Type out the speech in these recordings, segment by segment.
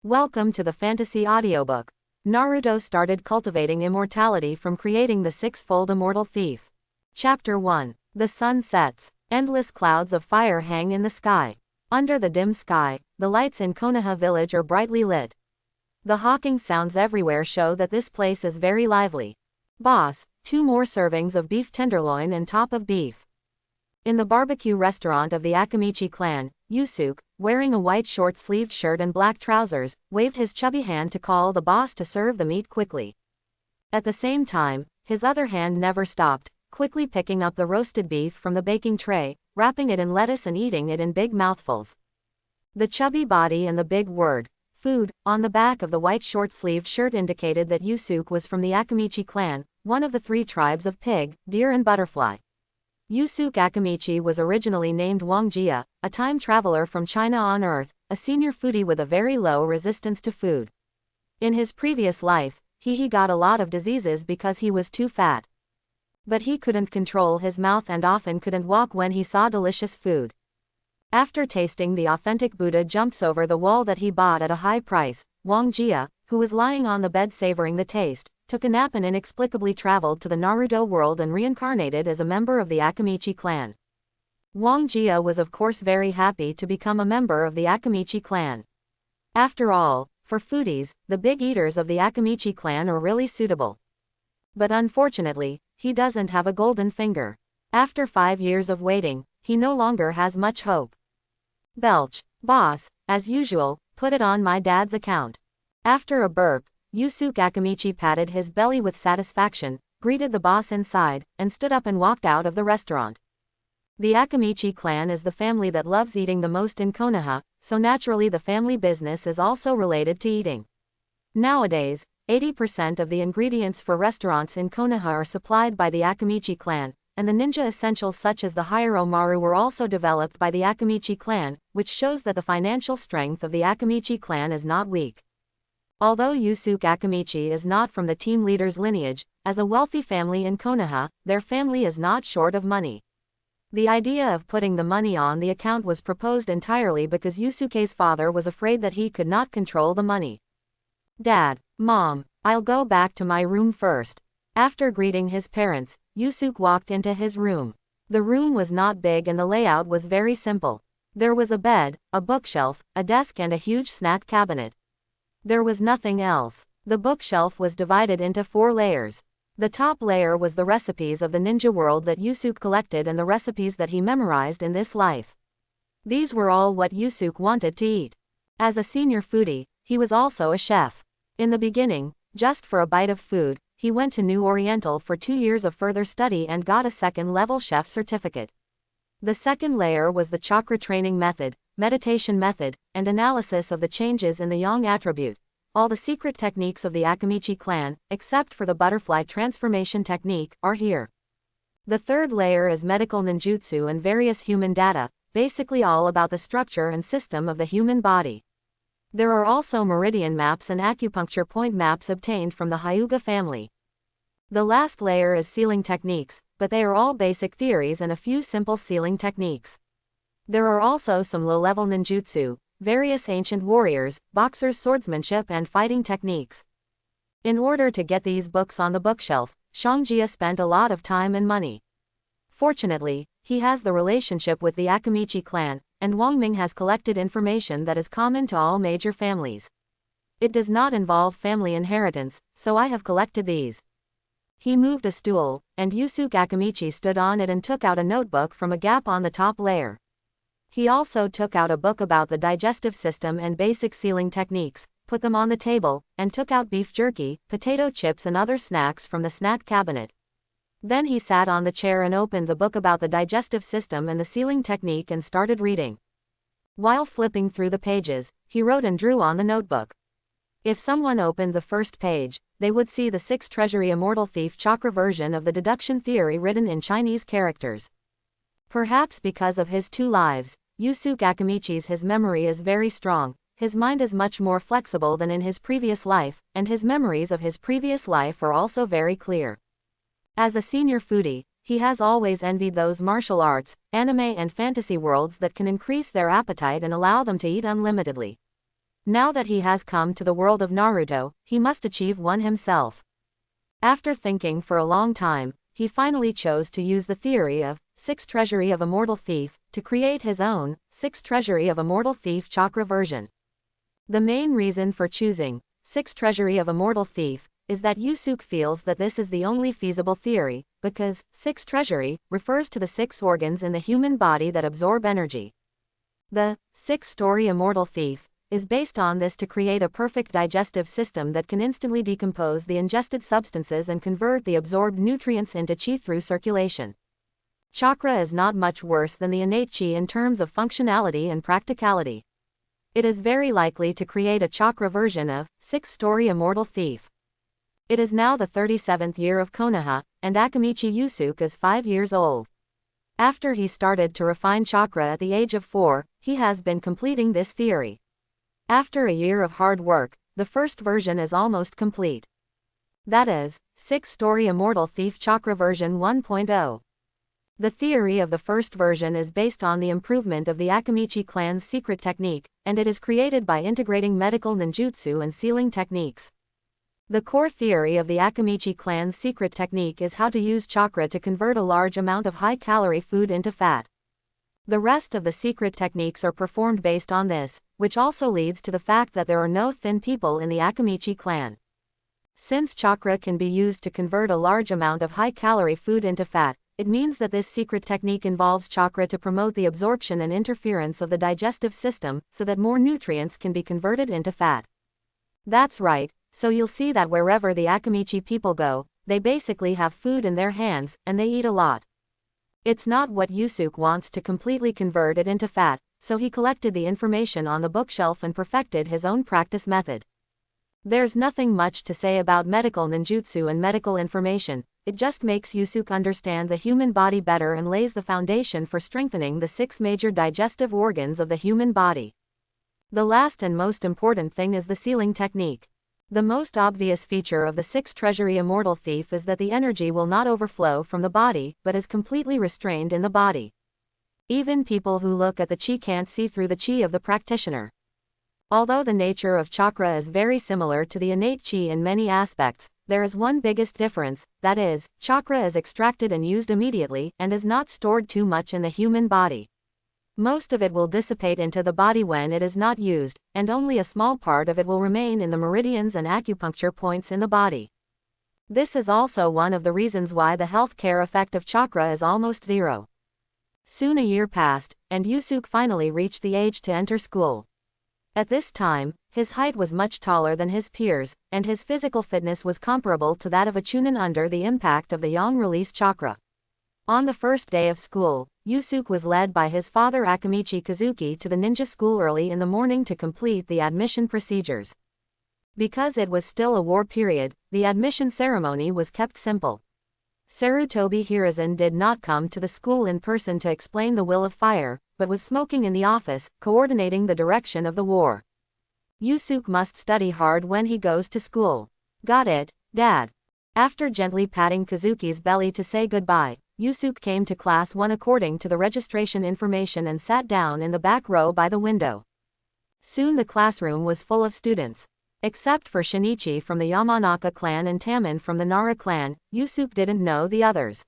Welcome to the fantasy audiobook. Naruto started cultivating immortality from creating the six-fold immortal thief. Chapter 1. The sun sets. Endless clouds of fire hang in the sky. Under the dim sky, the lights in Konoha village are brightly lit. The hawking sounds everywhere show that this place is very lively. Boss, 2 more servings of beef tenderloin and top of beef. In the barbecue restaurant of the Akamichi clan, Yusuke, wearing a white short-sleeved shirt and black trousers, waved his chubby hand to call the boss to serve the meat quickly. At the same time, his other hand never stopped, quickly picking up the roasted beef from the baking tray, wrapping it in lettuce and eating it in big mouthfuls. The chubby body and the big word, food, on the back of the white short-sleeved shirt indicated that Yusuke was from the Akamichi clan, one of the 3 tribes of pig, deer and butterfly. Yusuke Akamichi was originally named Wang Jia, a time traveler from China on Earth, a senior foodie with a very low resistance to food. In his previous life, he got a lot of diseases because he was too fat. But he couldn't control his mouth and often couldn't walk when he saw delicious food. After tasting the authentic Buddha jumps over the wall that he bought at a high price, Wang Jia, who was lying on the bed savoring the taste, took a nap and inexplicably traveled to the Naruto world and reincarnated as a member of the Akamichi clan. Wang Jia was of course very happy to become a member of the Akamichi clan. After all, for foodies, the big eaters of the Akamichi clan are really suitable. But unfortunately, he doesn't have a golden finger. After 5 years of waiting, he no longer has much hope. Belch, boss, as usual, put it on my dad's account. After a burp, Yusuke Akamichi patted his belly with satisfaction, greeted the boss inside, and stood up and walked out of the restaurant. The Akamichi clan is the family that loves eating the most in Konoha, so naturally the family business is also related to eating. Nowadays, 80% of the ingredients for restaurants in Konoha are supplied by the Akamichi clan, and the ninja essentials such as the orochimaru were also developed by the Akamichi clan, which shows that the financial strength of the Akamichi clan is not weak. Although Yusuke Akamichi is not from the team leader's lineage, as a wealthy family in Konoha, their family is not short of money. The idea of putting the money on the account was proposed entirely because Yusuke's father was afraid that he could not control the money. Dad, Mom, I'll go back to my room first. After greeting his parents, Yusuke walked into his room. The room was not big and the layout was very simple. There was a bed, a bookshelf, a desk and a huge snack cabinet. There was nothing else. The bookshelf was divided into 4 layers. The top layer was the recipes of the ninja world that Yusuke collected and the recipes that he memorized in this life. These were all what Yusuke wanted to eat. As a senior foodie, he was also a chef. In the beginning, just for a bite of food, he went to New Oriental for 2 years of further study and got a 2nd-level chef certificate. The 2nd layer was the chakra training method, meditation method, and analysis of the changes in the yang attribute, all the secret techniques of the Akamichi clan, except for the butterfly transformation technique, are here. The 3rd layer is medical ninjutsu and various human data, basically all about the structure and system of the human body. There are also meridian maps and acupuncture point maps obtained from the Hyuga family. The last layer is sealing techniques, but they are all basic theories and a few simple sealing techniques. There are also some low-level ninjutsu, various ancient warriors, boxers' swordsmanship and fighting techniques. In order to get these books on the bookshelf, Shangjia spent a lot of time and money. Fortunately, he has the relationship with the Akamichi clan, and Wang Ming has collected information that is common to all major families. It does not involve family inheritance, so I have collected these. He moved a stool, and Yusuke Akamichi stood on it and took out a notebook from a gap on the top layer. He also took out a book about the digestive system and basic sealing techniques, put them on the table, and took out beef jerky, potato chips and other snacks from the snack cabinet. Then he sat on the chair and opened the book about the digestive system and the sealing technique and started reading. While flipping through the pages, he wrote and drew on the notebook. If someone opened the first page, they would see the 6 treasury immortal thief chakra version of the deduction theory written in Chinese characters. Perhaps because of his 2 lives, Yusuke Akamichi's memory is very strong, his mind is much more flexible than in his previous life, and his memories of his previous life are also very clear. As a senior foodie, he has always envied those martial arts, anime and fantasy worlds that can increase their appetite and allow them to eat unlimitedly. Now that he has come to the world of Naruto, he must achieve one himself. After thinking for a long time, he finally chose to use the theory of Six Treasury of Immortal Thief to create his own Six Treasury of Immortal Thief chakra version. The main reason for choosing Six Treasury of Immortal Thief is that Yusuke feels that this is the only feasible theory, because Six Treasury refers to the six organs in the human body that absorb energy. The Six-Story Immortal Thief is based on this to create a perfect digestive system that can instantly decompose the ingested substances and convert the absorbed nutrients into chi through circulation. Chakra is not much worse than the innate chi in terms of functionality and practicality. It is very likely to create a chakra version of Six-Story Immortal Thief. It is now the 37th year of Konoha, and Akamichi Yusuke is 5 years old. After he started to refine chakra at the age of 4, he has been completing this theory. After a year of hard work, the first version is almost complete. That is, Six-Story Immortal Thief Chakra version 1.0. The theory of the first version is based on the improvement of the Akamichi clan's secret technique, and it is created by integrating medical ninjutsu and sealing techniques. The core theory of the Akamichi clan's secret technique is how to use chakra to convert a large amount of high-calorie food into fat. The rest of the secret techniques are performed based on this, which also leads to the fact that there are no thin people in the Akamichi clan. Since chakra can be used to convert a large amount of high-calorie food into fat, it means that this secret technique involves chakra to promote the absorption and interference of the digestive system so that more nutrients can be converted into fat. That's right. So you'll see that wherever the Akamichi people go, they basically have food in their hands, and they eat a lot. It's not what Yusuke wants to completely convert it into fat, so he collected the information on the bookshelf and perfected his own practice method. There's nothing much to say about medical ninjutsu and medical information, it just makes Yusuke understand the human body better and lays the foundation for strengthening the 6 major digestive organs of the human body. The last and most important thing is the sealing technique. The most obvious feature of the Six Treasury Immortal Thief is that the energy will not overflow from the body, but is completely restrained in the body. Even people who look at the chi can't see through the chi of the practitioner. Although the nature of chakra is very similar to the innate chi in many aspects, there is one biggest difference, that is, chakra is extracted and used immediately and is not stored too much in the human body. Most of it will dissipate into the body when it is not used, and only a small part of it will remain in the meridians and acupuncture points in the body. This is also one of the reasons why the healthcare effect of chakra is almost zero. Soon a year passed, and Yusuke finally reached the age to enter school. At this time, his height was much taller than his peers, and his physical fitness was comparable to that of a chunin under the impact of the yang release chakra. On the first day of school, Yusuke was led by his father Akamichi Kazuki to the ninja school early in the morning to complete the admission procedures. Because it was still a war period, the admission ceremony was kept simple. Sarutobi Hiruzen did not come to the school in person to explain the will of fire, but was smoking in the office, coordinating the direction of the war. Yusuke must study hard when he goes to school. Got it, Dad. After gently patting Kazuki's belly to say goodbye, Yusuke came to class 1 according to the registration information and sat down in the back row by the window. Soon the classroom was full of students. Except for Shinichi from the Yamanaka clan and Taman from the Nara clan, Yusuke didn't know the others.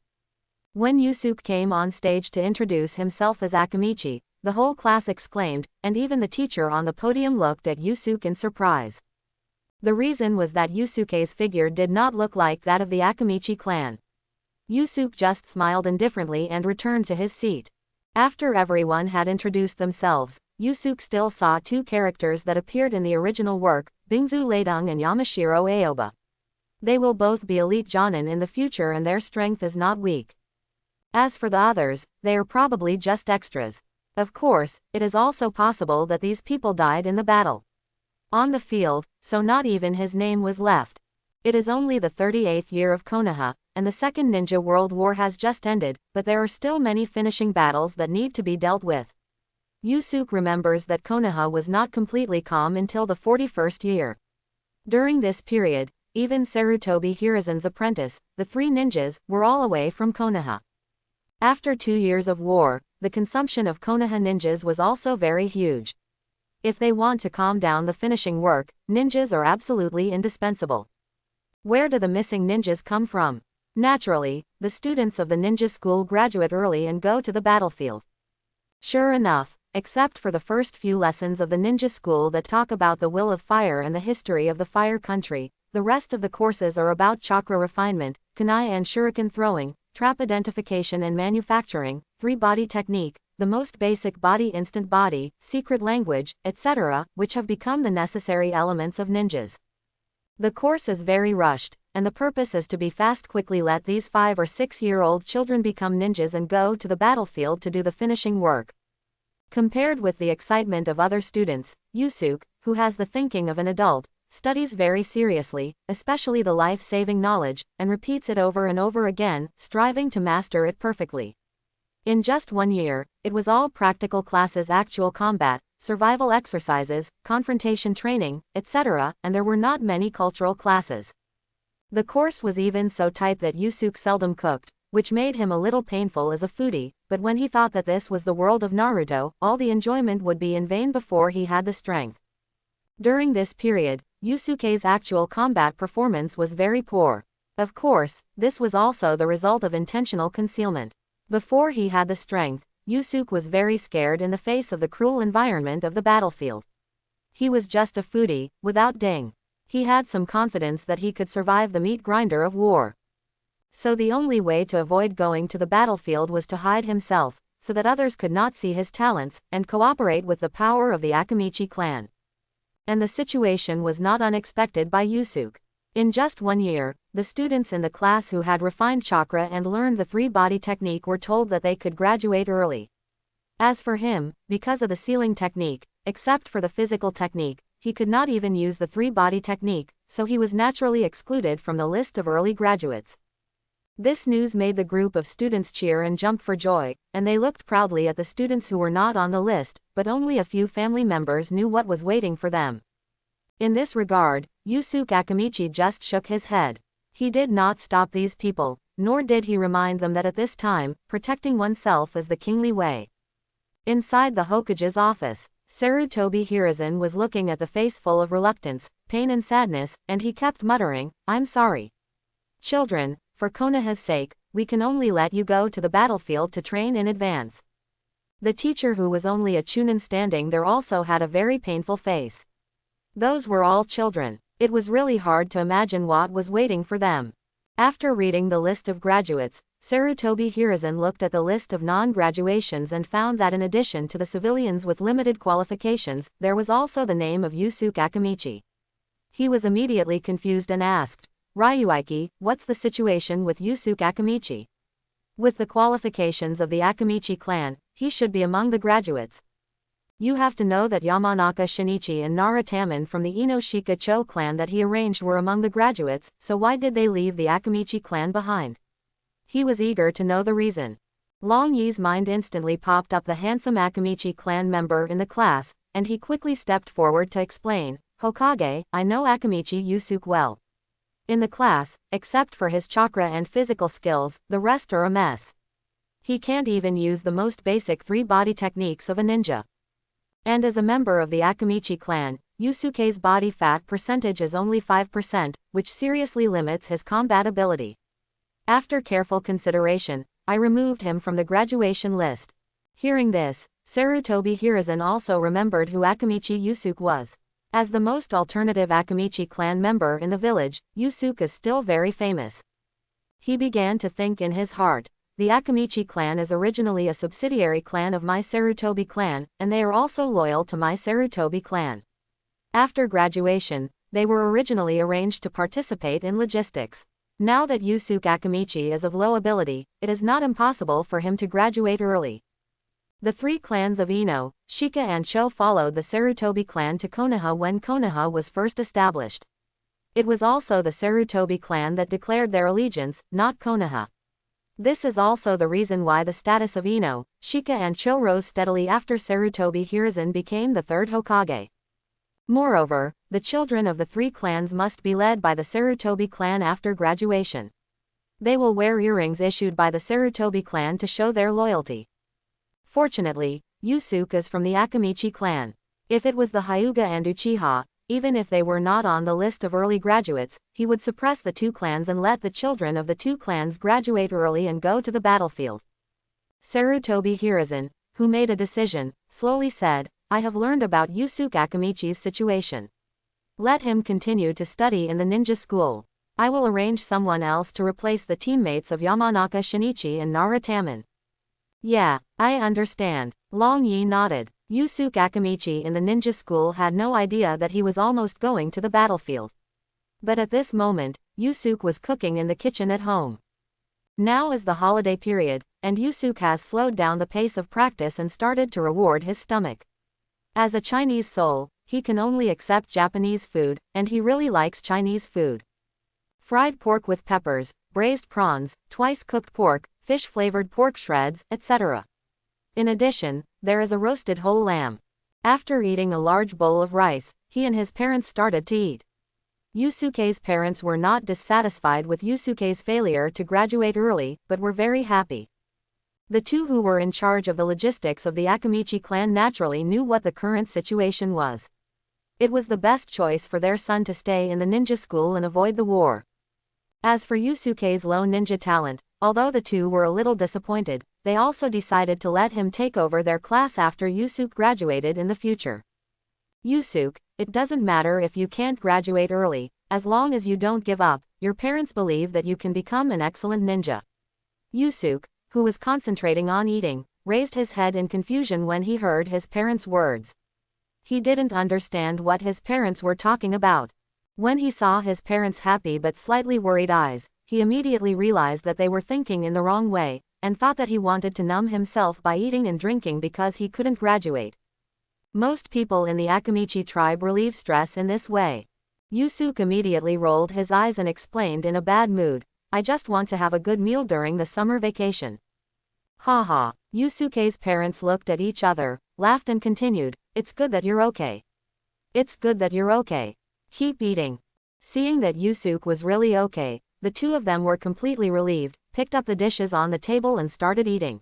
When Yusuke came on stage to introduce himself as Akamichi, the whole class exclaimed, and even the teacher on the podium looked at Yusuke in surprise. The reason was that Yusuke's figure did not look like that of the Akamichi clan. Yusuke just smiled indifferently and returned to his seat. After everyone had introduced themselves, Yusuke still saw 2 characters that appeared in the original work, Bingzu Leidong and Yamashiro Aoba. They will both be elite jonin in the future and their strength is not weak. As for the others, they are probably just extras. Of course, it is also possible that these people died in the battle. On the field, so not even his name was left. It is only the 38th year of Konoha, and the Second Ninja World War has just ended, but there are still many finishing battles that need to be dealt with. Yusuke remembers that Konoha was not completely calm until the 41st year. During this period, even Sarutobi Hiruzen's apprentice, the 3 ninjas, were all away from Konoha. After 2 years of war, the consumption of Konoha ninjas was also very huge. If they want to calm down the finishing work, ninjas are absolutely indispensable. Where do the missing ninjas come from? Naturally, the students of the ninja school graduate early and go to the battlefield. Sure enough, except for the first few lessons of the ninja school that talk about the will of fire and the history of the fire country, the rest of the courses are about chakra refinement, kunai and shuriken throwing, trap identification and manufacturing, three-body technique, the most basic body, instant body, secret language, etc., which have become the necessary elements of ninjas. The course is very rushed, and the purpose is to be fast, quickly let these 5 or 6-year-old children become ninjas and go to the battlefield to do the finishing work. Compared with the excitement of other students, Yusuke, who has the thinking of an adult, studies very seriously, especially the life-saving knowledge, and repeats it over and over again, striving to master it perfectly. In just 1 year, it was all practical classes, actual combat, survival exercises, confrontation training, etc., and there were not many cultural classes. The course was even so tight that Yusuke seldom cooked, which made him a little painful as a foodie, but when he thought that this was the world of Naruto, all the enjoyment would be in vain before he had the strength. During this period, Yusuke's actual combat performance was very poor. Of course, this was also the result of intentional concealment. Before he had the strength, Yusuke was very scared in the face of the cruel environment of the battlefield. He was just a foodie, without ding. He had some confidence that he could survive the meat grinder of war. So the only way to avoid going to the battlefield was to hide himself, so that others could not see his talents, and cooperate with the power of the Akamichi clan. And the situation was not unexpected by Yusuke. In just 1 year, the students in the class who had refined chakra and learned the three-body technique were told that they could graduate early. As for him, because of the sealing technique, except for the physical technique, he could not even use the three-body technique, so he was naturally excluded from the list of early graduates. This news made the group of students cheer and jump for joy, and they looked proudly at the students who were not on the list, but only a few family members knew what was waiting for them. In this regard, Yusuke Akamichi just shook his head. He did not stop these people, nor did he remind them that at this time, protecting oneself is the kingly way. Inside the Hokage's office, Sarutobi Hiruzen was looking at the face full of reluctance, pain and sadness, and he kept muttering, "I'm sorry. Children, for Konoha's sake, we can only let you go to the battlefield to train in advance." The teacher, who was only a chunin standing there, also had a very painful face. Those were all children. It was really hard to imagine what was waiting for them. After reading the list of graduates, Sarutobi Hiruzen looked at the list of non-graduations and found that in addition to the civilians with limited qualifications, there was also the name of Yusuke Akamichi. He was immediately confused and asked, "Ryuiki, what's the situation with Yusuke Akamichi? With the qualifications of the Akamichi clan, he should be among the graduates. You have to know that Yamanaka Shinichi and Narutaman from the Inoshika Cho clan that he arranged were among the graduates, so why did they leave the Akamichi clan behind?" He was eager to know the reason. Long Yi's mind instantly popped up the handsome Akamichi clan member in the class, and he quickly stepped forward to explain, "Hokage, I know Akamichi Yusuke well. In the class, except for his chakra and physical skills, the rest are a mess. He can't even use the most basic three-body techniques of a ninja. And as a member of the Akamichi clan, Yusuke's body fat percentage is only 5%, which seriously limits his combat ability. After careful consideration, I removed him from the graduation list." Hearing this, Sarutobi Hiruzen also remembered who Akamichi Yusuke was. As the most alternative Akamichi clan member in the village, Yusuke is still very famous. He began to think in his heart, "The Akamichi clan is originally a subsidiary clan of my Sarutobi clan, and they are also loyal to my Sarutobi clan. After graduation, they were originally arranged to participate in logistics. Now that Yusuke Akamichi is of low ability, it is not impossible for him to graduate early." The three clans of Ino, Shika and Cho followed the Sarutobi clan to Konoha when Konoha was first established. It was also the Sarutobi clan that declared their allegiance, not Konoha. This is also the reason why the status of Ino, Shika and Cho rose steadily after Sarutobi Hiruzen became the third Hokage. Moreover, the children of the three clans must be led by the Sarutobi clan after graduation. They will wear earrings issued by the Sarutobi clan to show their loyalty. Fortunately, Yusuke is from the Akamichi clan. If it was the Hyuga and Uchiha, even if they were not on the list of early graduates, he would suppress the two clans and let the children of the two clans graduate early and go to the battlefield. Sarutobi Hiruzen, who made a decision, slowly said, I have learned about Yusuke Akamichi's situation. Let him continue to study in the ninja school. I will arrange someone else to replace the teammates of Yamanaka Shinichi and Narutaman. Yeah, I understand. Long Yi nodded. Yusuke Akamichi in the ninja school had no idea that he was almost going to the battlefield. But at this moment, Yusuke was cooking in the kitchen at home. Now is the holiday period, and Yusuke has slowed down the pace of practice and started to reward his stomach. As a Chinese soul, he can only accept Japanese food, and he really likes Chinese food. Fried pork with peppers, braised prawns, twice-cooked pork, fish-flavored pork shreds, etc. In addition, there is a roasted whole lamb. After eating a large bowl of rice, he and his parents started to eat. Yusuke's parents were not dissatisfied with Yusuke's failure to graduate early, but were very happy. The two who were in charge of the logistics of the Akamichi clan naturally knew what the current situation was. It was the best choice for their son to stay in the ninja school and avoid the war. As for Yusuke's low ninja talent, although the two were a little disappointed, they also decided to let him take over their class after Yusuke graduated in the future. Yusuke, it doesn't matter if you can't graduate early, as long as you don't give up, your parents believe that you can become an excellent ninja. Yusuke, who was concentrating on eating, raised his head in confusion when he heard his parents' words. He didn't understand what his parents were talking about. When he saw his parents' happy but slightly worried eyes, he immediately realized that they were thinking in the wrong way, and thought that he wanted to numb himself by eating and drinking because he couldn't graduate. Most people in the Akamichi tribe relieve stress in this way. Yusuke immediately rolled his eyes and explained in a bad mood, I just want to have a good meal during the summer vacation. Haha. Yusuke's parents looked at each other, laughed and continued, it's good that you're okay. It's good that you're okay. Keep eating. Seeing that Yusuke was really okay, the two of them were completely relieved, picked up the dishes on the table and started eating.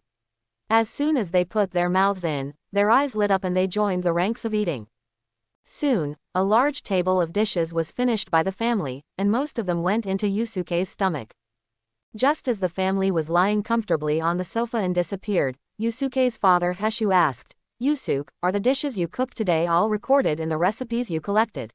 As soon as they put their mouths in, their eyes lit up and they joined the ranks of eating. Soon, a large table of dishes was finished by the family, and most of them went into Yusuke's stomach. Just as the family was lying comfortably on the sofa and disappeared, Yusuke's father Heshu asked, Yusuke, are the dishes you cooked today all recorded in the recipes you collected?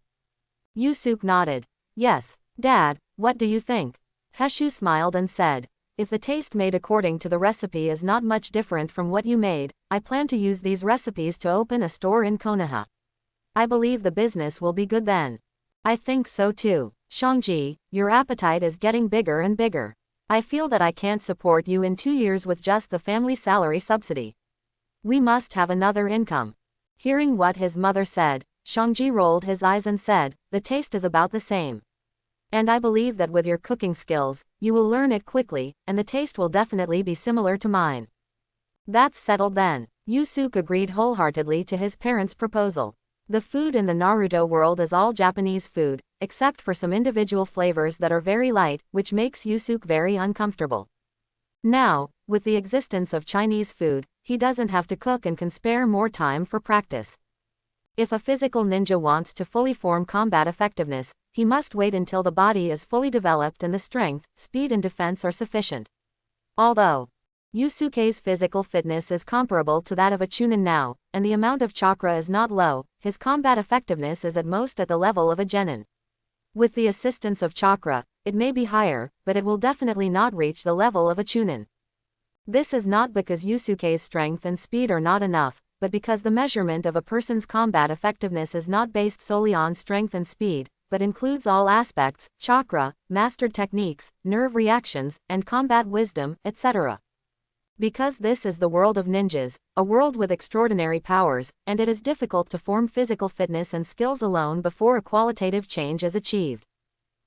Yusuke nodded. Yes, Dad, what do you think? Heshu smiled and said, if the taste made according to the recipe is not much different from what you made, I plan to use these recipes to open a store in Konoha. I believe the business will be good then. I think so too. Shangji, your appetite is getting bigger and bigger. I feel that I can't support you in 2 years with just the family salary subsidy. We must have another income. Hearing what his mother said, Shangji rolled his eyes and said, the taste is about the same. And I believe that with your cooking skills, you will learn it quickly, and the taste will definitely be similar to mine. That's settled then. Yusuke agreed wholeheartedly to his parents' proposal. The food in the Naruto world is all Japanese food, except for some individual flavors that are very light, which makes Yusuke very uncomfortable. Now, with the existence of Chinese food, he doesn't have to cook and can spare more time for practice. If a physical ninja wants to fully form combat effectiveness, he must wait until the body is fully developed and the strength, speed and defense are sufficient. Although Yusuke's physical fitness is comparable to that of a chunin now, and the amount of chakra is not low, his combat effectiveness is at most at the level of a genin. With the assistance of chakra, it may be higher, but it will definitely not reach the level of a chunin. This is not because Yusuke's strength and speed are not enough, but because the measurement of a person's combat effectiveness is not based solely on strength and speed, but includes all aspects, chakra, mastered techniques, nerve reactions, and combat wisdom, etc. Because this is the world of ninjas, a world with extraordinary powers, and it is difficult to form physical fitness and skills alone before a qualitative change is achieved.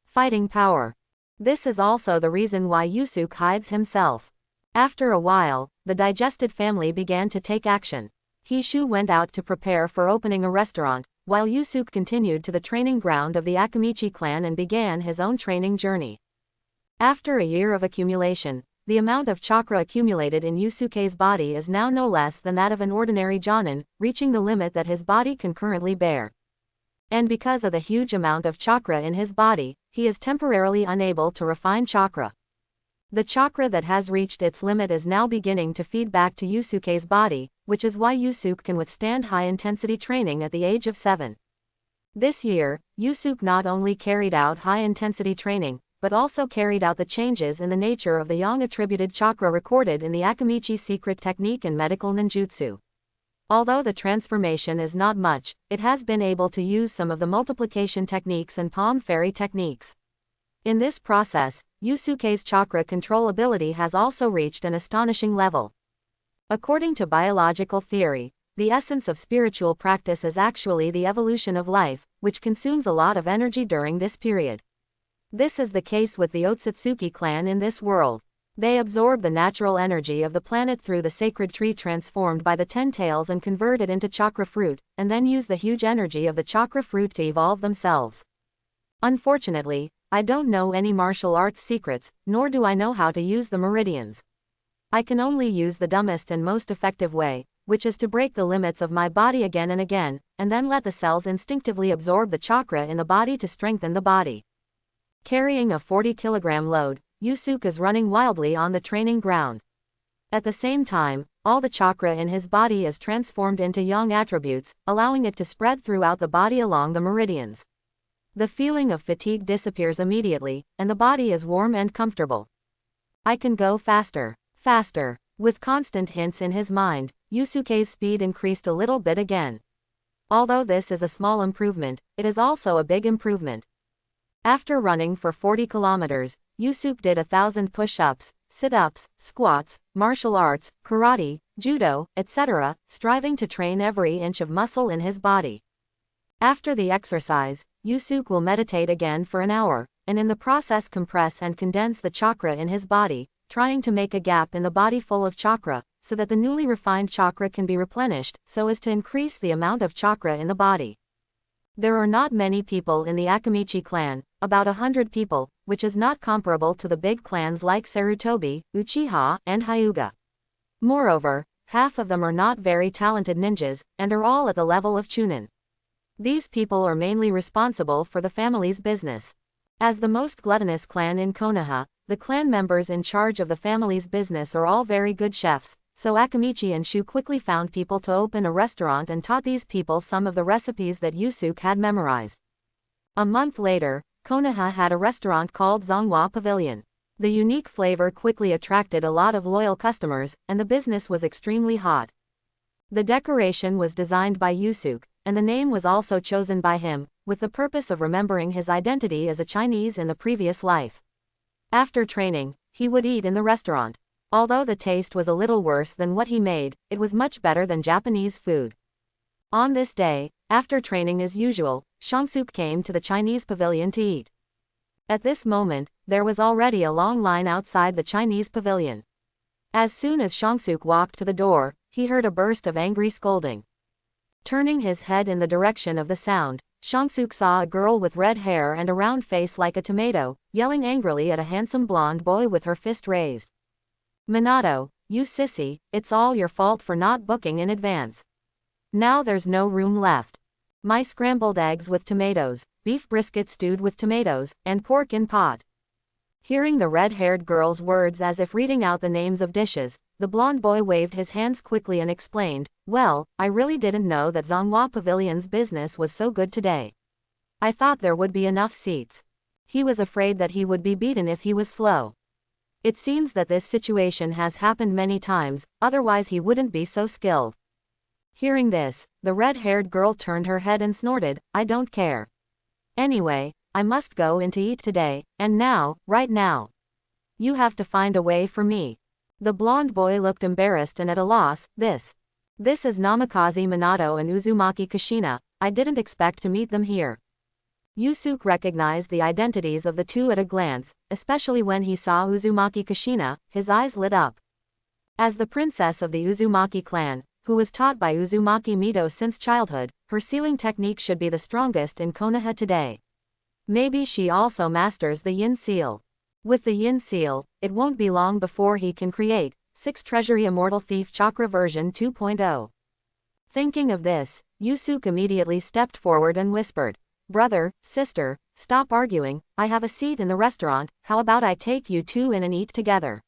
Fighting power. This is also the reason why Yusuke hides himself. After a while, the digested family began to take action. Hishu went out to prepare for opening a restaurant, while Yusuke continued to the training ground of the Akamichi clan and began his own training journey. After a year of accumulation, the amount of chakra accumulated in Yusuke's body is now no less than that of an ordinary jonin, reaching the limit that his body can currently bear. And because of the huge amount of chakra in his body, he is temporarily unable to refine chakra. The chakra that has reached its limit is now beginning to feed back to Yusuke's body, which is why Yusuke can withstand high-intensity training at the age of 7. This year, Yusuke not only carried out high-intensity training, but also carried out the changes in the nature of the yang attributed chakra recorded in the akamichi secret technique in medical ninjutsu. Although the transformation is not much, it has been able to use some of the multiplication techniques and palm fairy techniques. In this process, Yusuke's chakra control ability has also reached an astonishing level. According to biological theory, the essence of spiritual practice is actually the evolution of life, which consumes a lot of energy during this period. This is the case with the Otsutsuki clan in this world. They absorb the natural energy of the planet through the sacred tree transformed by the 10 tails and convert it into chakra fruit, and then use the huge energy of the chakra fruit to evolve themselves. Unfortunately, I don't know any martial arts secrets, nor do I know how to use the meridians. I can only use the dumbest and most effective way, which is to break the limits of my body again and again, and then let the cells instinctively absorb the chakra in the body to strengthen the body. Carrying a 40-kilogram load, Yusuke is running wildly on the training ground. At the same time, all the chakra in his body is transformed into yang attributes, allowing it to spread throughout the body along the meridians. The feeling of fatigue disappears immediately, and the body is warm and comfortable. I can go faster, faster. With constant hints in his mind, Yusuke's speed increased a little bit again. Although this is a small improvement, it is also a big improvement. After running for 40 kilometers, Yusuke did 1,000 push-ups, sit-ups, squats, martial arts, karate, judo, etc., striving to train every inch of muscle in his body. After the exercise, Yusuke will meditate again for an hour, and in the process compress and condense the chakra in his body, trying to make a gap in the body full of chakra, so that the newly refined chakra can be replenished, so as to increase the amount of chakra in the body. There are not many people in the Akamichi clan, about 100 people, which is not comparable to the big clans like Sarutobi, Uchiha, and Hyuga. Moreover, half of them are not very talented ninjas, and are all at the level of Chunin. These people are mainly responsible for the family's business. As the most gluttonous clan in Konoha, the clan members in charge of the family's business are all very good chefs, so Akamichi and Shu quickly found people to open a restaurant and taught these people some of the recipes that Yusuke had memorized. A month later, Konoha had a restaurant called Zonghua Pavilion. The unique flavor quickly attracted a lot of loyal customers, and the business was extremely hot. The decoration was designed by Yusuke, and the name was also chosen by him, with the purpose of remembering his identity as a Chinese in the previous life. After training, he would eat in the restaurant. Although the taste was a little worse than what he made, it was much better than Japanese food. On this day, after training as usual, Shangsuke came to the Chinese pavilion to eat. At this moment, there was already a long line outside the Chinese pavilion. As soon as Shangsuke walked to the door, he heard a burst of angry scolding. Turning his head in the direction of the sound, Shangsuke saw a girl with red hair and a round face like a tomato, yelling angrily at a handsome blonde boy with her fist raised. "Minato, you sissy, it's all your fault for not booking in advance. Now there's no room left. My scrambled eggs with tomatoes, beef brisket stewed with tomatoes, and pork in pot." Hearing the red-haired girl's words as if reading out the names of dishes, the blonde boy waved his hands quickly and explained, "Well, I really didn't know that Zonghua Pavilion's business was so good today. I thought there would be enough seats." He was afraid that he would be beaten if he was slow. It seems that this situation has happened many times, otherwise he wouldn't be so skilled. Hearing this, the red-haired girl turned her head and snorted, "I don't care. Anyway, I must go in to eat today, and now, right now. You have to find a way for me." The blonde boy looked embarrassed and at a loss. This is Namikaze Minato and Uzumaki Kushina. I didn't expect to meet them here." Yusuke recognized the identities of the two at a glance, especially when he saw Uzumaki Kushina. His eyes lit up. As the princess of the Uzumaki clan, who was taught by Uzumaki Mito since childhood, her sealing technique should be the strongest in Konoha today. Maybe she also masters the yin seal. With the Yin seal, it won't be long before he can create 6 Treasury Immortal Thief Chakra version 2.0. Thinking of this, Yusuke immediately stepped forward and whispered, "Brother, sister, stop arguing, I have a seat in the restaurant, how about I take you two in and eat together?"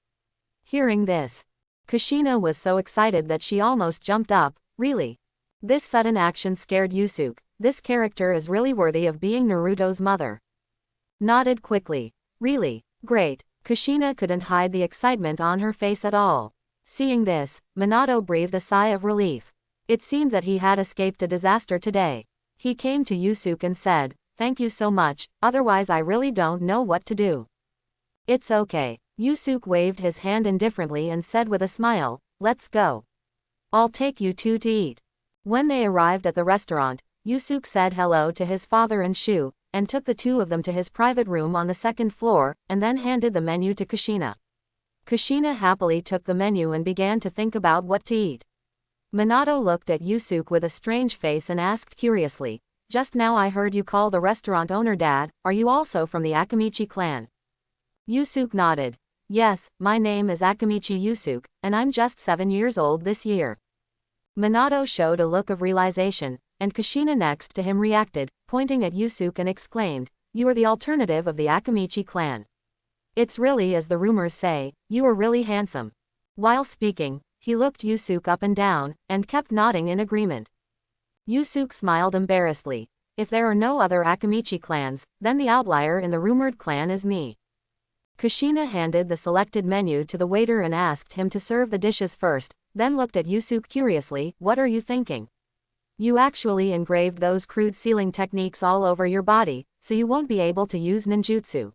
Hearing this, Kushina was so excited that she almost jumped up. Really? This sudden action scared Yusuke. This character is really worthy of being Naruto's mother. Nodded quickly. Really? Great. Kushina couldn't hide the excitement on her face at all. Seeing this, Minato breathed a sigh of relief. It seemed that he had escaped a disaster today. He came to Yusuke and said, "Thank you so much, otherwise I really don't know what to do." "It's okay." Yusuke waved his hand indifferently and said with a smile, "Let's go. I'll take you two to eat." When they arrived at the restaurant, Yusuke said hello to his father and Shu, and took the two of them to his private room on the second floor, and then handed the menu to Kushina. Kushina happily took the menu and began to think about what to eat. Minato looked at Yusuke with a strange face and asked curiously, "Just now I heard you call the restaurant owner Dad, are you also from the Akamichi clan?" Yusuke nodded. "Yes, my name is Akamichi Yusuke, and I'm just 7 years old this year." Minato showed a look of realization, and Kushina next to him reacted, pointing at Yusuke and exclaimed, "You are the alternative of the Akamichi clan. It's really as the rumors say, you are really handsome." While speaking, he looked Yusuke up and down, and kept nodding in agreement. Yusuke smiled embarrassedly. "If there are no other Akamichi clans, then the outlier in the rumored clan is me." Kushina handed the selected menu to the waiter and asked him to serve the dishes first, then looked at Yusuke curiously, "What are you thinking? You actually engraved those crude sealing techniques all over your body, so you won't be able to use ninjutsu."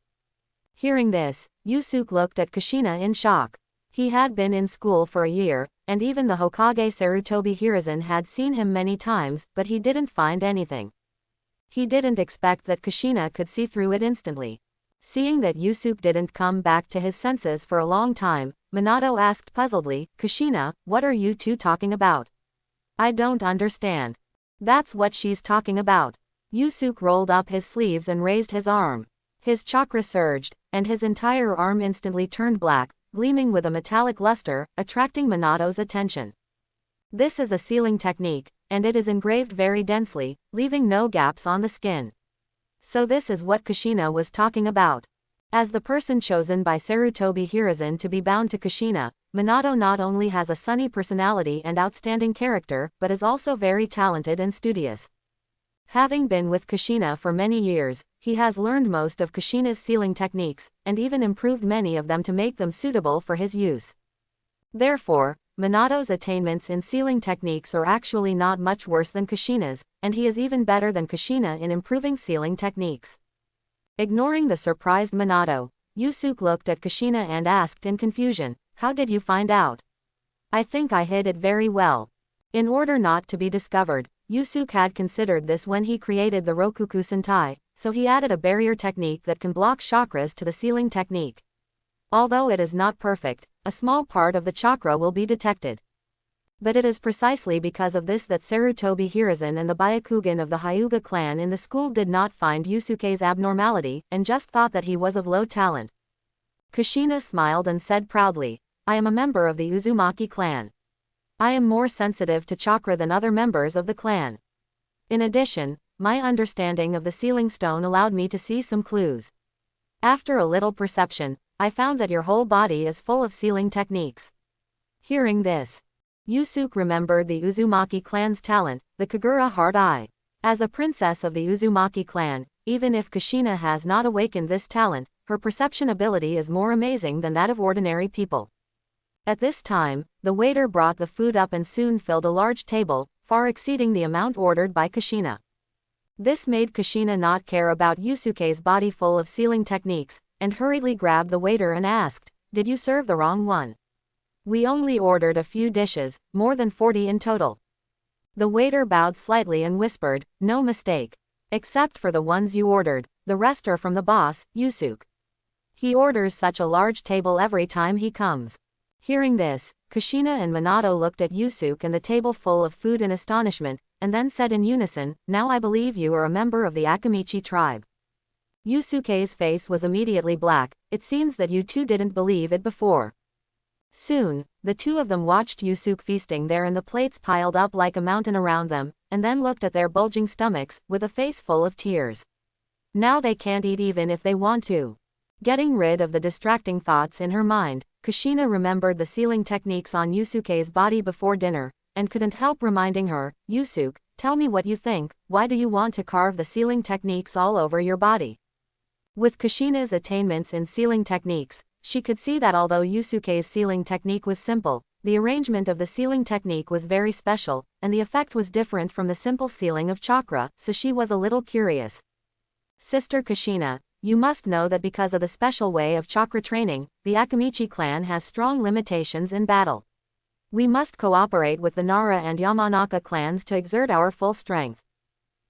Hearing this, Yusuke looked at Kushina in shock. He had been in school for a year, and even the Hokage Sarutobi Hiruzen had seen him many times, but he didn't find anything. He didn't expect that Kushina could see through it instantly. Seeing that Yusuke didn't come back to his senses for a long time, Minato asked puzzledly, "Kushina, what are you two talking about? I don't understand." "That's what she's talking about." Yusuke rolled up his sleeves and raised his arm. His chakra surged, and his entire arm instantly turned black, gleaming with a metallic luster, attracting Minato's attention. This is a sealing technique, and it is engraved very densely, leaving no gaps on the skin. So this is what Kushina was talking about. As the person chosen by Sarutobi Hiruzen to be bound to Kushina, Minato not only has a sunny personality and outstanding character, but is also very talented and studious. Having been with Kushina for many years, he has learned most of Kushina's sealing techniques, and even improved many of them to make them suitable for his use. Therefore, Minato's attainments in sealing techniques are actually not much worse than Kushina's, and he is even better than Kushina in improving sealing techniques. Ignoring the surprised Minato, Yusuke looked at Kushina and asked in confusion, "How did you find out?" "I think I hid it very well." In order not to be discovered, Yusuke had considered this when he created the Rokuku Sentai, so he added a barrier technique that can block chakras to the sealing technique. Although it is not perfect, a small part of the chakra will be detected. But it is precisely because of this that Sarutobi Hiruzen and the Byakugan of the Hyuga clan in the school did not find Yusuke's abnormality, and just thought that he was of low talent. Kushina smiled and said proudly, "I am a member of the Uzumaki clan. I am more sensitive to chakra than other members of the clan. In addition, my understanding of the sealing stone allowed me to see some clues. After a little perception, I found that your whole body is full of sealing techniques." Hearing this, Yusuke remembered the Uzumaki clan's talent, the Kagura Hard Eye. As a princess of the Uzumaki clan, even if Kushina has not awakened this talent, her perception ability is more amazing than that of ordinary people. At this time, the waiter brought the food up and soon filled a large table, far exceeding the amount ordered by Kushina. This made Kushina not care about Yusuke's body full of sealing techniques, and hurriedly grabbed the waiter and asked, "Did you serve the wrong one? We only ordered a few dishes, more than 40 in total." The waiter bowed slightly and whispered, "No mistake. Except for the ones you ordered, the rest are from the boss, Yusuke. He orders such a large table every time he comes." Hearing this, Kushina and Minato looked at Yusuke and the table full of food in astonishment, and then said in unison, "Now I believe you are a member of the Akamichi tribe." Yusuke's face was immediately black. It seems that you two didn't believe it before. Soon, the two of them watched Yusuke feasting there and the plates piled up like a mountain around them, and then looked at their bulging stomachs, with a face full of tears. Now they can't eat even if they want to. Getting rid of the distracting thoughts in her mind, Kushina remembered the sealing techniques on Yusuke's body before dinner, and couldn't help reminding her, "Yusuke, tell me what you think, why do you want to carve the sealing techniques all over your body?" With Kushina's attainments in sealing techniques, she could see that although Yusuke's sealing technique was simple, the arrangement of the sealing technique was very special, and the effect was different from the simple sealing of chakra, so she was a little curious. "Sister Kushina, you must know that because of the special way of chakra training, the Akamichi clan has strong limitations in battle. We must cooperate with the Nara and Yamanaka clans to exert our full strength.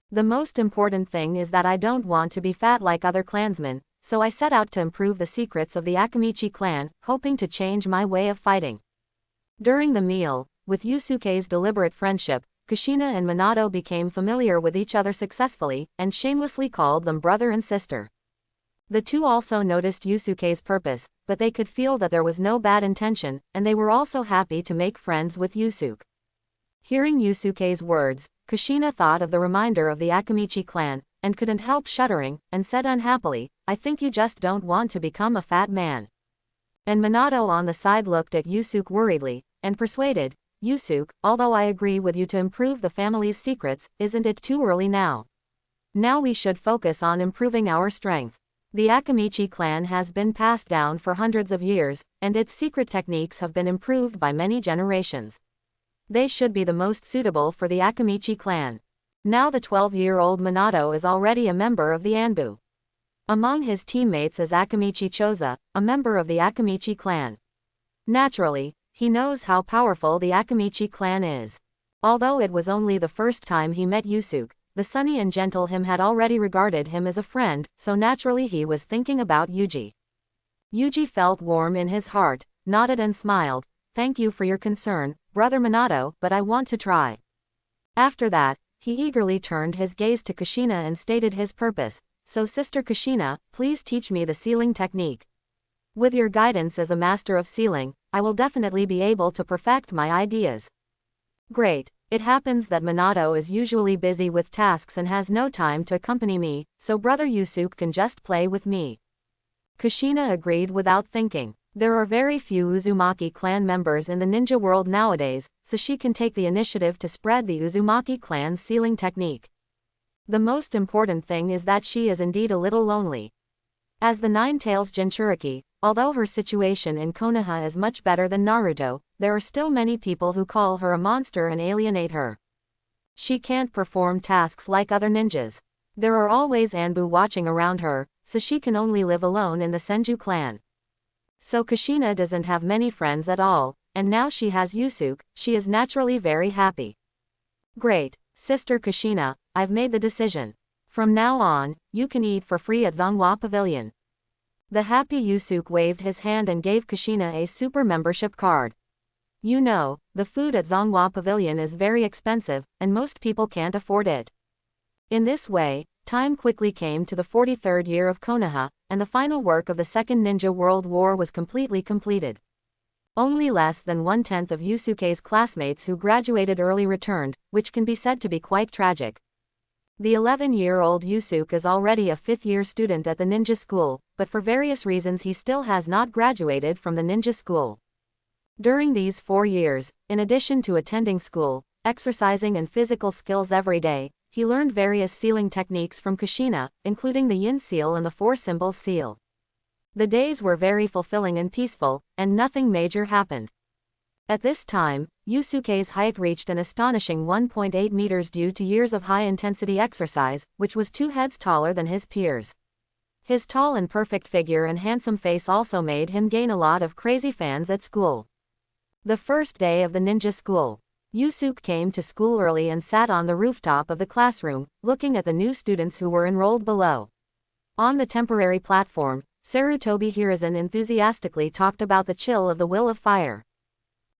The most important thing is that I don't want to be fat like other clansmen, so I set out to improve the secrets of the Akamichi clan, hoping to change my way of fighting." During the meal, with Yusuke's deliberate friendship, Kushina and Minato became familiar with each other successfully, and shamelessly called them brother and sister. The two also noticed Yusuke's purpose, but they could feel that there was no bad intention, and they were also happy to make friends with Yusuke. Hearing Yusuke's words, Kushina thought of the reminder of the Akamichi clan, and couldn't help shuddering, and said unhappily, "I think you just don't want to become a fat man." And Minato on the side looked at Yusuke worriedly, and persuaded, "Yusuke, although I agree with you to improve the family's secrets, isn't it too early now? Now we should focus on improving our strength. The Akamichi clan has been passed down for hundreds of years, and its secret techniques have been improved by many generations. They should be the most suitable for the Akamichi clan." Now the 12-year-old Minato is already a member of the Anbu. Among his teammates is Akamichi Choza, a member of the Akamichi clan. Naturally, he knows how powerful the Akamichi clan is. Although it was only the first time he met Yusuke, the sunny and gentle him had already regarded him as a friend, so naturally he was thinking about Yuji. Yuji felt warm in his heart, nodded and smiled, "Thank you for your concern, brother Minato, but I want to try." After that, he eagerly turned his gaze to Kushina and stated his purpose, "So sister Kushina, please teach me the sealing technique. With your guidance as a master of sealing, I will definitely be able to perfect my ideas." "Great. It happens that Minato is usually busy with tasks and has no time to accompany me, so brother Yusuke can just play with me." Kushina agreed without thinking. There are very few Uzumaki clan members in the ninja world nowadays, so she can take the initiative to spread the Uzumaki clan's sealing technique. The most important thing is that she is indeed a little lonely. As the Nine-Tails Jinchuriki, although her situation in Konoha is much better than Naruto, there are still many people who call her a monster and alienate her. She can't perform tasks like other ninjas. There are always Anbu watching around her, so she can only live alone in the Senju clan. So Kushina doesn't have many friends at all, and now she has Yusuke, she is naturally very happy. "Great, sister Kushina, I've made the decision. From now on, you can eat for free at Zonghua Pavilion." The happy Yusuke waved his hand and gave Kushina a super membership card. "You know, the food at Zonghua Pavilion is very expensive, and most people can't afford it." In this way, time quickly came to the 43rd year of Konoha, and the final work of the Second Ninja World War was completely completed. Only less than 1/10 of Yusuke's classmates who graduated early returned, which can be said to be quite tragic. The 11-year-old Yusuke is already a 5th-year student at the ninja school, but for various reasons he still has not graduated from the ninja school. During these 4 years, in addition to attending school, exercising and physical skills every day, he learned various sealing techniques from Kushina, including the yin seal and the four symbols seal. The days were very fulfilling and peaceful, and nothing major happened. At this time, Yusuke's height reached an astonishing 1.8 meters due to years of high-intensity exercise, which was 2 heads taller than his peers. His tall and perfect figure and handsome face also made him gain a lot of crazy fans at school. The first day of the ninja school. Yusuke came to school early and sat on the rooftop of the classroom, looking at the new students who were enrolled below. On the temporary platform, Sarutobi Hiruzen enthusiastically talked about the chill of the will of fire.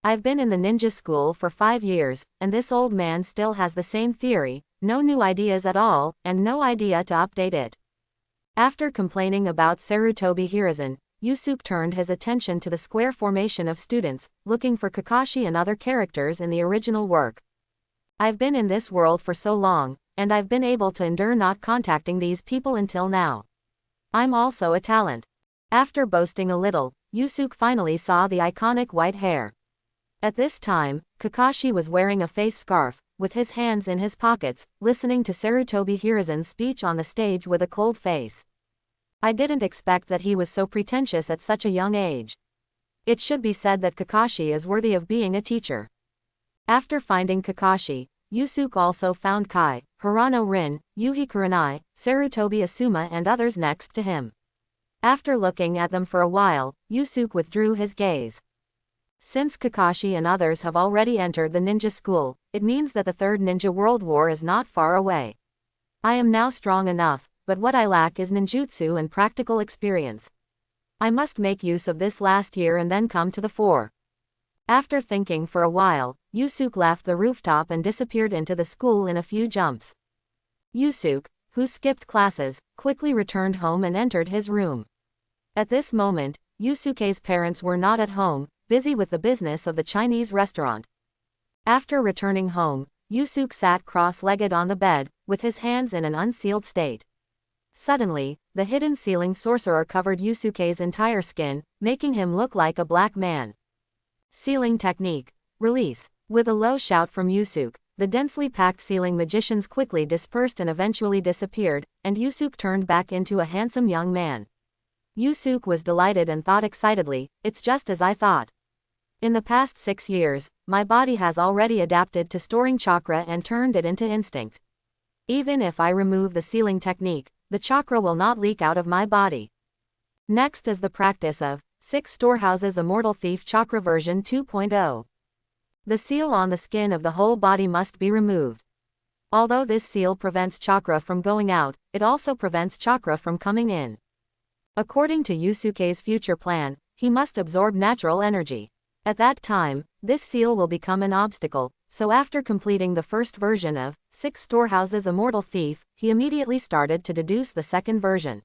"I've been in the ninja school for 5 years, and this old man still has the same theory, no new ideas at all, and no idea to update it. After complaining about Sarutobi Hiruzen, Yusuke turned his attention to the square formation of students, looking for Kakashi and other characters in the original work. I've been in this world for so long, and I've been able to endure not contacting these people until now. I'm also a talent. After boasting a little, Yusuke finally saw the iconic white hair. At this time, Kakashi was wearing a face scarf, with his hands in his pockets, listening to Sarutobi Hiruzen's speech on the stage with a cold face. I didn't expect that he was so pretentious at such a young age. It should be said that Kakashi is worthy of being a teacher. After finding Kakashi, Yusuke also found Kai, Hirano Rin, Yuhi Kurenai, Sarutobi Asuma and others next to him. After looking at them for a while, Yusuke withdrew his gaze. Since Kakashi and others have already entered the ninja school, it means that the Third Ninja World War is not far away. I am now strong enough, but what I lack is ninjutsu and practical experience. I must make use of this last year and then come to the fore. After thinking for a while, Yusuke left the rooftop and disappeared into the school in a few jumps. Yusuke, who skipped classes, quickly returned home and entered his room. At this moment, Yusuke's parents were not at home, busy with the business of the Chinese restaurant. After returning home, Yusuke sat cross-legged on the bed, with his hands in an unsealed state. Suddenly, the hidden sealing sorcerer covered Yusuke's entire skin, making him look like a black man. Sealing technique. Release. With a low shout from Yusuke, the densely packed sealing magicians quickly dispersed and eventually disappeared, and Yusuke turned back into a handsome young man. Yusuke was delighted and thought excitedly, "It's just as I thought. In the past 6 years, my body has already adapted to storing chakra and turned it into instinct. Even if I remove the sealing technique, the chakra will not leak out of my body." Next is the practice of 6 Storehouses Immortal Thief Chakra version 2.0. The seal on the skin of the whole body must be removed. Although this seal prevents chakra from going out, it also prevents chakra from coming in. According to Yusuke's future plan, he must absorb natural energy. At that time, this seal will become an obstacle, so after completing the first version of 6 Storehouses Immortal Thief, he immediately started to deduce the second version.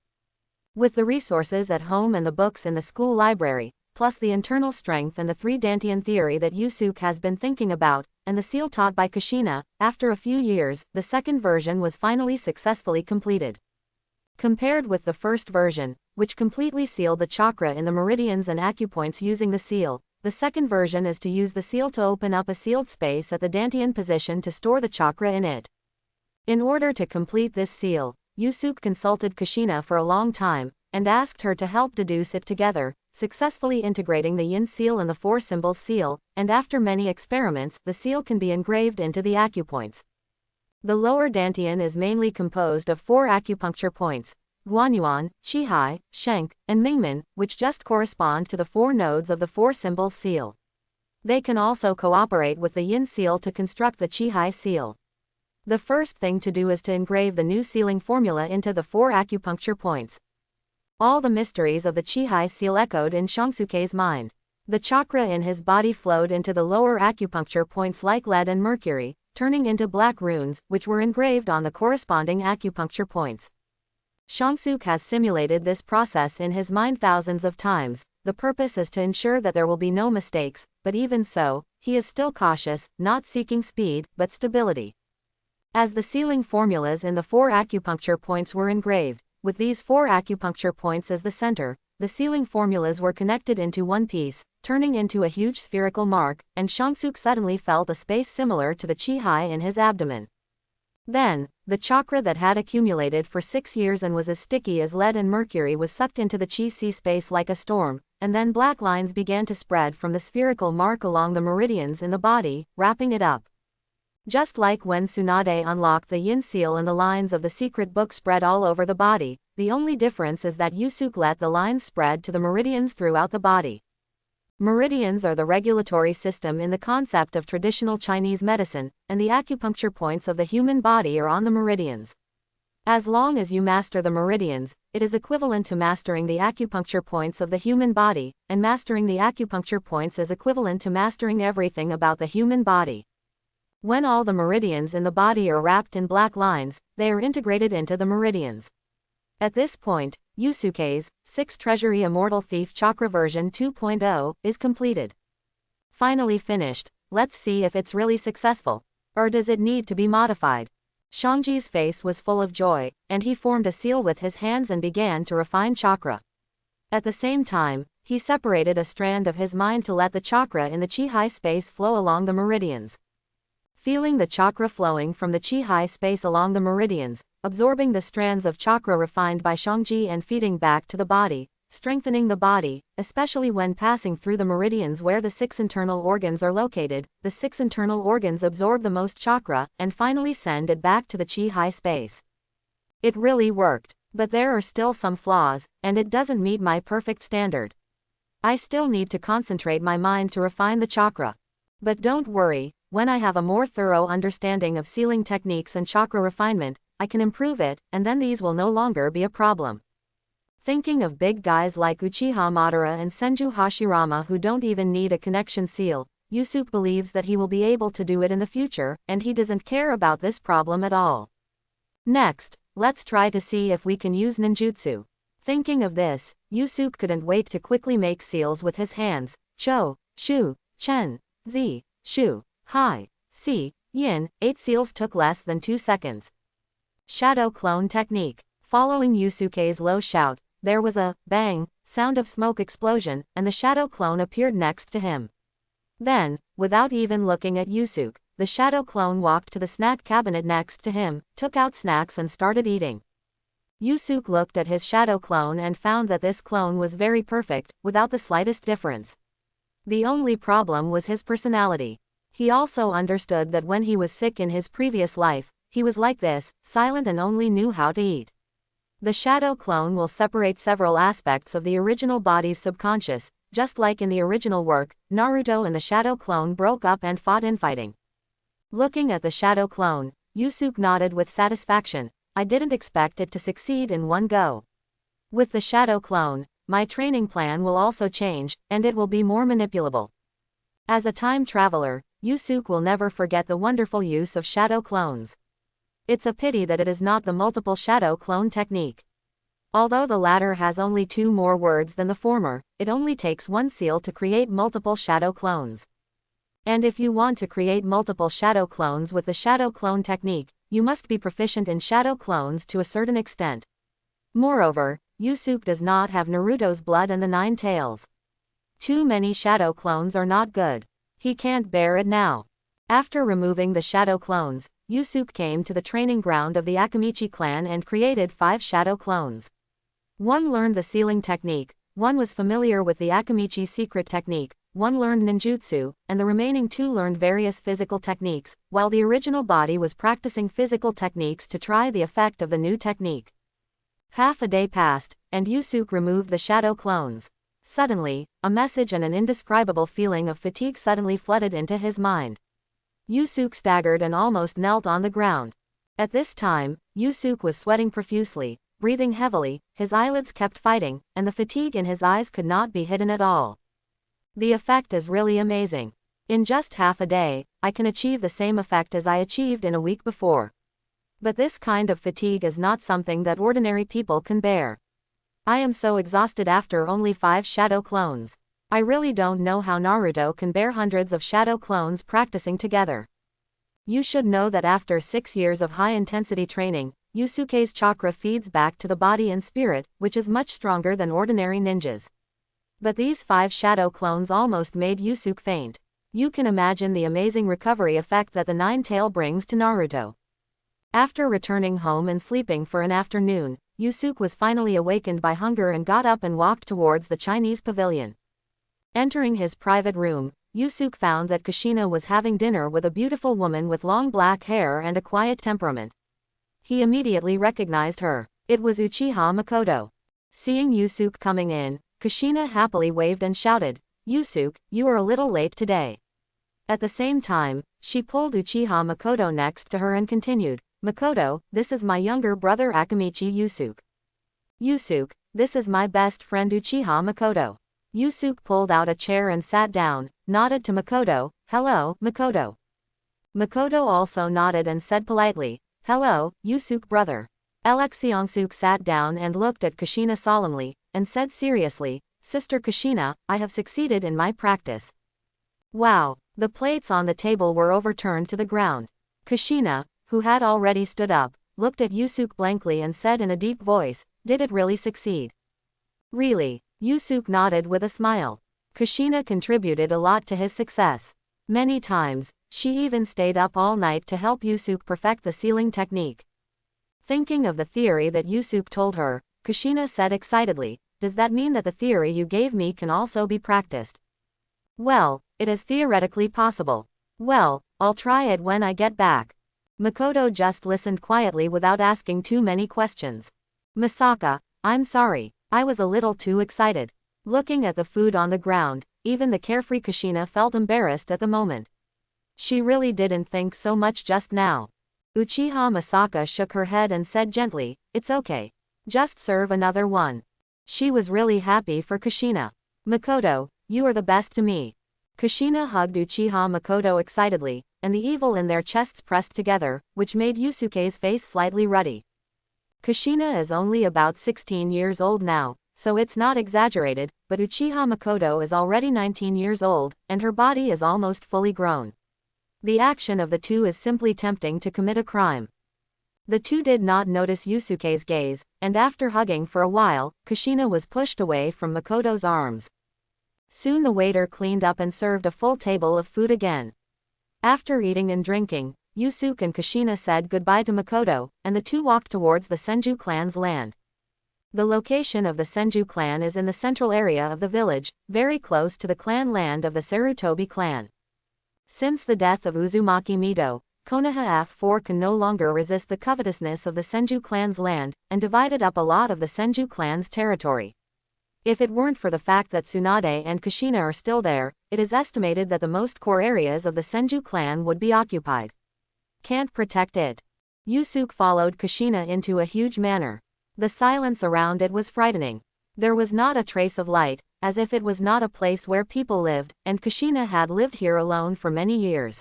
With the resources at home and the books in the school library, plus the internal strength and the 3 Dantian theory that Yusuke has been thinking about, and the seal taught by Kushina, after a few years, the second version was finally successfully completed. Compared with the first version, which completely sealed the chakra in the meridians and acupoints using the seal, the second version is to use the seal to open up a sealed space at the Dantian position to store the chakra in it. In order to complete this seal, Yusuke consulted Kushina for a long time, and asked her to help deduce it together, successfully integrating the yin seal and the 4 symbols seal, and after many experiments, the seal can be engraved into the acupoints. The lower Dantian is mainly composed of 4 acupuncture points, Guanyuan, Chihai, Shenk, and Mingmen, which just correspond to the 4 nodes of the 4 symbols seal. They can also cooperate with the yin seal to construct the Chihai seal. The first thing to do is to engrave the new sealing formula into the 4 acupuncture points. All the mysteries of the Chihai seal echoed in Shangsuke's mind. The chakra in his body flowed into the lower acupuncture points like lead and mercury, turning into black runes, which were engraved on the corresponding acupuncture points. Shangsuke has simulated this process in his mind thousands of times. The purpose is to ensure that there will be no mistakes, but even so, he is still cautious, not seeking speed, but stability. As the sealing formulas in the 4 acupuncture points were engraved, with these 4 acupuncture points as the center, the sealing formulas were connected into one piece, turning into a huge spherical mark, and Shangsuke suddenly felt a space similar to the Chihai in his abdomen. Then, the chakra that had accumulated for 6 years and was as sticky as lead and mercury was sucked into the chi-si space like a storm, and then black lines began to spread from the spherical mark along the meridians in the body, wrapping it up. Just like when Tsunade unlocked the yin seal and the lines of the secret book spread all over the body, the only difference is that Yusuke let the lines spread to the meridians throughout the body. Meridians are the regulatory system in the concept of traditional Chinese medicine, and the acupuncture points of the human body are on the meridians. As long as you master the meridians, it is equivalent to mastering the acupuncture points of the human body, and mastering the acupuncture points is equivalent to mastering everything about the human body. When all the meridians in the body are wrapped in black lines, they are integrated into the meridians. At this point, Yusuke's 6 Treasury Immortal Thief Chakra version 2.0 is completed. Finally finished, let's see if it's really successful. Or does it need to be modified? Shangji's face was full of joy, and he formed a seal with his hands and began to refine chakra. At the same time, he separated a strand of his mind to let the chakra in the chi-hai space flow along the meridians. Feeling the chakra flowing from the chi-hai space along the meridians, absorbing the strands of chakra refined by Shangji and feeding back to the body, strengthening the body, especially when passing through the meridians where the 6 internal organs are located. The 6 internal organs absorb the most chakra, and finally send it back to the chi-hai space. It really worked, but there are still some flaws, and it doesn't meet my perfect standard. I still need to concentrate my mind to refine the chakra. But don't worry, when I have a more thorough understanding of sealing techniques and chakra refinement, I can improve it, and then these will no longer be a problem. Thinking of big guys like Uchiha Madara and Senju Hashirama who don't even need a connection seal, Yusuke believes that he will be able to do it in the future, and he doesn't care about this problem at all. Next, let's try to see if we can use ninjutsu. Thinking of this, Yusuke couldn't wait to quickly make seals with his hands. Cho, Shu, Chen, Zi, Shu, Hai, Si, Yin. 8 seals took less than 2 seconds. Shadow Clone Technique. Following Yusuke's low shout, there was a bang sound of smoke explosion, and the shadow clone appeared next to him. Then, without even looking at Yusuke, the shadow clone walked to the snack cabinet next to him, took out snacks and started eating. Yusuke looked at his shadow clone and found that this clone was very perfect, without the slightest difference. The only problem was his personality. He also understood that when he was sick in his previous life, he was like this, silent and only knew how to eat. The shadow clone will separate several aspects of the original body's subconscious, just like in the original work, Naruto and the shadow clone broke up and fought infighting. Looking at the shadow clone, Yusuke nodded with satisfaction. I didn't expect it to succeed in one go. With the shadow clone, my training plan will also change, and it will be more manipulable. As a time traveler, Yusuke will never forget the wonderful use of shadow clones. It's a pity that it is not the multiple shadow clone technique. Although the latter has only 2 more words than the former, it only takes 1 seal to create multiple shadow clones. And if you want to create multiple shadow clones with the shadow clone technique, you must be proficient in shadow clones to a certain extent. Moreover, Yusuke does not have Naruto's blood and the 9 tails. Too many shadow clones are not good. He can't bear it now. After removing the shadow clones, Yusuke came to the training ground of the Akamichi clan and created 5 shadow clones. 1 learned the sealing technique, 1 was familiar with the Akamichi secret technique, 1 learned ninjutsu, and the remaining 2 learned various physical techniques, while the original body was practicing physical techniques to try the effect of the new technique. Half a day passed, and Yusuke removed the shadow clones. Suddenly, a message and an indescribable feeling of fatigue suddenly flooded into his mind. Yusuke staggered and almost knelt on the ground. At this time, Yusuke was sweating profusely, breathing heavily, his eyelids kept fighting, and the fatigue in his eyes could not be hidden at all. The effect is really amazing. In just half a day, I can achieve the same effect as I achieved in a week before. But this kind of fatigue is not something that ordinary people can bear. I am so exhausted after only 5 shadow clones. I really don't know how Naruto can bear hundreds of shadow clones practicing together. You should know that after 6 years of high-intensity training, Yusuke's chakra feeds back to the body and spirit, which is much stronger than ordinary ninjas. But these 5 shadow clones almost made Yusuke faint. You can imagine the amazing recovery effect that the 9 tail brings to Naruto. After returning home and sleeping for an afternoon, Yusuke was finally awakened by hunger and got up and walked towards the Chinese pavilion. Entering his private room, Yusuke found that Kushina was having dinner with a beautiful woman with long black hair and a quiet temperament. He immediately recognized her. It was Uchiha Makoto. Seeing Yusuke coming in, Kushina happily waved and shouted, "Yusuke, you are a little late today." At the same time, she pulled Uchiha Makoto next to her and continued, "Makoto, this is my younger brother Akamichi Yusuke. Yusuke, this is my best friend Uchiha Makoto." Yusuke pulled out a chair and sat down, nodded to Makoto, "Hello, Makoto." Makoto also nodded and said politely, "Hello, Yusuke brother. Alexiongsook sat down and looked at Kushina solemnly, and said seriously, Sister Kushina, I have succeeded in my practice. Wow! The plates on the table were overturned to the ground. Kushina, who had already stood up, looked at Yusuke blankly and said in a deep voice, did it really succeed? Really? Yusuke nodded with a smile. Kushina contributed a lot to his success. Many times, she even stayed up all night to help Yusuke perfect the sealing technique. Thinking of the theory that Yusuke told her, Kushina said excitedly, does that mean that the theory you gave me can also be practiced? Well, it is theoretically possible. Well, I'll try it when I get back. Makoto just listened quietly without asking too many questions. Misaka, I'm sorry, I was a little too excited. Looking at the food on the ground, even the carefree Kushina felt embarrassed at the moment. She really didn't think so much just now. Uchiha Misaka shook her head and said gently, it's okay. Just serve another one. She was really happy for Kushina. Makoto, you are the best to me. Kushina hugged Uchiha Makoto excitedly, and the evil in their chests pressed together, which made Yusuke's face slightly ruddy. Kushina is only about 16 years old now, so it's not exaggerated, but Uchiha Makoto is already 19 years old, and her body is almost fully grown. The action of the two is simply tempting to commit a crime. The two did not notice Yusuke's gaze, and after hugging for a while, Kushina was pushed away from Makoto's arms. Soon the waiter cleaned up and served a full table of food again. After eating and drinking, Yusuke and Kushina said goodbye to Makoto, and the two walked towards the Senju clan's land. The location of the Senju clan is in the central area of the village, very close to the clan land of the Sarutobi clan. Since the death of Uzumaki Mido, Konoha F4 can no longer resist the covetousness of the Senju clan's land, and divided up a lot of the Senju clan's territory. If it weren't for the fact that Tsunade and Kushina are still there, it is estimated that the most core areas of the Senju clan would be occupied. Can't protect it. Yusuke followed Kushina into a huge manor. The silence around it was frightening. There was not a trace of light, as if it was not a place where people lived, and Kushina had lived here alone for many years.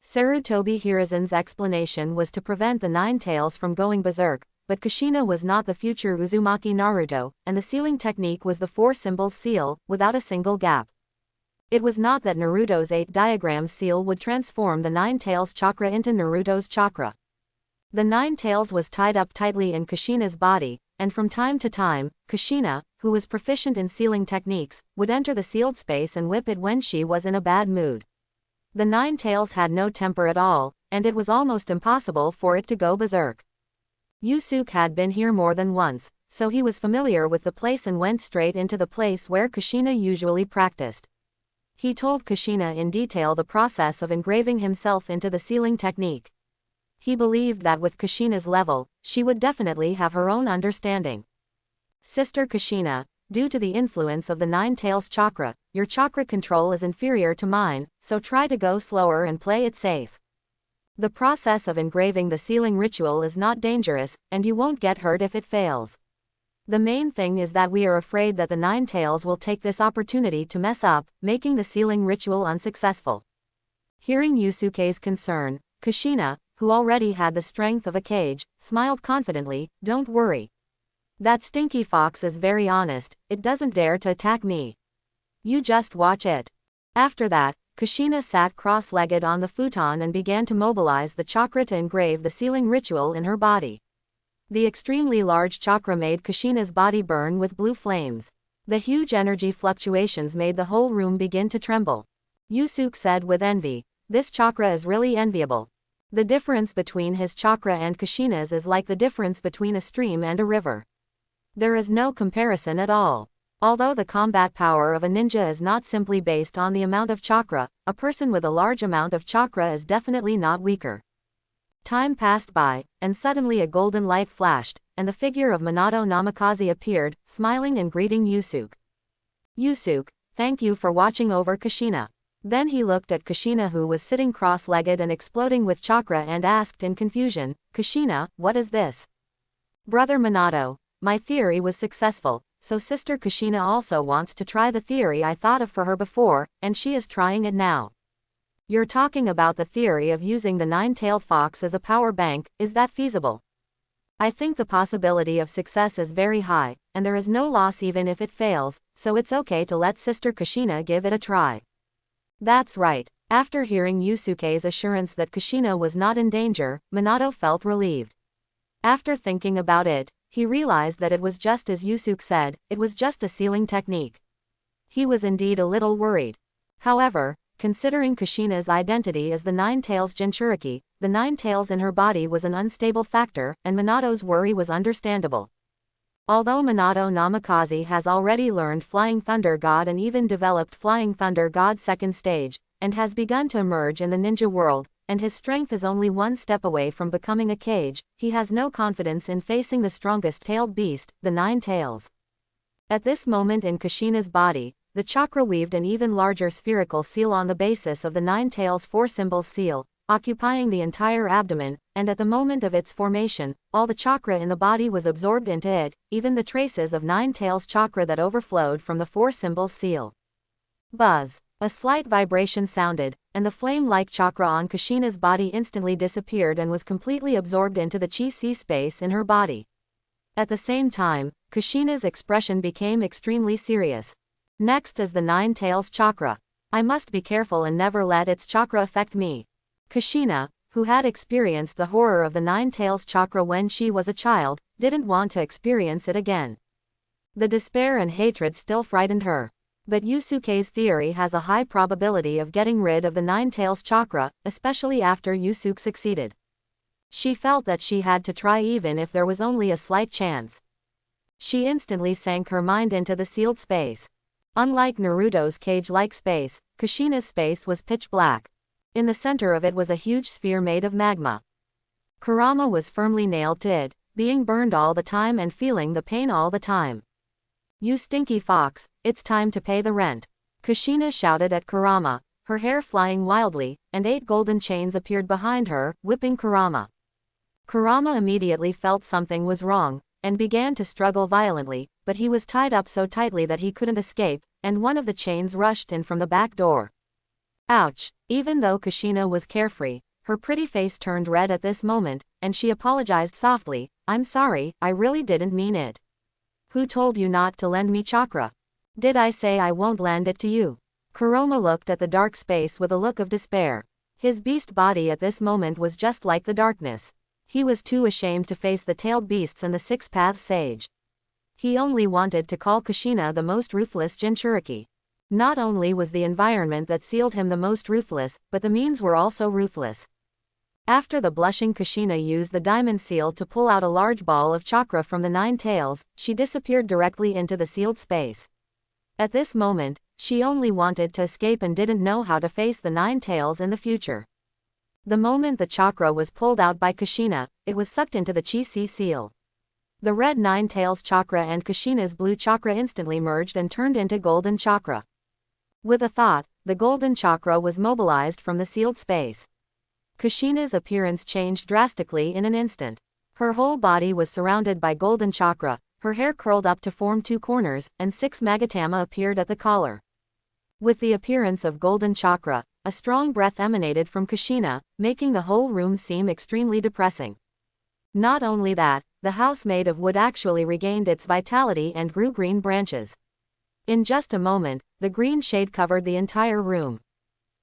Sarutobi Hiruzen's explanation was to prevent the Nine Tails from going berserk, but Kushina was not the future Uzumaki Naruto, and the sealing technique was the four symbols seal, without a single gap. It was not that Naruto's 8 diagrams seal would transform the Nine Tails chakra into Naruto's chakra. The Nine Tails was tied up tightly in Kushina's body, and from time to time, Kushina, who was proficient in sealing techniques, would enter the sealed space and whip it when she was in a bad mood. The Nine Tails had no temper at all, and it was almost impossible for it to go berserk. Yusuke had been here more than once, so he was familiar with the place and went straight into the place where Kushina usually practiced. He told Kushina in detail the process of engraving himself into the sealing technique. He believed that with Kushina's level, she would definitely have her own understanding. Sister Kushina, due to the influence of the Nine Tails chakra, your chakra control is inferior to mine, so try to go slower and play it safe. The process of engraving the sealing ritual is not dangerous, and you won't get hurt if it fails. The main thing is that we are afraid that the Nine Tails will take this opportunity to mess up, making the sealing ritual unsuccessful. Hearing Yusuke's concern, Kushina, who already had the strength of a cage, smiled confidently, don't worry. That stinky fox is very honest, it doesn't dare to attack me. You just watch it. After that, Kushina sat cross-legged on the futon and began to mobilize the chakra to engrave the sealing ritual in her body. The extremely large chakra made Kushina's body burn with blue flames. The huge energy fluctuations made the whole room begin to tremble. Yusuke said with envy, this chakra is really enviable. The difference between his chakra and Kushina's is like the difference between a stream and a river. There is no comparison at all. Although the combat power of a ninja is not simply based on the amount of chakra, a person with a large amount of chakra is definitely not weaker. Time passed by, and suddenly a golden light flashed, and the figure of Minato Namikaze appeared, smiling and greeting Yusuke. Yusuke, thank you for watching over Kushina. Then he looked at Kushina, who was sitting cross-legged and exploding with chakra, and asked in confusion, Kushina, what is this? Brother Minato, my theory was successful, so Sister Kushina also wants to try the theory I thought of for her before, and she is trying it now. You're talking about the theory of using the nine-tailed fox as a power bank, is that feasible? I think the possibility of success is very high, and there is no loss even if it fails, so it's okay to let Sister Kushina give it a try. That's right. After hearing Yusuke's assurance that Kushina was not in danger, Minato felt relieved. After thinking about it, he realized that it was just as Yusuke said, it was just a sealing technique. He was indeed a little worried. However, considering Kushina's identity as the Nine-Tails Jinchuriki, the nine tails in her body was an unstable factor, and Minato's worry was understandable. Although Minato Namikaze has already learned Flying Thunder God and even developed Flying Thunder God second stage, and has begun to emerge in the ninja world, and his strength is only one step away from becoming a Kage, he has no confidence in facing the strongest tailed beast, the Nine Tails. At this moment in Kushina's body, the chakra weaved an even larger spherical seal on the basis of the Nine Tails four symbols seal, occupying the entire abdomen, and at the moment of its formation, all the chakra in the body was absorbed into it, even the traces of Nine Tails chakra that overflowed from the four symbols seal. Buzz. A slight vibration sounded, and the flame-like chakra on Kushina's body instantly disappeared and was completely absorbed into the chi-si space in her body. At the same time, Kushina's expression became extremely serious. Next is the Nine Tails chakra. I must be careful and never let its chakra affect me. Kushina, who had experienced the horror of the Nine Tails chakra when she was a child, didn't want to experience it again. The despair and hatred still frightened her. But Yusuke's theory has a high probability of getting rid of the Nine Tails chakra, especially after Yusuke succeeded. She felt that she had to try even if there was only a slight chance. She instantly sank her mind into the sealed space. Unlike Naruto's cage-like space, Kushina's space was pitch black. In the center of it was a huge sphere made of magma. Kurama was firmly nailed to it, being burned all the time and feeling the pain all the time. "You stinky fox, it's time to pay the rent." Kushina shouted at Kurama, her hair flying wildly, and 8 golden chains appeared behind her, whipping Kurama. Kurama immediately felt something was wrong, and began to struggle violently, but he was tied up so tightly that he couldn't escape, and one of the chains rushed in from the back door. Ouch! Even though Kushina was carefree, her pretty face turned red at this moment, and she apologized softly, "I'm sorry, I really didn't mean it. Who told you not to lend me chakra? Did I say I won't lend it to you?" Kurama looked at the dark space with a look of despair. His beast body at this moment was just like the darkness. He was too ashamed to face the tailed beasts and the Six-Path Sage. He only wanted to call Kushina the most ruthless Jinchuriki. Not only was the environment that sealed him the most ruthless, but the means were also ruthless. After the blushing Kushina used the diamond seal to pull out a large ball of chakra from the Nine Tails, she disappeared directly into the sealed space. At this moment, she only wanted to escape and didn't know how to face the Nine Tails in the future. The moment the chakra was pulled out by Kushina, it was sucked into the chi-si seal. The red Nine Tails chakra and Kushina's blue chakra instantly merged and turned into golden chakra. With a thought, the golden chakra was mobilized from the sealed space. Kushina's appearance changed drastically in an instant. Her whole body was surrounded by golden chakra, her hair curled up to form 2 corners, and 6 magatama appeared at the collar. With the appearance of golden chakra, a strong breath emanated from Kushina, making the whole room seem extremely depressing. Not only that, the house made of wood actually regained its vitality and grew green branches. In just a moment, the green shade covered the entire room.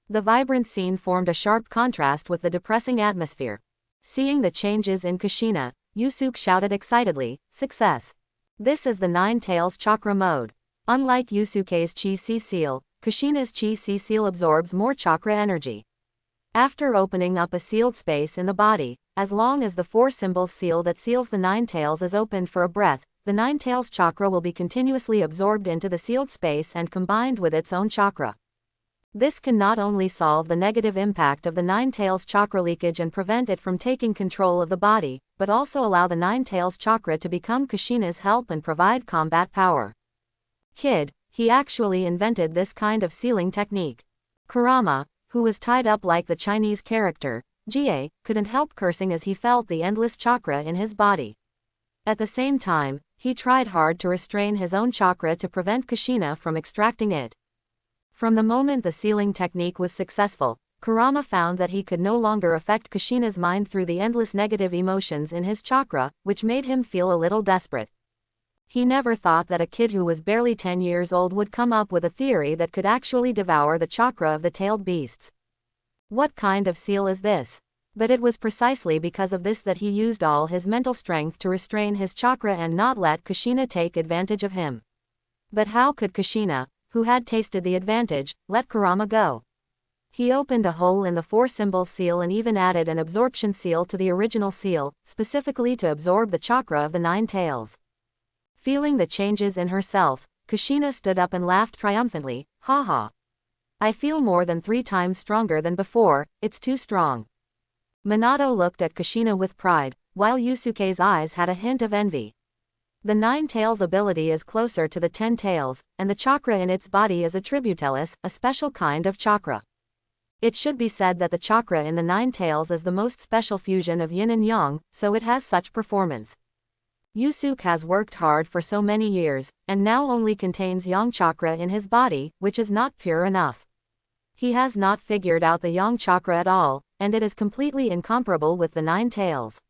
The vibrant scene formed a sharp contrast with the depressing atmosphere. Seeing the changes in Kushina, Yusuke shouted excitedly, "Success! This is the Nine Tails chakra mode." Unlike Yusuke's chi-si seal, Kushina's chi-si seal absorbs more chakra energy. After opening up a sealed space in the body, as long as the 4 symbols seal that seals the Nine Tails is opened for a breath, the Nine Tails chakra will be continuously absorbed into the sealed space and combined with its own chakra. This can not only solve the negative impact of the Nine Tails chakra leakage and prevent it from taking control of the body, but also allow the Nine Tails chakra to become Kushina's help and provide combat power. Kid, he actually invented this kind of sealing technique. Kurama, who was tied up like the Chinese character, Jie, couldn't help cursing as he felt the endless chakra in his body. At the same time, he tried hard to restrain his own chakra to prevent Kushina from extracting it. From the moment the sealing technique was successful, Kurama found that he could no longer affect Kushina's mind through the endless negative emotions in his chakra, which made him feel a little desperate. He never thought that a kid who was barely 10 years old would come up with a theory that could actually devour the chakra of the tailed beasts. What kind of seal is this? But it was precisely because of this that he used all his mental strength to restrain his chakra and not let Kushina take advantage of him. But how could Kushina, who had tasted the advantage, let Kurama go? He opened a hole in the 4-symbol seal and even added an absorption seal to the original seal, specifically to absorb the chakra of the 9 tails. Feeling the changes in herself, Kushina stood up and laughed triumphantly, "Haha. I feel more than 3 times stronger than before, it's too strong." Minato looked at Kushina with pride, while Yusuke's eyes had a hint of envy. The 9 tails ability is closer to the 10 tails, and the chakra in its body is a tributalis, a special kind of chakra. It should be said that the chakra in the 9 tails is the most special fusion of yin and yang, so it has such performance. Yusuke has worked hard for so many years, and now only contains yang chakra in his body, which is not pure enough. He has not figured out the yang chakra at all, and it is completely incomparable with the 9 tails.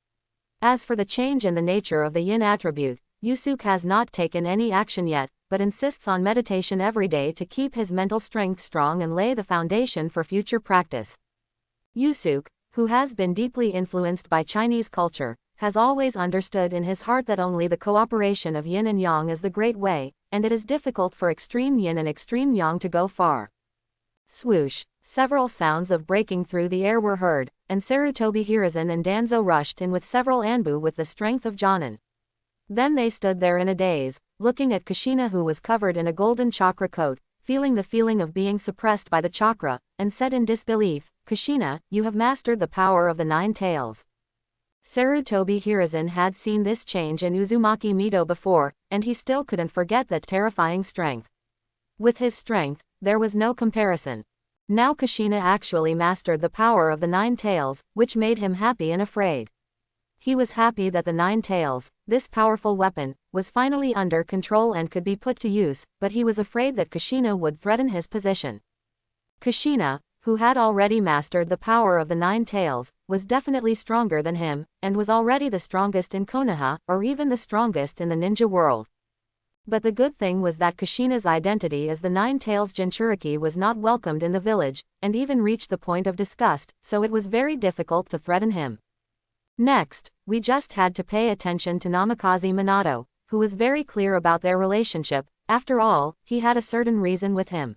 As for the change in the nature of the yin attribute, Yusuke has not taken any action yet, but insists on meditation every day to keep his mental strength strong and lay the foundation for future practice. Yusuke, who has been deeply influenced by Chinese culture, has always understood in his heart that only the cooperation of yin and yang is the great way, and it is difficult for extreme yin and extreme yang to go far. Swoosh! Several sounds of breaking through the air were heard, and Sarutobi Hiruzen and Danzo rushed in with several anbu with the strength of Jonin. Then they stood there in a daze, looking at Kushina, who was covered in a golden chakra coat, feeling the feeling of being suppressed by the chakra, and said in disbelief, "Kushina, you have mastered the power of the 9 tails." Sarutobi Hiruzen had seen this change in Uzumaki Mido before, and he still couldn't forget that terrifying strength. With his strength, there was no comparison. Now Kushina actually mastered the power of the 9 tails, which made him happy and afraid. He was happy that the 9 tails, this powerful weapon, was finally under control and could be put to use, but he was afraid that Kushina would threaten his position. Kushina, who had already mastered the power of the 9 tails, was definitely stronger than him, and was already the strongest in Konoha, or even the strongest in the ninja world. But the good thing was that Kushina's identity as the 9 tails Jinchuriki was not welcomed in the village, and even reached the point of disgust, so it was very difficult to threaten him. Next, we just had to pay attention to Namikaze Minato, who was very clear about their relationship. After all, he had a certain reason with him.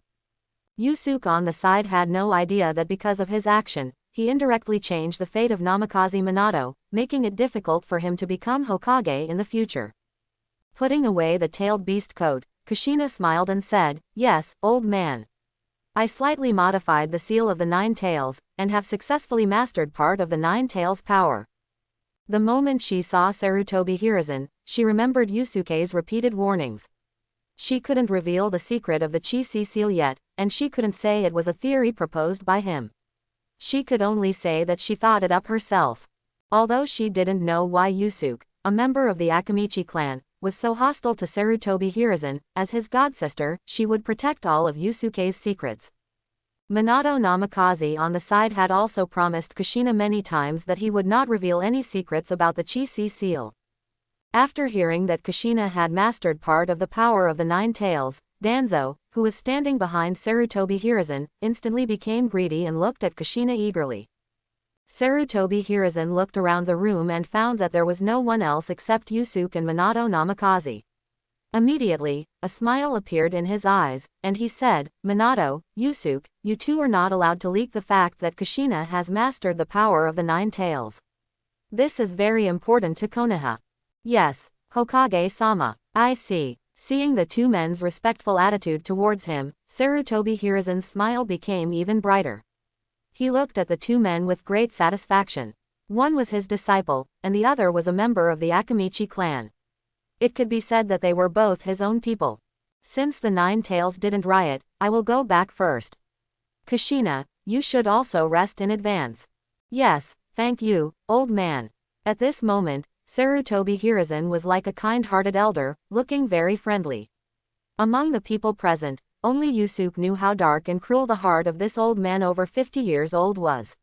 Yusuke on the side had no idea that because of his action, he indirectly changed the fate of Namikaze Minato, making it difficult for him to become Hokage in the future. Putting away the tailed beast coat, Kushina smiled and said, "Yes, old man. I slightly modified the seal of the 9 tails, and have successfully mastered part of the 9 tails power." The moment she saw Sarutobi Hiruzen, she remembered Yusuke's repeated warnings. She couldn't reveal the secret of the Chi-Si seal yet, and she couldn't say it was a theory proposed by him. She could only say that she thought it up herself. Although she didn't know why Yusuke, a member of the Akamichi clan, was so hostile to Sarutobi Hiruzen, as his godsister, she would protect all of Yusuke's secrets. Minato Namikaze on the side had also promised Kushina many times that he would not reveal any secrets about the Chi-Si seal. After hearing that Kushina had mastered part of the power of the 9 tails, Danzo, who was standing behind Sarutobi Hiruzen, instantly became greedy and looked at Kushina eagerly. Sarutobi Hiruzen looked around the room and found that there was no one else except Yusuke and Minato Namikaze. Immediately, a smile appeared in his eyes, and he said, "Minato, Yusuke, you two are not allowed to leak the fact that Kushina has mastered the power of the 9 tails. This is very important to Konoha." "Yes, Hokage-sama, I see." Seeing the 2 men's respectful attitude towards him, Sarutobi Hiruzen's smile became even brighter. He looked at the 2 men with great satisfaction. One was his disciple, and the other was a member of the Akamichi clan. It could be said that they were both his own people. "Since the 9 tails didn't riot, I will go back first. Kushina, you should also rest in advance." "Yes, thank you, old man." At this moment, Sarutobi Hiruzen was like a kind-hearted elder, looking very friendly. Among the people present, Only Yusuke knew how dark and cruel the heart of this old man over 50 years old was.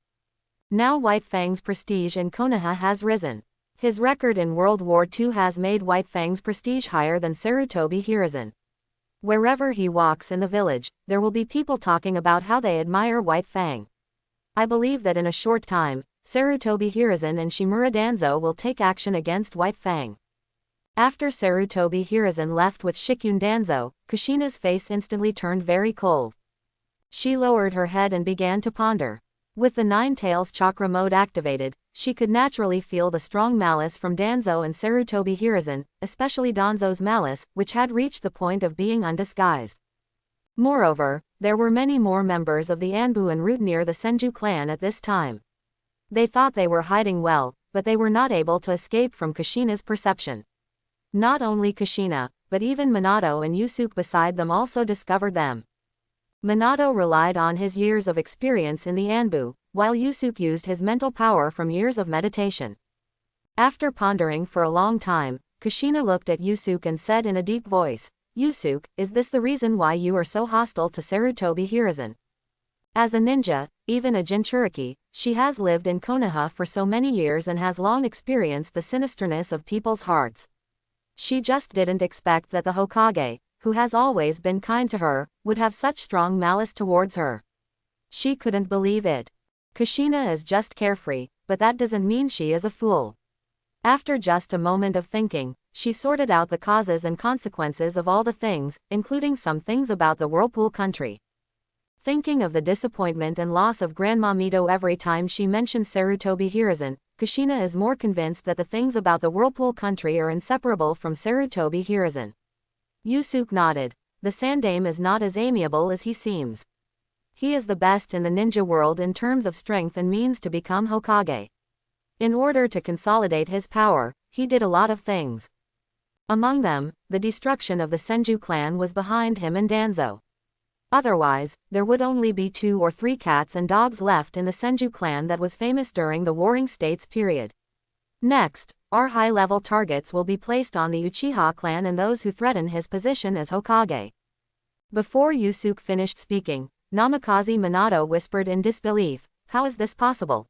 Now White Fang's prestige in Konoha has risen. His record in World War II has made White Fang's prestige higher than Sarutobi Hiruzen. Wherever he walks in the village, there will be people talking about how they admire White Fang. I believe that in a short time, Sarutobi Hiruzen and Shimura Danzo will take action against White Fang. After Sarutobi Hiruzen left with Shikun Danzo, Kushina's face instantly turned very cold. She lowered her head and began to ponder. With the Nine Tails chakra mode activated, she could naturally feel the strong malice from Danzo and Sarutobi Hiruzen, especially Danzo's malice, which had reached the point of being undisguised. Moreover, there were many more members of the Anbu and Root near the Senju clan at this time. They thought they were hiding well, but they were not able to escape from Kushina's perception. Not only Kushina, but even Minato and Yusuke beside them also discovered them. Minato relied on his years of experience in the Anbu, while Yusuke used his mental power from years of meditation. After pondering for a long time, Kushina looked at Yusuke and said in a deep voice, "Yusuke, is this the reason why you are so hostile to Sarutobi Hiruzen?" As a ninja, even a Jinchuriki, she has lived in Konoha for so many years and has long experienced the sinisterness of people's hearts. She just didn't expect that the Hokage, who has always been kind to her, would have such strong malice towards her. She couldn't believe it. Kushina is just carefree, but that doesn't mean she is a fool. After just a moment of thinking, she sorted out the causes and consequences of all the things, including some things about the Whirlpool country. Thinking of the disappointment and loss of Grandma Mito every time she mentioned Sarutobi Hiruzen, Kushina is more convinced that the things about the Whirlpool country are inseparable from Sarutobi Hiruzen. Yusuke nodded. The Sandaime is not as amiable as he seems. He is the best in the ninja world in terms of strength and means to become Hokage. In order to consolidate his power, he did a lot of things. Among them, the destruction of the Senju clan was behind him and Danzo. Otherwise, there would only be 2 or 3 cats and dogs left in the Senju clan that was famous during the Warring States period. Next, our high-level targets will be placed on the Uchiha clan and those who threaten his position as Hokage. Before Yusuke finished speaking, Namikaze Minato whispered in disbelief, "How is this possible?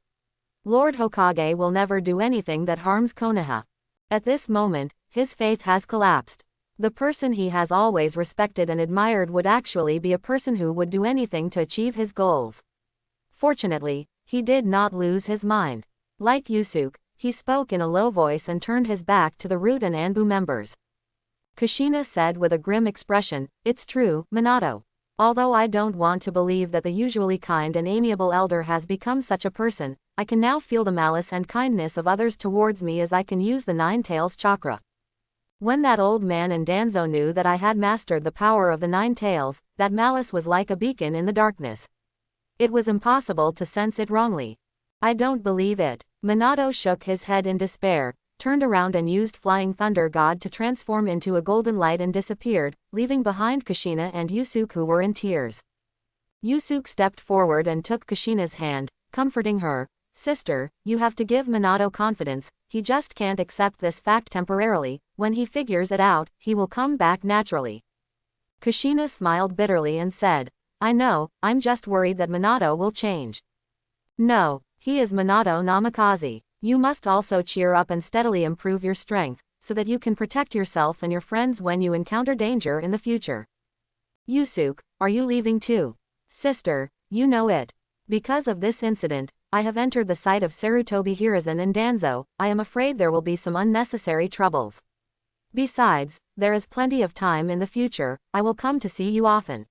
Lord Hokage will never do anything that harms Konoha." At this moment, his faith has collapsed. The person he has always respected and admired would actually be a person who would do anything to achieve his goals. Fortunately, he did not lose his mind. Like Yusuke, he spoke in a low voice and turned his back to the Root and Anbu members. Kushina said with a grim expression, "It's true, Minato. Although I don't want to believe that the usually kind and amiable elder has become such a person, I can now feel the malice and kindness of others towards me as I can use the Nine Tails chakra. When that old man and Danzo knew that I had mastered the power of the Nine Tails, that malice was like a beacon in the darkness. It was impossible to sense it wrongly. I don't believe it." Minato shook his head in despair, turned around and used Flying Thunder God to transform into a golden light and disappeared, leaving behind Kushina and Yusuke who were in tears. Yusuke stepped forward and took Kushina's hand, comforting her. "Sister, you have to give Minato confidence, he just can't accept this fact temporarily, when he figures it out, he will come back naturally." Kushina smiled bitterly and said, "I know, I'm just worried that Minato will change." "No, he is Minato Namikaze. You must also cheer up and steadily improve your strength, so that you can protect yourself and your friends when you encounter danger in the future." "Yusuke, are you leaving too?" "Sister, you know it. Because of this incident, I have entered the sight of Sarutobi Hiruzen and Danzo. I am afraid there will be some unnecessary troubles. Besides, there is plenty of time in the future, I will come to see you often."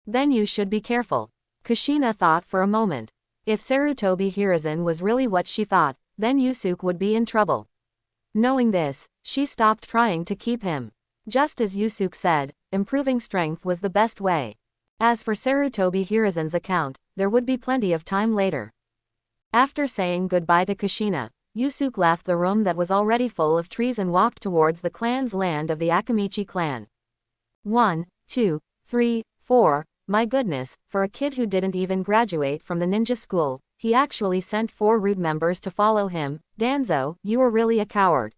"Then you should be careful." Kushina thought for a moment. If Sarutobi Hiruzen was really what she thought, then Yusuke would be in trouble. Knowing this, she stopped trying to keep him. Just as Yusuke said, improving strength was the best way. As for Sarutobi Hiruzen's account, there would be plenty of time later. After saying goodbye to Kushina, Yusuke left the room that was already full of trees and walked towards the clan's land of the Akamichi clan. 1, 2, 3, 4, my goodness, for a kid who didn't even graduate from the ninja school, he actually sent 4 Root members to follow him. Danzo, you are really a coward.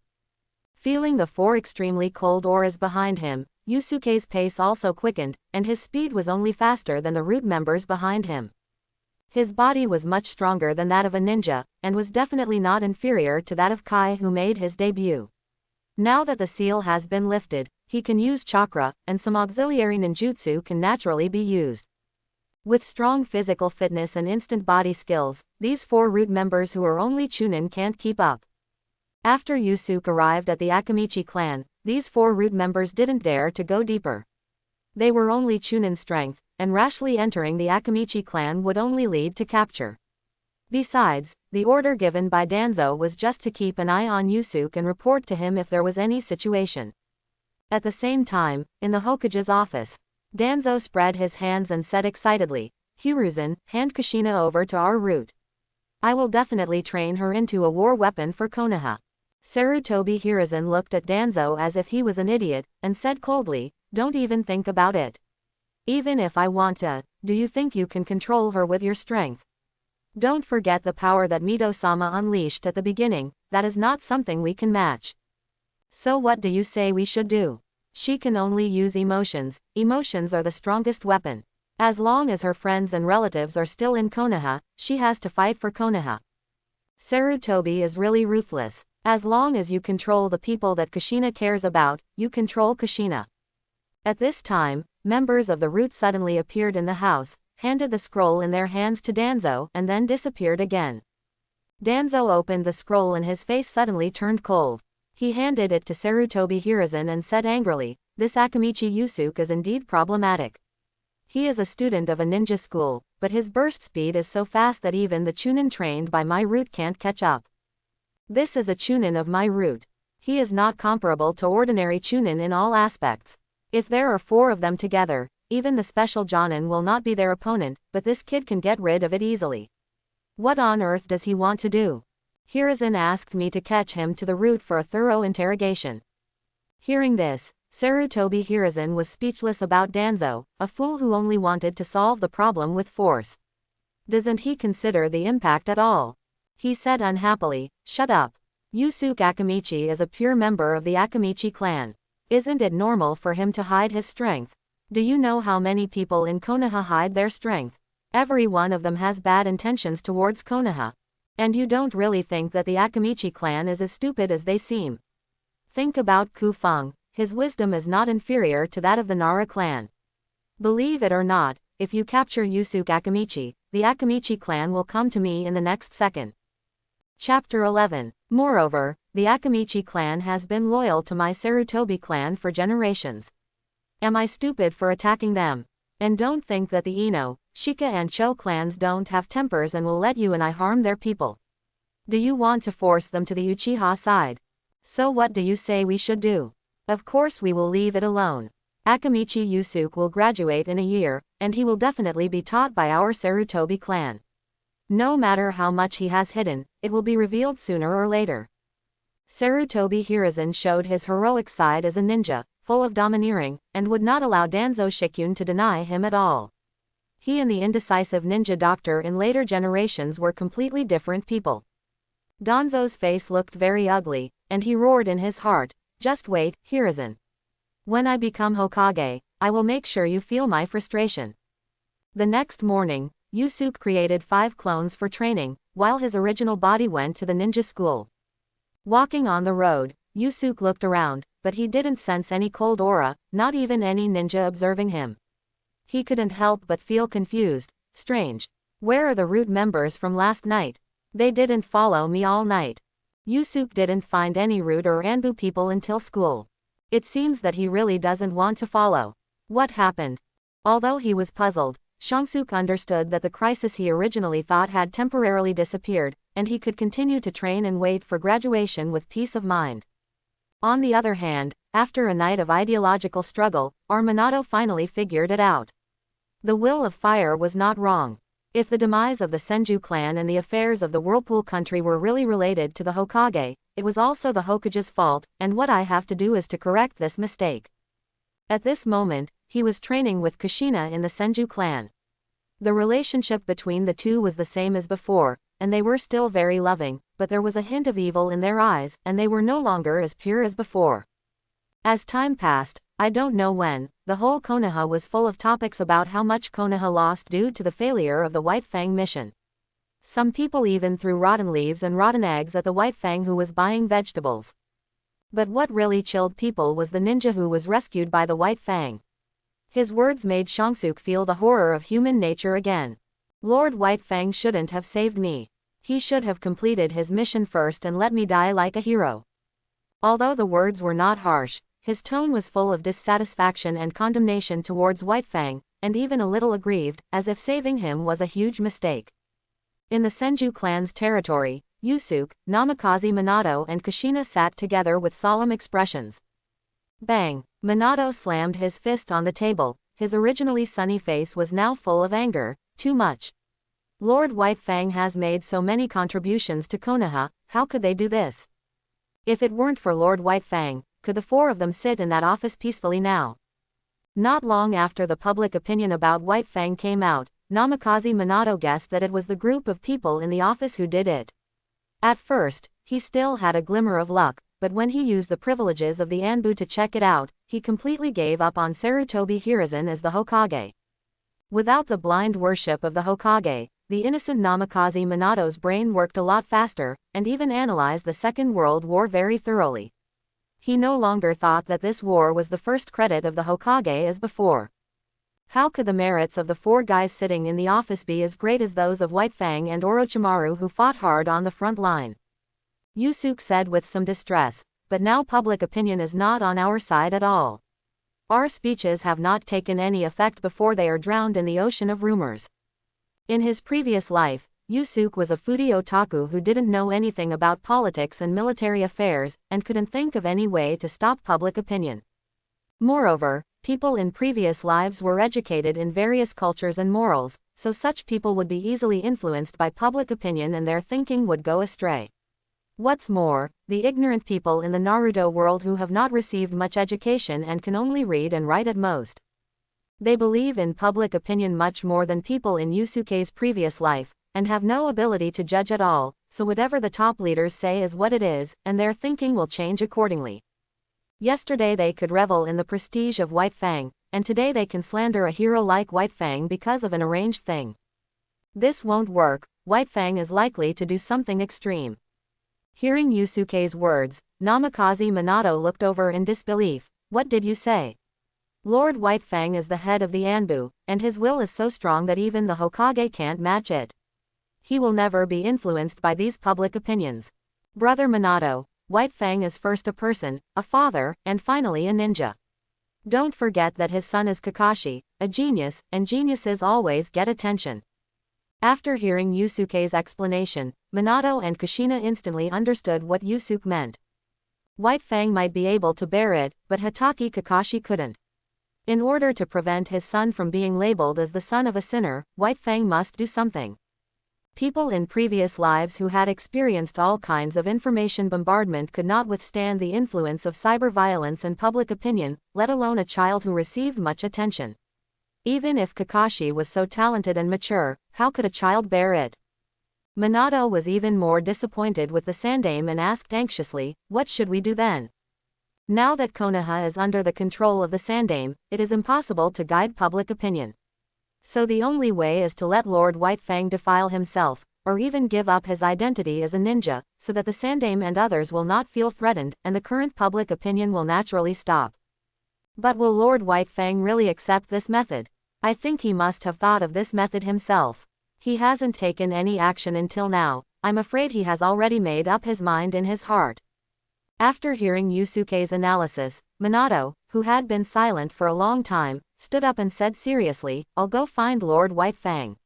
Feeling the 4 extremely cold auras behind him, Yusuke's pace also quickened, and his speed was only faster than the root members behind him. His body was much stronger than that of a ninja, and was definitely not inferior to that of Kai, who made his debut. Now that the seal has been lifted, he can use chakra, and some auxiliary ninjutsu can naturally be used. With strong physical fitness and instant body skills, these 4 root members who are only chunin can't keep up. After Yusuke arrived at the Akamichi clan, these 4 root members didn't dare to go deeper. They were only chunin strength, and rashly entering the Akamichi clan would only lead to capture. Besides, the order given by Danzo was just to keep an eye on Yusuke and report to him if there was any situation. At the same time, in the Hokage's office, Danzo spread his hands and said excitedly, "Hiruzen, hand Kushina over to our root. I will definitely train her into a war weapon for Konoha." Sarutobi Hiruzen looked at Danzo as if he was an idiot, and said coldly, "Don't even think about it. Even if I want to, do you think you can control her with your strength? Don't forget the power that Mito-sama unleashed at the beginning, that is not something we can match. So what do you say we should do? She can only use emotions. Emotions are the strongest weapon. As long as her friends and relatives are still in Konoha, she has to fight for Konoha. Sarutobi is really ruthless. As long as you control the people that Kushina cares about, you control Kushina." At this time, members of the root suddenly appeared in the house, handed the scroll in their hands to Danzo, and then disappeared again. Danzo opened the scroll and his face suddenly turned cold. He handed it to Sarutobi Hiruzen and said angrily, "This Akamichi Yusuke is indeed problematic. He is a student of a ninja school, but his burst speed is so fast that even the chunin trained by my root can't catch up. This is a chunin of my root. He is not comparable to ordinary chunin in all aspects. If there are 4 of them together, even the special Jonin will not be their opponent, but this kid can get rid of it easily. What on earth does he want to do?" Hiruzen asked me to catch him to the root for a thorough interrogation. Hearing this, Sarutobi Hiruzen was speechless about Danzo, a fool who only wanted to solve the problem with force. Doesn't he consider the impact at all? He said unhappily, "Shut up. Yusuke Akamichi is a pure member of the Akamichi clan. Isn't it normal for him to hide his strength? Do you know how many people in Konoha hide their strength? Every one of them has bad intentions towards Konoha. And you don't really think that the Akamichi clan is as stupid as they seem. Think about Fang. His wisdom is not inferior to that of the Nara clan. Believe it or not, if you capture Yusuke Akamichi, the Akamichi clan will come to me in the next second." Chapter 11. Moreover, the Akamichi clan has been loyal to my Sarutobi clan for generations. Am I stupid for attacking them? And don't think that the Ino, Shika and Cho clans don't have tempers and will let you and I harm their people. Do you want to force them to the Uchiha side? So what do you say we should do? Of course we will leave it alone. Akamichi Yusuke will graduate in a year, and he will definitely be taught by our Sarutobi clan. No matter how much he has hidden, it will be revealed sooner or later. Sarutobi Hiruzen showed his heroic side as a ninja, full of domineering, and would not allow Danzo Shikyun to deny him at all. He and the indecisive ninja doctor in later generations were completely different people. Danzo's face looked very ugly, and he roared in his heart, "Just wait, Hiruzen. When I become Hokage, I will make sure you feel my frustration." The next morning, Yusuke created 5 clones for training, while his original body went to the ninja school. Walking on the road, Yusuke looked around, but he didn't sense any cold aura, not even any ninja observing him. He couldn't help but feel confused. Strange. Where are the root members from last night? They didn't follow me all night. Yusuke didn't find any root or Anbu people until school. It seems that he really doesn't want to follow. What happened? Although he was puzzled, Shangsuke understood that the crisis he originally thought had temporarily disappeared, and he could continue to train and wait for graduation with peace of mind. On the other hand, after a night of ideological struggle, Minato finally figured it out. The will of fire was not wrong. If the demise of the Senju clan and the affairs of the Whirlpool country were really related to the Hokage, it was also the Hokage's fault, and what I have to do is to correct this mistake. At this moment, he was training with Kushina in the Senju clan. The relationship between the two was the same as before, and they were still very loving, but there was a hint of evil in their eyes, and they were no longer as pure as before. As time passed, I don't know when, the whole Konoha was full of topics about how much Konoha lost due to the failure of the White Fang mission. Some people even threw rotten leaves and rotten eggs at the White Fang who was buying vegetables. But what really chilled people was the ninja who was rescued by the White Fang. His words made Shangtsuk feel the horror of human nature again. Lord White Fang shouldn't have saved me. He should have completed his mission first and let me die like a hero. Although the words were not harsh, his tone was full of dissatisfaction and condemnation towards White Fang, and even a little aggrieved, as if saving him was a huge mistake. In the Senju clan's territory, Yusuke, Namikaze Minato and Kushina sat together with solemn expressions. Bang! Minato slammed his fist on the table. His originally sunny face was now full of anger. Too much. Lord White Fang has made so many contributions to Konoha, how could they do this? If it weren't for Lord White Fang, could the four of them sit in that office peacefully now? Not long after the public opinion about White Fang came out, Namikaze Minato guessed that it was the group of people in the office who did it. At first, he still had a glimmer of luck, but when he used the privileges of the Anbu to check it out, he completely gave up on Sarutobi Hiruzen as the Hokage. Without the blind worship of the Hokage, the innocent Namikaze Minato's brain worked a lot faster, and even analyzed the Second World War very thoroughly. He no longer thought that this war was the first credit of the Hokage as before. How could the merits of the four guys sitting in the office be as great as those of White Fang and Orochimaru who fought hard on the front line? Yusuke said with some distress, but now public opinion is not on our side at all. Our speeches have not taken any effect before they are drowned in the ocean of rumors. In his previous life, Yusuke was a foodie otaku who didn't know anything about politics and military affairs, and couldn't think of any way to stop public opinion. Moreover, people in previous lives were educated in various cultures and morals, so such people would be easily influenced by public opinion and their thinking would go astray. What's more, the ignorant people in the Naruto world who have not received much education and can only read and write at most. They believe in public opinion much more than people in Yusuke's previous life, and have no ability to judge at all, so whatever the top leaders say is what it is, and their thinking will change accordingly. Yesterday they could revel in the prestige of White Fang, and today they can slander a hero like White Fang because of an arranged thing. This won't work. White Fang is likely to do something extreme. Hearing Yusuke's words, Namikaze Minato looked over in disbelief. What did you say? Lord White Fang is the head of the Anbu, and his will is so strong that even the Hokage can't match it. He will never be influenced by these public opinions. Brother Minato, White Fang is first a person, a father, and finally a ninja. Don't forget that his son is Kakashi, a genius, and geniuses always get attention. After hearing Yusuke's explanation, Minato and Kushina instantly understood what Yusuke meant. White Fang might be able to bear it, but Hatake Kakashi couldn't. In order to prevent his son from being labeled as the son of a sinner, White Fang must do something. People in previous lives who had experienced all kinds of information bombardment could not withstand the influence of cyber violence and public opinion, let alone a child who received much attention. Even if Kakashi was so talented and mature, how could a child bear it? Minato was even more disappointed with the Sandaime and asked anxiously, what should we do then? Now that Konoha is under the control of the Sandaime, it is impossible to guide public opinion. So the only way is to let Lord White Fang defile himself, or even give up his identity as a ninja, so that the Sandaime and others will not feel threatened, and the current public opinion will naturally stop. But will Lord White Fang really accept this method? I think he must have thought of this method himself. He hasn't taken any action until now. I'm afraid he has already made up his mind in his heart. After hearing Yusuke's analysis, Minato, who had been silent for a long time, stood up and said seriously, I'll go find Lord White Fang.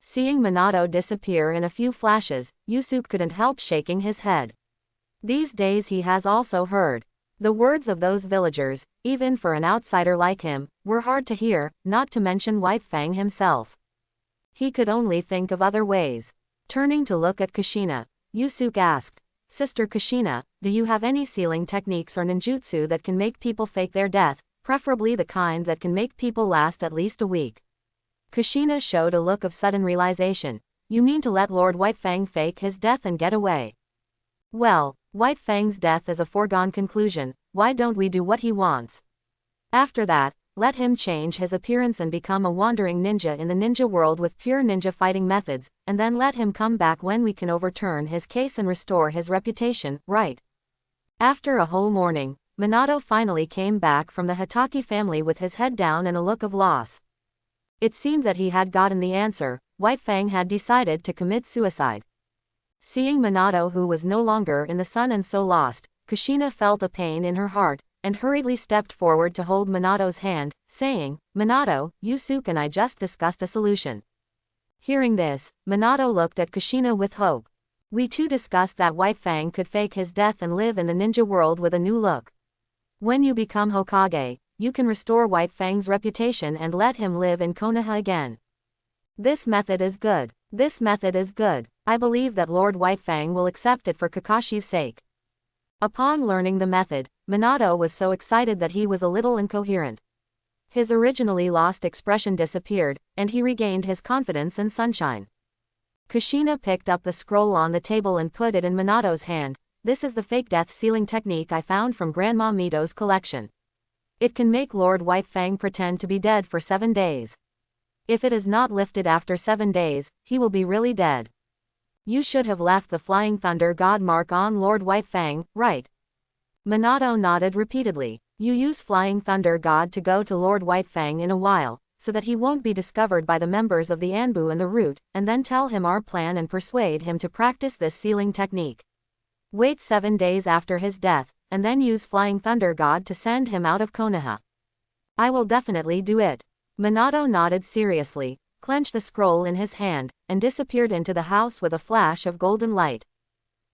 Seeing Minato disappear in a few flashes, Yusuke couldn't help shaking his head. These days he has also heard. The words of those villagers, even for an outsider like him, were hard to hear, not to mention White Fang himself. He could only think of other ways. Turning to look at Kushina, Yusuke asked, Sister Kushina, do you have any sealing techniques or ninjutsu that can make people fake their death, preferably the kind that can make people last at least a week? Kushina showed a look of sudden realization. You mean to let Lord White Fang fake his death and get away? Well, White Fang's death is a foregone conclusion. Why don't we do what he wants? After that, let him change his appearance and become a wandering ninja in the ninja world with pure ninja fighting methods, and then let him come back when we can overturn his case and restore his reputation, right? After a whole morning, Minato finally came back from the Hotake family with his head down and a look of loss. It seemed that he had gotten the answer. White Fang had decided to commit suicide. Seeing Minato, who was no longer in the sun and so lost, Kushina felt a pain in her heart, and hurriedly stepped forward to hold Minato's hand, saying, "Minato, Yusuke and I just discussed a solution." Hearing this, Minato looked at Kushina with hope. "We too discussed that White Fang could fake his death and live in the ninja world with a new look. When you become Hokage, you can restore White Fang's reputation and let him live in Konoha again. This method is good. This method is good. I believe that Lord White Fang will accept it for Kakashi's sake." Upon learning the method, Minato was so excited that he was a little incoherent. His originally lost expression disappeared, and he regained his confidence and sunshine. Kushina picked up the scroll on the table and put it in Minato's hand. "This is the fake death sealing technique I found from Grandma Mito's collection. It can make Lord White Fang pretend to be dead for 7 days. If it is not lifted after 7 days, he will be really dead. You should have left the Flying Thunder God mark on Lord White Fang, right?" Minato nodded repeatedly. "You use Flying Thunder God to go to Lord White Fang in a while, so that he won't be discovered by the members of the Anbu and the Root, and then tell him our plan and persuade him to practice this sealing technique. Wait 7 days after his death, and then use Flying Thunder God to send him out of Konoha." "I will definitely do it." Minato nodded seriously, clenched the scroll in his hand, and disappeared into the house with a flash of golden light.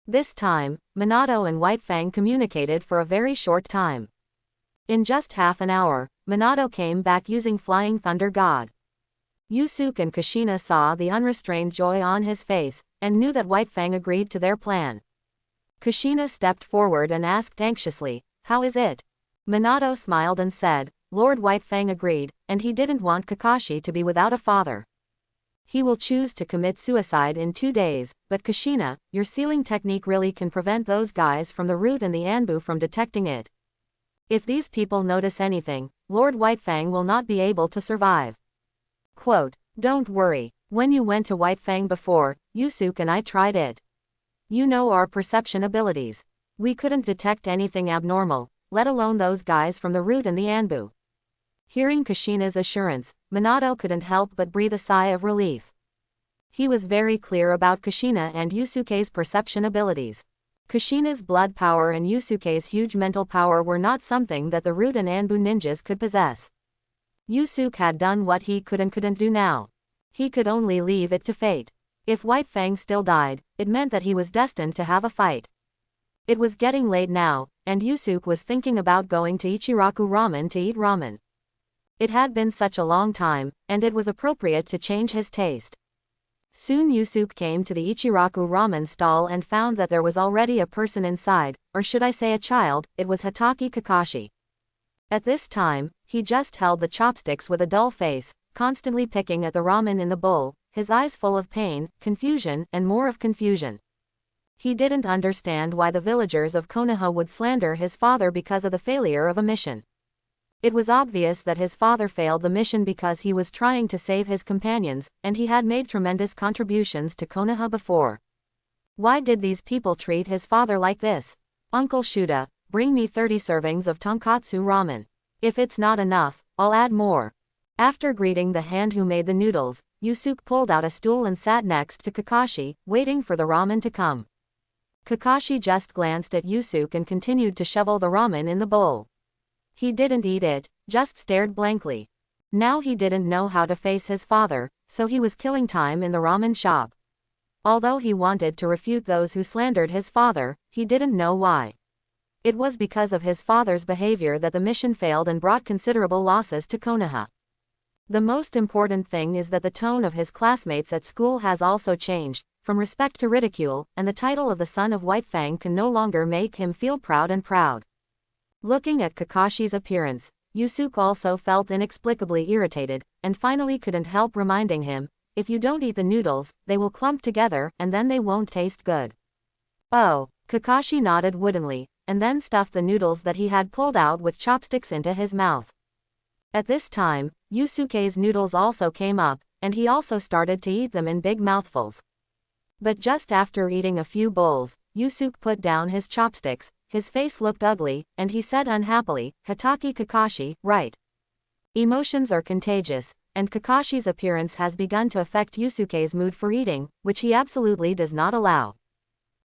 This time, Minato and White Fang communicated for a very short time. In just half an hour, Minato came back using Flying Thunder God. Yusuke and Kushina saw the unrestrained joy on his face, and knew that White Fang agreed to their plan. Kushina stepped forward and asked anxiously, "How is it?" Minato smiled and said, "Lord White Fang agreed, and he didn't want Kakashi to be without a father. He will choose to commit suicide in 2 days, but Kushina, your sealing technique really can prevent those guys from the Root and the Anbu from detecting it. If these people notice anything, Lord White Fang will not be able to survive." Quote, "Don't worry, when you went to White Fang before, Yusuke and I tried it. You know our perception abilities. We couldn't detect anything abnormal, let alone those guys from the Root and the Anbu." Hearing Kushina's assurance, Minato couldn't help but breathe a sigh of relief. He was very clear about Kushina and Yusuke's perception abilities. Kushina's blood power and Yusuke's huge mental power were not something that the Root and Anbu ninjas could possess. Yusuke had done what he could and couldn't do now. He could only leave it to fate. If White Fang still died, it meant that he was destined to have a fight. It was getting late now, and Yusuke was thinking about going to Ichiraku Ramen to eat ramen. It had been such a long time, and it was appropriate to change his taste. Soon Yusuke came to the Ichiraku Ramen stall and found that there was already a person inside, or should I say a child. It was Hotake Kakashi. At this time, he just held the chopsticks with a dull face, constantly picking at the ramen in the bowl, his eyes full of pain, confusion, and more of confusion. He didn't understand why the villagers of Konoha would slander his father because of the failure of a mission. It was obvious that his father failed the mission because he was trying to save his companions, and he had made tremendous contributions to Konoha before. Why did these people treat his father like this? "Uncle Shuda, bring me 30 servings of tonkatsu ramen. If it's not enough, I'll add more." After greeting the hand who made the noodles, Yusuke pulled out a stool and sat next to Kakashi, waiting for the ramen to come. Kakashi just glanced at Yusuke and continued to shovel the ramen in the bowl. He didn't eat it, just stared blankly. Now he didn't know how to face his father, so he was killing time in the ramen shop. Although he wanted to refute those who slandered his father, he didn't know why. It was because of his father's behavior that the mission failed and brought considerable losses to Konoha. The most important thing is that the tone of his classmates at school has also changed, from respect to ridicule, and the title of the son of White Fang can no longer make him feel proud and proud. Looking at Kakashi's appearance, Yusuke also felt inexplicably irritated, and finally couldn't help reminding him, "If you don't eat the noodles, they will clump together, and then they won't taste good." "Oh." Kakashi nodded woodenly, and then stuffed the noodles that he had pulled out with chopsticks into his mouth. At this time, Yusuke's noodles also came up, and he also started to eat them in big mouthfuls. But just after eating a few bowls, Yusuke put down his chopsticks, his face looked ugly, and he said unhappily, "Hatake Kakashi, right. Emotions are contagious, and Kakashi's appearance has begun to affect Yusuke's mood for eating, which he absolutely does not allow."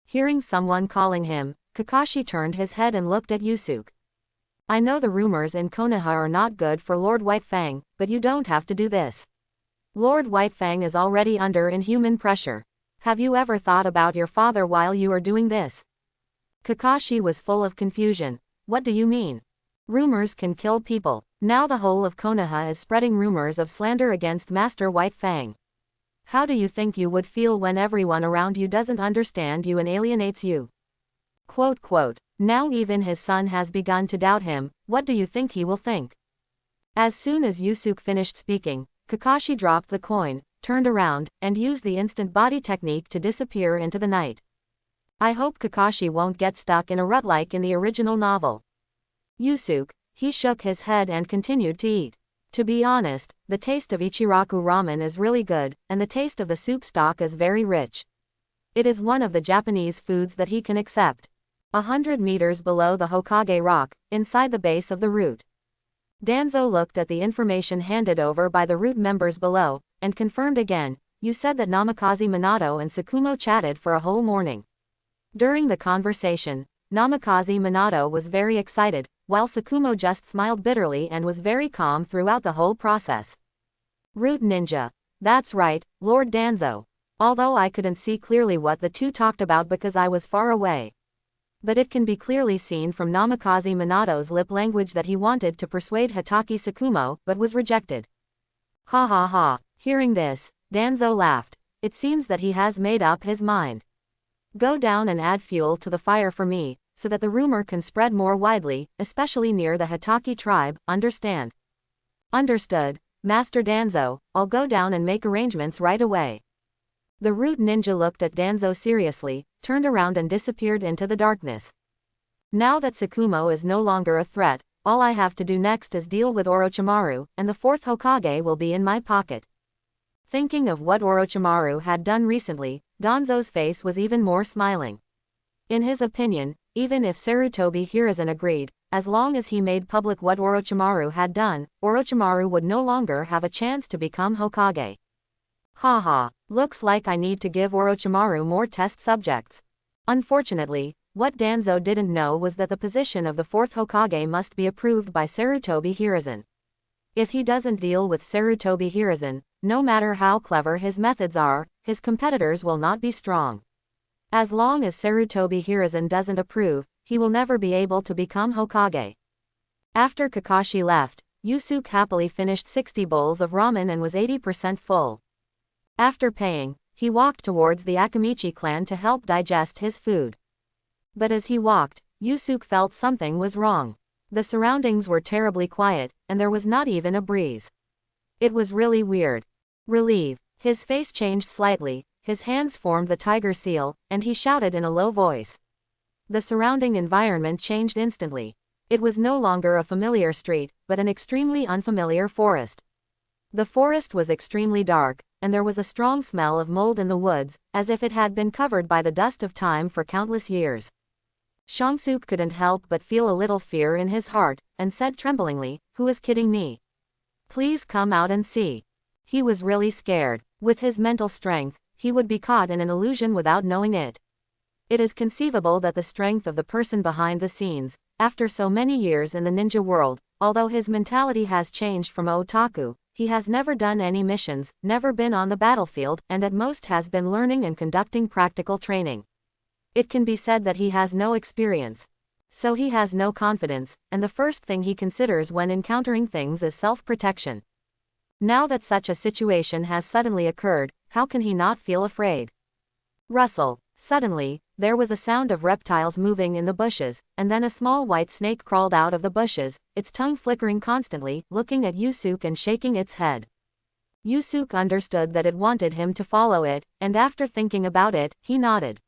Hearing someone calling him, Kakashi turned his head and looked at Yusuke. "I know the rumors in Konoha are not good for Lord White Fang, but you don't have to do this. Lord White Fang is already under inhuman pressure. Have you ever thought about your father while you are doing this?" Kakashi was full of confusion. "What do you mean? Rumors can kill people. Now the whole of Konoha is spreading rumors of slander against Master White Fang. How do you think you would feel when everyone around you doesn't understand you and alienates you?" Now even his son has begun to doubt him. What do you think he will think? As soon as Yusuke finished speaking, Kakashi dropped the coin, turned around, and used the instant body technique to disappear into the night. I hope Kakashi won't get stuck in a rut like in the original novel. Yusuke, he shook his head and continued to eat. To be honest, the taste of Ichiraku ramen is really good, and the taste of the soup stock is very rich. It is one of the Japanese foods that he can accept. 100 meters below the Hokage rock, inside the base of the root. Danzo looked at the information handed over by the root members below, and confirmed again, "You said that Namikaze Minato and Tsukumo chatted for a whole morning." During the conversation, Namikaze Minato was very excited, while Tsukumo just smiled bitterly and was very calm throughout the whole process. Root Ninja. That's right, Lord Danzo. Although I couldn't see clearly what the two talked about because I was far away. But it can be clearly seen from Namikaze Minato's lip language that he wanted to persuade Hatake Tsukumo, but was rejected. Ha ha ha. Hearing this, Danzo laughed. It seems that he has made up his mind. Go down and add fuel to the fire for me, so that the rumor can spread more widely, especially near the Hatake tribe, understand? Understood, Master Danzo. I'll go down and make arrangements right away. The root ninja looked at Danzo seriously, turned around and disappeared into the darkness. Now that Tsukumo is no longer a threat, all I have to do next is deal with Orochimaru, and the fourth Hokage will be in my pocket. Thinking of what Orochimaru had done recently, Danzo's face was even more smiling. In his opinion, even if Sarutobi Hiruzen agreed, as long as he made public what Orochimaru had done, Orochimaru would no longer have a chance to become Hokage. Haha, looks like I need to give Orochimaru more test subjects. Unfortunately, what Danzo didn't know was that the position of the fourth Hokage must be approved by Sarutobi Hiruzen. If he doesn't deal with Sarutobi Hiruzen, no matter how clever his methods are, his competitors will not be strong. As long as Sarutobi Hiruzen doesn't approve, he will never be able to become Hokage. After Kakashi left, Yusuke happily finished 60 bowls of ramen and was 80% full. After paying, he walked towards the Akamichi clan to help digest his food. But as he walked, Yusuke felt something was wrong. The surroundings were terribly quiet, and there was not even a breeze. It was really weird. Relief. His face changed slightly, his hands formed the tiger seal, and he shouted in a low voice. The surrounding environment changed instantly. It was no longer a familiar street, but an extremely unfamiliar forest. The forest was extremely dark, and there was a strong smell of mold in the woods, as if it had been covered by the dust of time for countless years. Shangsuke couldn't help but feel a little fear in his heart, and said tremblingly, "Who is kidding me? Please come out and see." He was really scared. With his mental strength, he would be caught in an illusion without knowing it. It is conceivable that the strength of the person behind the scenes, after so many years in the ninja world, although his mentality has changed from otaku, he has never done any missions, never been on the battlefield, and at most has been learning and conducting practical training. It can be said that he has no experience. So he has no confidence, and the first thing he considers when encountering things is self-protection. Now that such a situation has suddenly occurred, how can he not feel afraid? Rustle. Suddenly, there was a sound of reptiles moving in the bushes, and then a small white snake crawled out of the bushes, its tongue flickering constantly, looking at Yusuke and shaking its head. Yusuke understood that it wanted him to follow it, and after thinking about it, he nodded.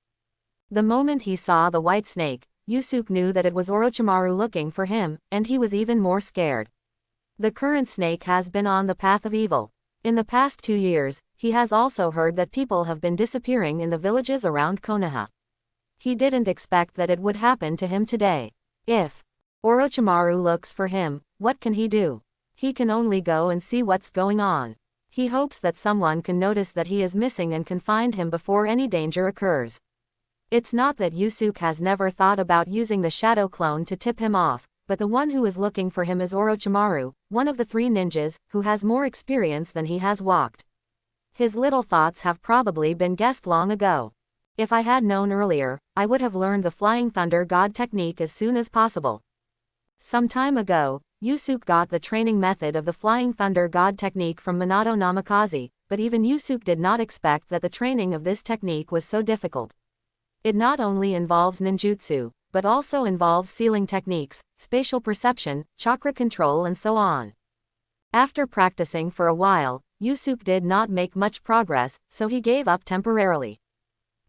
The moment he saw the white snake, Yusuke knew that it was Orochimaru looking for him, and he was even more scared. The current snake has been on the path of evil. In the past 2 years, he has also heard that people have been disappearing in the villages around Konoha. He didn't expect that it would happen to him today. If Orochimaru looks for him, what can he do? He can only go and see what's going on. He hopes that someone can notice that he is missing and can find him before any danger occurs. It's not that Yusuke has never thought about using the shadow clone to tip him off, but the one who is looking for him is Orochimaru, one of the 3 ninjas, who has more experience than he has walked. His little thoughts have probably been guessed long ago. If I had known earlier, I would have learned the Flying Thunder God technique as soon as possible. Some time ago, Yusuke got the training method of the Flying Thunder God technique from Minato Namikaze, but even Yusuke did not expect that the training of this technique was so difficult. It not only involves ninjutsu, but also involves sealing techniques, spatial perception, chakra control and so on. After practicing for a while, Yusuke did not make much progress, so he gave up temporarily.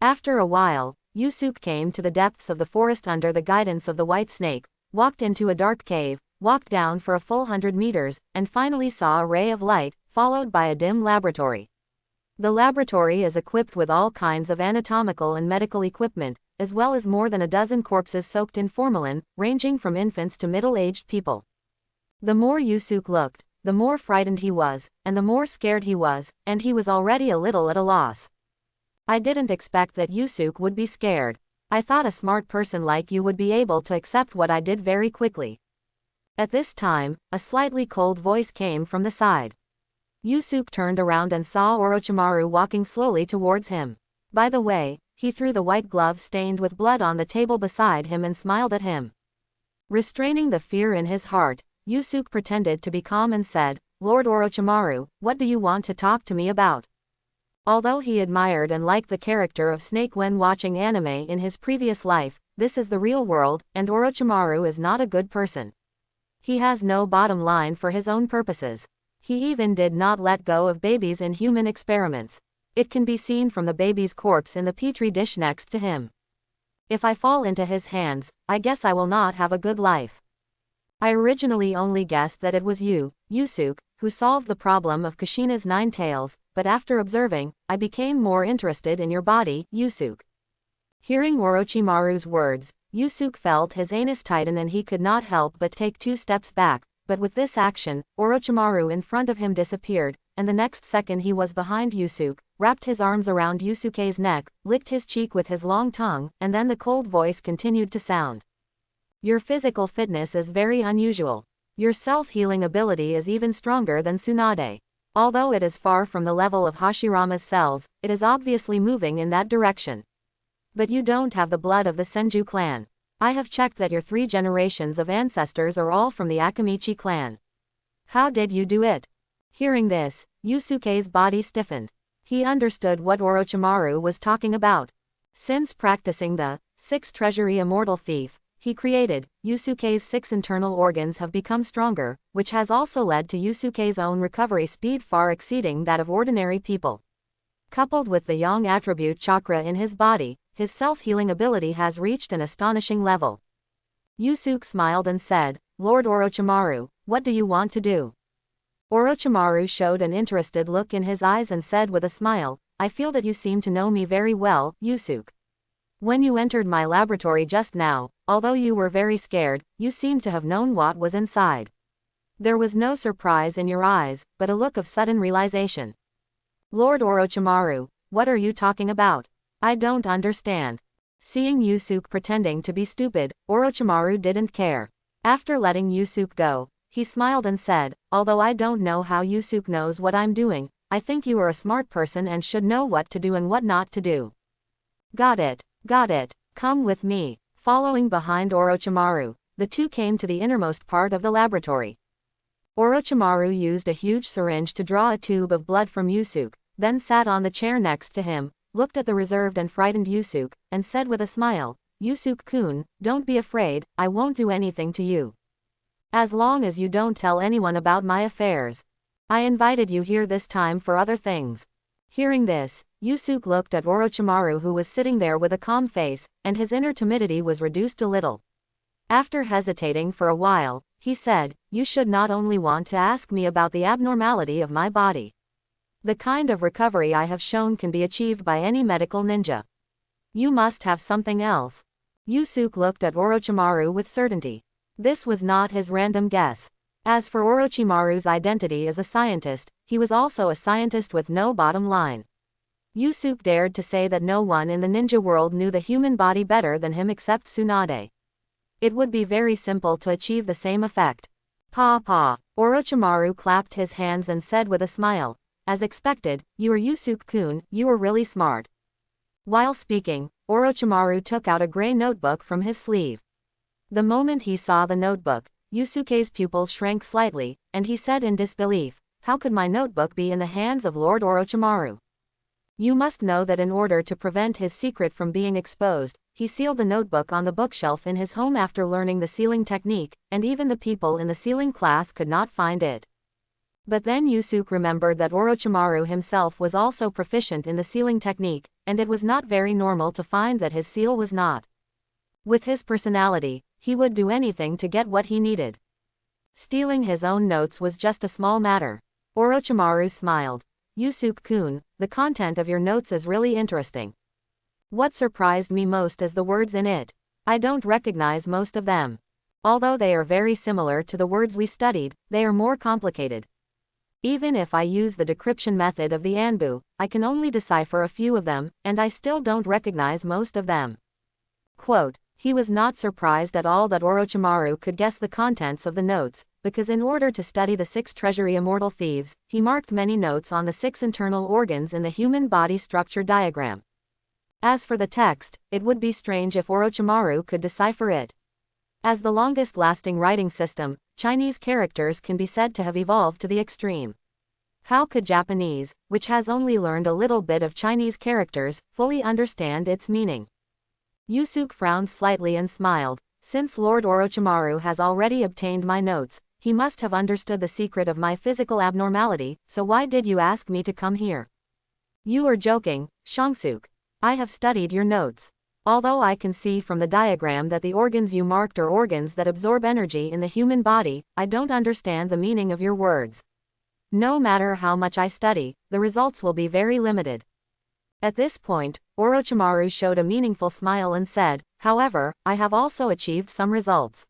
After a while, Yusuke came to the depths of the forest under the guidance of the White Snake, walked into a dark cave, walked down for a full 100 meters, and finally saw a ray of light, followed by a dim laboratory. The laboratory is equipped with all kinds of anatomical and medical equipment, as well as more than a dozen corpses soaked in formalin, ranging from infants to middle-aged people. The more Yusuke looked, the more frightened he was, and the more scared he was, and he was already a little at a loss. I didn't expect that Yusuke would be scared. I thought a smart person like you would be able to accept what I did very quickly. At this time, a slightly cold voice came from the side. Yusuke turned around and saw Orochimaru walking slowly towards him. By the way, he threw the white glove stained with blood on the table beside him and smiled at him. Restraining the fear in his heart, Yusuke pretended to be calm and said, "Lord Orochimaru, what do you want to talk to me about?" Although he admired and liked the character of Snake when watching anime in his previous life, this is the real world, and Orochimaru is not a good person. He has no bottom line for his own purposes. He even did not let go of babies in human experiments. It can be seen from the baby's corpse in the petri dish next to him. If I fall into his hands, I guess I will not have a good life. I originally only guessed that it was you, Yusuke, who solved the problem of Kushina's 9 tails, but after observing, I became more interested in your body, Yusuke. Hearing Orochimaru's words, Yusuke felt his anus tighten and he could not help but take 2 steps back, but with this action, Orochimaru in front of him disappeared, and the next second he was behind Yusuke, wrapped his arms around Yusuke's neck, licked his cheek with his long tongue, and then the cold voice continued to sound. Your physical fitness is very unusual. Your self-healing ability is even stronger than Tsunade. Although it is far from the level of Hashirama's cells, it is obviously moving in that direction. But you don't have the blood of the Senju clan. I have checked that your 3 generations of ancestors are all from the Akamichi clan. How did you do it? Hearing this, Yusuke's body stiffened. He understood what Orochimaru was talking about. Since practicing the 6 treasury immortal thief he created, Yusuke's 6 internal organs have become stronger, which has also led to Yusuke's own recovery speed far exceeding that of ordinary people. Coupled with the yang attribute chakra in his body, his self-healing ability has reached an astonishing level. Yusuke smiled and said, "Lord Orochimaru, what do you want to do?" Orochimaru showed an interested look in his eyes and said with a smile, "I feel that you seem to know me very well, Yusuke. When you entered my laboratory just now, although you were very scared, you seemed to have known what was inside. There was no surprise in your eyes, but a look of sudden realization." "Lord Orochimaru, what are you talking about? I don't understand." Seeing Yusuke pretending to be stupid, Orochimaru didn't care. After letting Yusuke go, he smiled and said, "Although I don't know how Yusuke knows what I'm doing, I think you are a smart person and should know what to do and what not to do." Got it. Come with me." Following behind Orochimaru, the 2 came to the innermost part of the laboratory. Orochimaru used a huge syringe to draw a tube of blood from Yusuke, then sat on the chair next to him, looked at the reserved and frightened Yusuke, and said with a smile, "Yusuke-kun, don't be afraid, I won't do anything to you. As long as you don't tell anyone about my affairs. I invited you here this time for other things." Hearing this, Yusuke looked at Orochimaru who was sitting there with a calm face, and his inner timidity was reduced a little. After hesitating for a while, he said, you should not only want to ask me about the abnormality of my body. The kind of recovery I have shown can be achieved by any medical ninja. You must have something else. Yusuke looked at Orochimaru with certainty. This was not his random guess. As for Orochimaru's identity as a scientist, he was also a scientist with no bottom line. Yusuke dared to say that no one in the ninja world knew the human body better than him except Tsunade. It would be very simple to achieve the same effect. Pa. Orochimaru clapped his hands and said with a smile, as expected, you are Yusuke-kun, you are really smart. While speaking, Orochimaru took out a gray notebook from his sleeve. The moment he saw the notebook, Yusuke's pupils shrank slightly, and he said in disbelief, how could my notebook be in the hands of Lord Orochimaru? You must know that in order to prevent his secret from being exposed, he sealed the notebook on the bookshelf in his home after learning the sealing technique, and even the people in the sealing class could not find it. But then Yusuke remembered that Orochimaru himself was also proficient in the sealing technique, and it was not very normal to find that his seal was not. With his personality, he would do anything to get what he needed. Stealing his own notes was just a small matter. Orochimaru smiled. Yusuke-kun, the content of your notes is really interesting. What surprised me most is the words in it. I don't recognize most of them. Although they are very similar to the words we studied, they are more complicated. Even if I use the decryption method of the Anbu, I can only decipher a few of them, and I still don't recognize most of them. Quote, he was not surprised at all that Orochimaru could guess the contents of the notes, because in order to study the 6 treasury immortal thieves, he marked many notes on the 6 internal organs in the human body structure diagram. As for the text, it would be strange if Orochimaru could decipher it. As the longest-lasting writing system, Chinese characters can be said to have evolved to the extreme. How could Japanese, which has only learned a little bit of Chinese characters, fully understand its meaning? Yusuke frowned slightly and smiled. Since Lord Orochimaru has already obtained my notes, he must have understood the secret of my physical abnormality, so why did you ask me to come here? You are joking, Shangsuke. I have studied your notes. Although I can see from the diagram that the organs you marked are organs that absorb energy in the human body, I don't understand the meaning of your words. No matter how much I study, the results will be very limited. At this point, Orochimaru showed a meaningful smile and said, however, I have also achieved some results.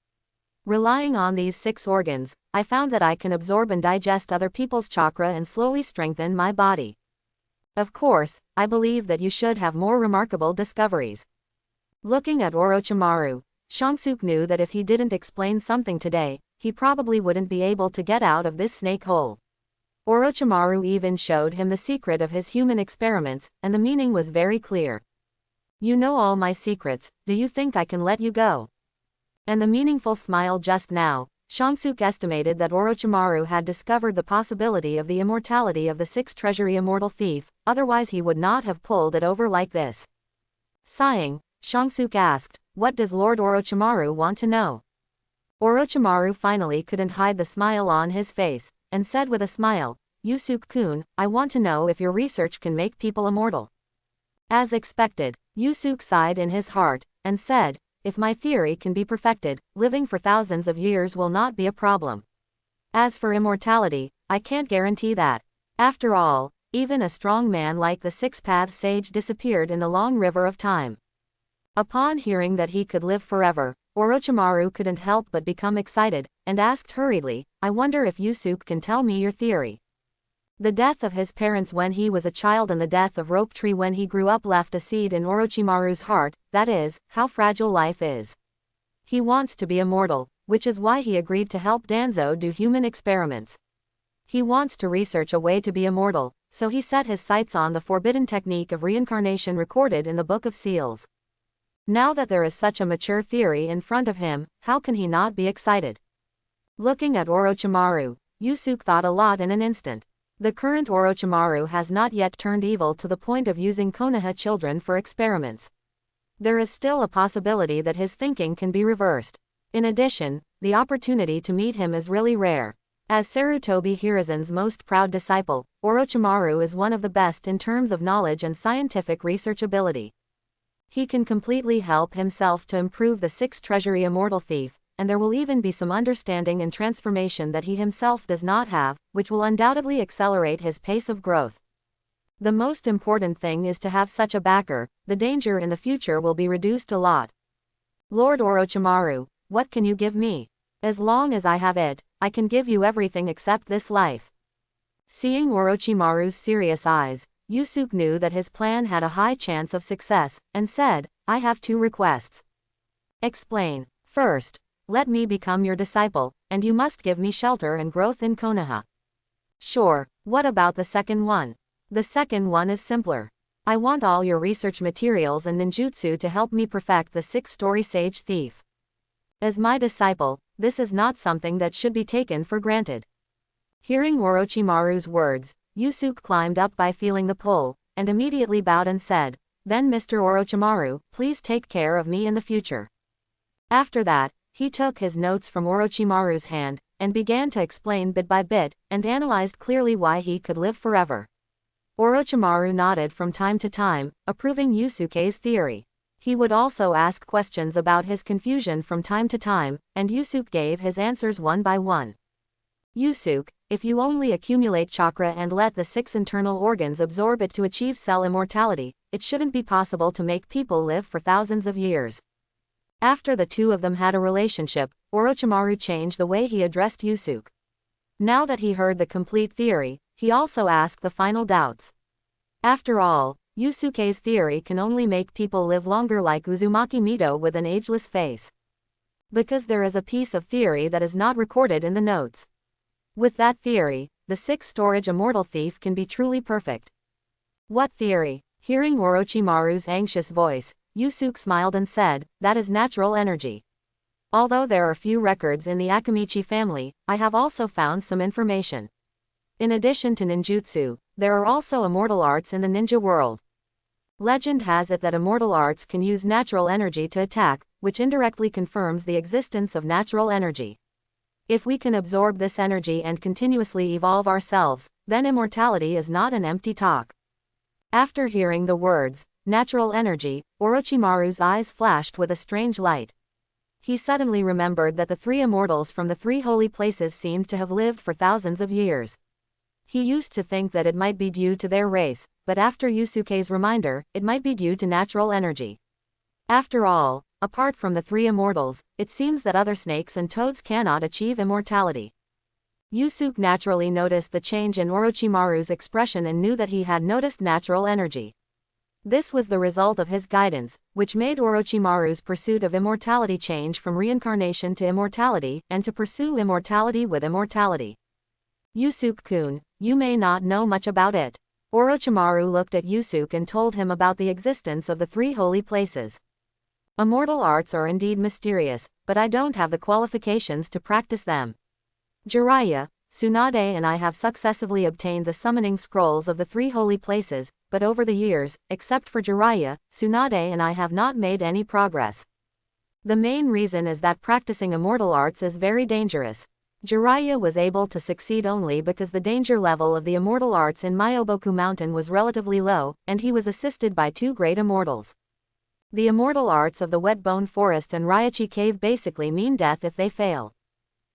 Relying on these 6 organs, I found that I can absorb and digest other people's chakra and slowly strengthen my body. Of course, I believe that you should have more remarkable discoveries. Looking at Orochimaru, Shangsuke knew that if he didn't explain something today, he probably wouldn't be able to get out of this snake hole. Orochimaru even showed him the secret of his human experiments, and the meaning was very clear. You know all my secrets, do you think I can let you go? And the meaningful smile just now, Shangsuke estimated that Orochimaru had discovered the possibility of the immortality of the 6 treasury immortal thief, otherwise he would not have pulled it over like this. Sighing, Shangsuke asked, what does Lord Orochimaru want to know? Orochimaru finally couldn't hide the smile on his face, and said with a smile, Yusuke-kun, I want to know if your research can make people immortal. As expected, Yusuke sighed in his heart, and said, if my theory can be perfected, living for thousands of years will not be a problem. As for immortality, I can't guarantee that. After all, even a strong man like the 6-path sage disappeared in the long river of time. Upon hearing that he could live forever, Orochimaru couldn't help but become excited, and asked hurriedly, I wonder if Yusuke can tell me your theory. The death of his parents when he was a child and the death of Rope Tree when he grew up left a seed in Orochimaru's heart, that is, how fragile life is. He wants to be immortal, which is why he agreed to help Danzo do human experiments. He wants to research a way to be immortal, so he set his sights on the forbidden technique of reincarnation recorded in the Book of Seals. Now that there is such a mature theory in front of him, how can he not be excited? Looking at Orochimaru, Yusuke thought a lot in an instant. The current Orochimaru has not yet turned evil to the point of using konoha children for experiments. There is still a possibility that his thinking can be reversed. In addition, the opportunity to meet him is really rare. As Sarutobi Hiruzen's most proud disciple, Orochimaru is one of the best in terms of knowledge and scientific research ability. He can completely help himself to improve the 6 treasury immortal thief, and there will even be some understanding and transformation that he himself does not have, which will undoubtedly accelerate his pace of growth. The most important thing is to have such a backer. The danger in the future will be reduced a lot. Lord Orochimaru, what can you give me? As long as I have it, I can give you everything except this life. Seeing Orochimaru's serious eyes, Yusuke knew that his plan had a high chance of success, and said, I have 2 requests. Explain. First, let me become your disciple, and you must give me shelter and growth in Konoha. Sure, what about the second one? The second one is simpler. I want all your research materials and ninjutsu to help me perfect the 6-story sage thief. As my disciple, this is not something that should be taken for granted. Hearing Orochimaru's words, Yusuke climbed up by feeling the pull, and immediately bowed and said, Then Mr. Orochimaru, please take care of me in the future. After that, he took his notes from Orochimaru's hand, and began to explain bit by bit, and analyzed clearly why he could live forever. Orochimaru nodded from time to time, approving Yusuke's theory. He would also ask questions about his confusion from time to time, and Yusuke gave his answers one by one. Yusuke, if you only accumulate chakra and let the 6 internal organs absorb it to achieve cell immortality, it shouldn't be possible to make people live for thousands of years. After the 2 of them had a relationship, Orochimaru changed the way he addressed Yusuke. Now that he heard the complete theory, he also asked the final doubts. After all, Yusuke's theory can only make people live longer like Uzumaki Mito with an ageless face. Because there is a piece of theory that is not recorded in the notes. With that theory, the 6-storage immortal thief can be truly perfect. What theory? Hearing Orochimaru's anxious voice, Yusuke smiled and said, That is natural energy. Although there are few records in the Akamichi family, I have also found some information. In addition to ninjutsu, there are also immortal arts in the ninja world. Legend has it that immortal arts can use natural energy to attack, which indirectly confirms the existence of natural energy. If we can absorb this energy and continuously evolve ourselves, then immortality is not an empty talk. After hearing the words, natural energy, Orochimaru's eyes flashed with a strange light. He suddenly remembered that the 3 immortals from the 3 holy places seemed to have lived for thousands of years. He used to think that it might be due to their race, but after Yusuke's reminder, it might be due to natural energy. After all, apart from the 3 immortals, it seems that other snakes and toads cannot achieve immortality. Yusuke naturally noticed the change in Orochimaru's expression and knew that he had noticed natural energy. This was the result of his guidance, which made Orochimaru's pursuit of immortality change from reincarnation to immortality, and to pursue immortality with immortality. Yusuke-kun, you may not know much about it. Orochimaru looked at Yusuke and told him about the existence of the 3 holy places. Immortal arts are indeed mysterious, but I don't have the qualifications to practice them. Jiraiya, Tsunade and I have successively obtained the summoning scrolls of the 3 holy places, but over the years, except for Jiraiya, Tsunade and I have not made any progress. The main reason is that practicing immortal arts is very dangerous. Jiraiya was able to succeed only because the danger level of the immortal arts in Myoboku Mountain was relatively low, and he was assisted by 2 great immortals. The immortal arts of the Wetbone Forest and Raichi Cave basically mean death if they fail.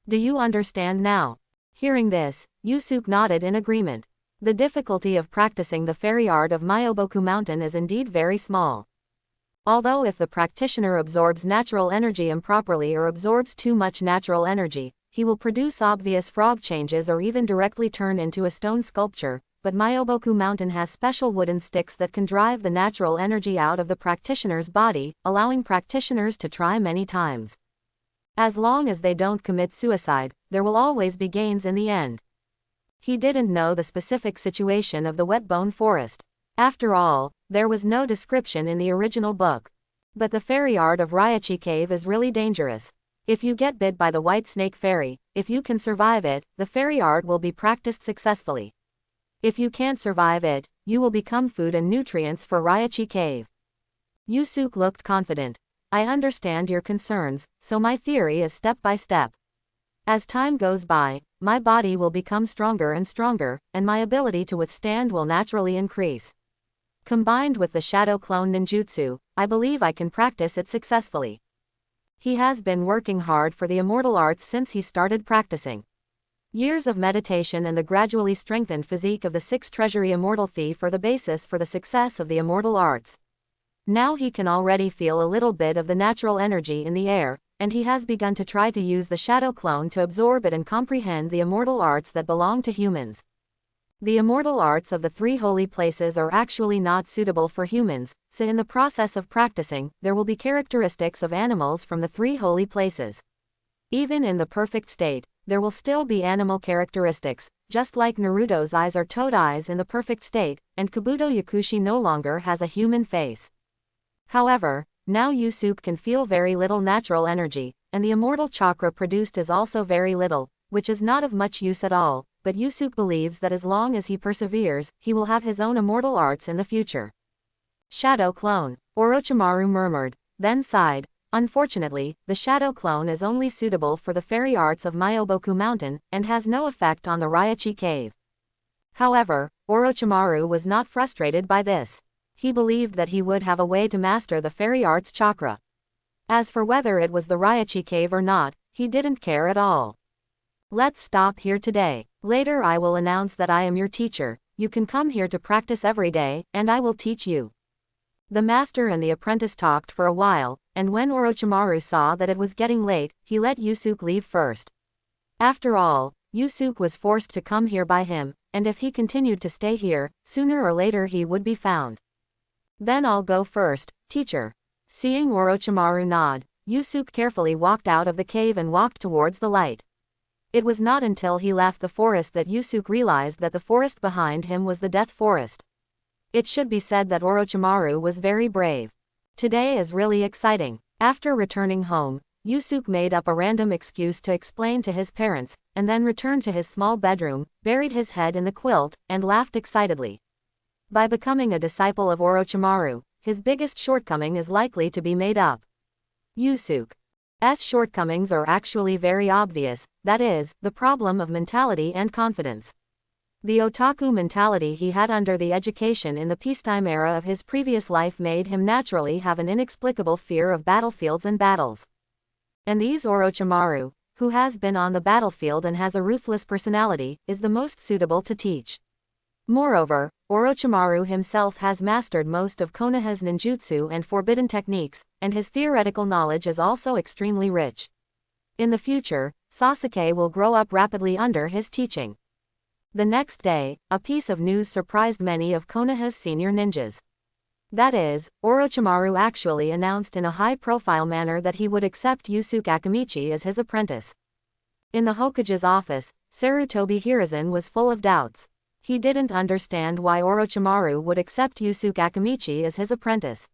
Do you understand now? Hearing this, Yusuke nodded in agreement. The difficulty of practicing the fairy art of Myoboku Mountain is indeed very small. Although if the practitioner absorbs natural energy improperly or absorbs too much natural energy, he will produce obvious frog changes or even directly turn into a stone sculpture, but Myoboku Mountain has special wooden sticks that can drive the natural energy out of the practitioner's body, allowing practitioners to try many times. As long as they don't commit suicide, there will always be gains in the end. He didn't know the specific situation of the Wetbone Forest. After all, there was no description in the original book. But the fairy art of Raichi Cave is really dangerous. If you get bit by the white snake fairy, if you can survive it, the fairy art will be practiced successfully. If you can't survive it, you will become food and nutrients for Raichi Cave. Yusuke looked confident. I understand your concerns, so my theory is step by step. As time goes by, my body will become stronger and stronger, and my ability to withstand will naturally increase. Combined with the Shadow Clone Ninjutsu, I believe I can practice it successfully. He has been working hard for the immortal arts since he started practicing. Years of meditation and the gradually strengthened physique of the sixth treasury immortal thief are the basis for the success of the immortal arts. Now he can already feel a little bit of the natural energy in the air, and he has begun to try to use the shadow clone to absorb it and comprehend the immortal arts that belong to humans. The immortal arts of the three holy places are actually not suitable for humans, so in the process of practicing, there will be characteristics of animals from the three holy places. Even in the perfect state, there will still be animal characteristics, just like Naruto's eyes are toad eyes in the perfect state, and Kabuto Yakushi no longer has a human face. However, now Yusuke can feel very little natural energy, and the immortal chakra produced is also very little, which is not of much use at all, but Yusuke believes that as long as he perseveres, he will have his own immortal arts in the future. Shadow clone, Orochimaru murmured, then sighed. Unfortunately, the shadow clone is only suitable for the fairy arts of Myoboku Mountain, and has no effect on the Raichi cave. However, Orochimaru was not frustrated by this. He believed that he would have a way to master the fairy arts chakra. As for whether it was the Raichi cave or not, he didn't care at all. Let's stop here today. Later I will announce that I am your teacher. You can come here to practice every day, and I will teach you. The master and the apprentice talked for a while, and when Orochimaru saw that it was getting late, he let Yusuke leave first. After all, Yusuke was forced to come here by him, and if he continued to stay here, sooner or later he would be found. Then I'll go first, teacher. Seeing Orochimaru nod, Yusuke carefully walked out of the cave and walked towards the light. It was not until he left the forest that Yusuke realized that the forest behind him was the Death Forest. It should be said that Orochimaru was very brave. Today is really exciting. After returning home, Yusuke made up a random excuse to explain to his parents, and then returned to his small bedroom, buried his head in the quilt, and laughed excitedly. By becoming a disciple of Orochimaru, his biggest shortcoming is likely to be made up. Yusuke's shortcomings are actually very obvious, that is, the problem of mentality and confidence. The otaku mentality he had under the education in the peacetime era of his previous life made him naturally have an inexplicable fear of battlefields and battles. And these Orochimaru, who has been on the battlefield and has a ruthless personality, is the most suitable to teach. Moreover, Orochimaru himself has mastered most of Konoha's ninjutsu and forbidden techniques, and his theoretical knowledge is also extremely rich. In the future, Sasuke will grow up rapidly under his teaching. The next day, a piece of news surprised many of Konoha's senior ninjas. That is, Orochimaru actually announced in a high-profile manner that he would accept Yusuke Akamichi as his apprentice. In the Hokage's office, Sarutobi Hiruzen was full of doubts. He didn't understand why Orochimaru would accept Yusuke Akamichi as his apprentice.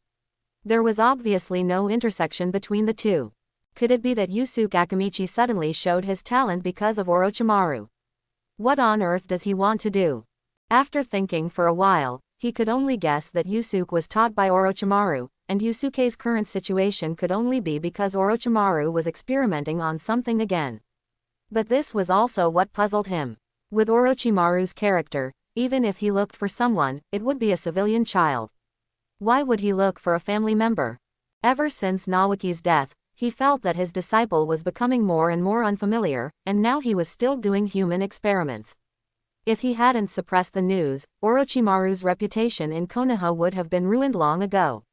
There was obviously no intersection between the two. Could it be that Yusuke Akamichi suddenly showed his talent because of Orochimaru? What on earth does he want to do? After thinking for a while, he could only guess that Yusuke was taught by Orochimaru, and Yusuke's current situation could only be because Orochimaru was experimenting on something again. But this was also what puzzled him. With Orochimaru's character, even if he looked for someone, it would be a civilian child. Why would he look for a family member? Ever since Naoki's death, he felt that his disciple was becoming more and more unfamiliar, and now he was still doing human experiments. If he hadn't suppressed the news, Orochimaru's reputation in Konoha would have been ruined long ago.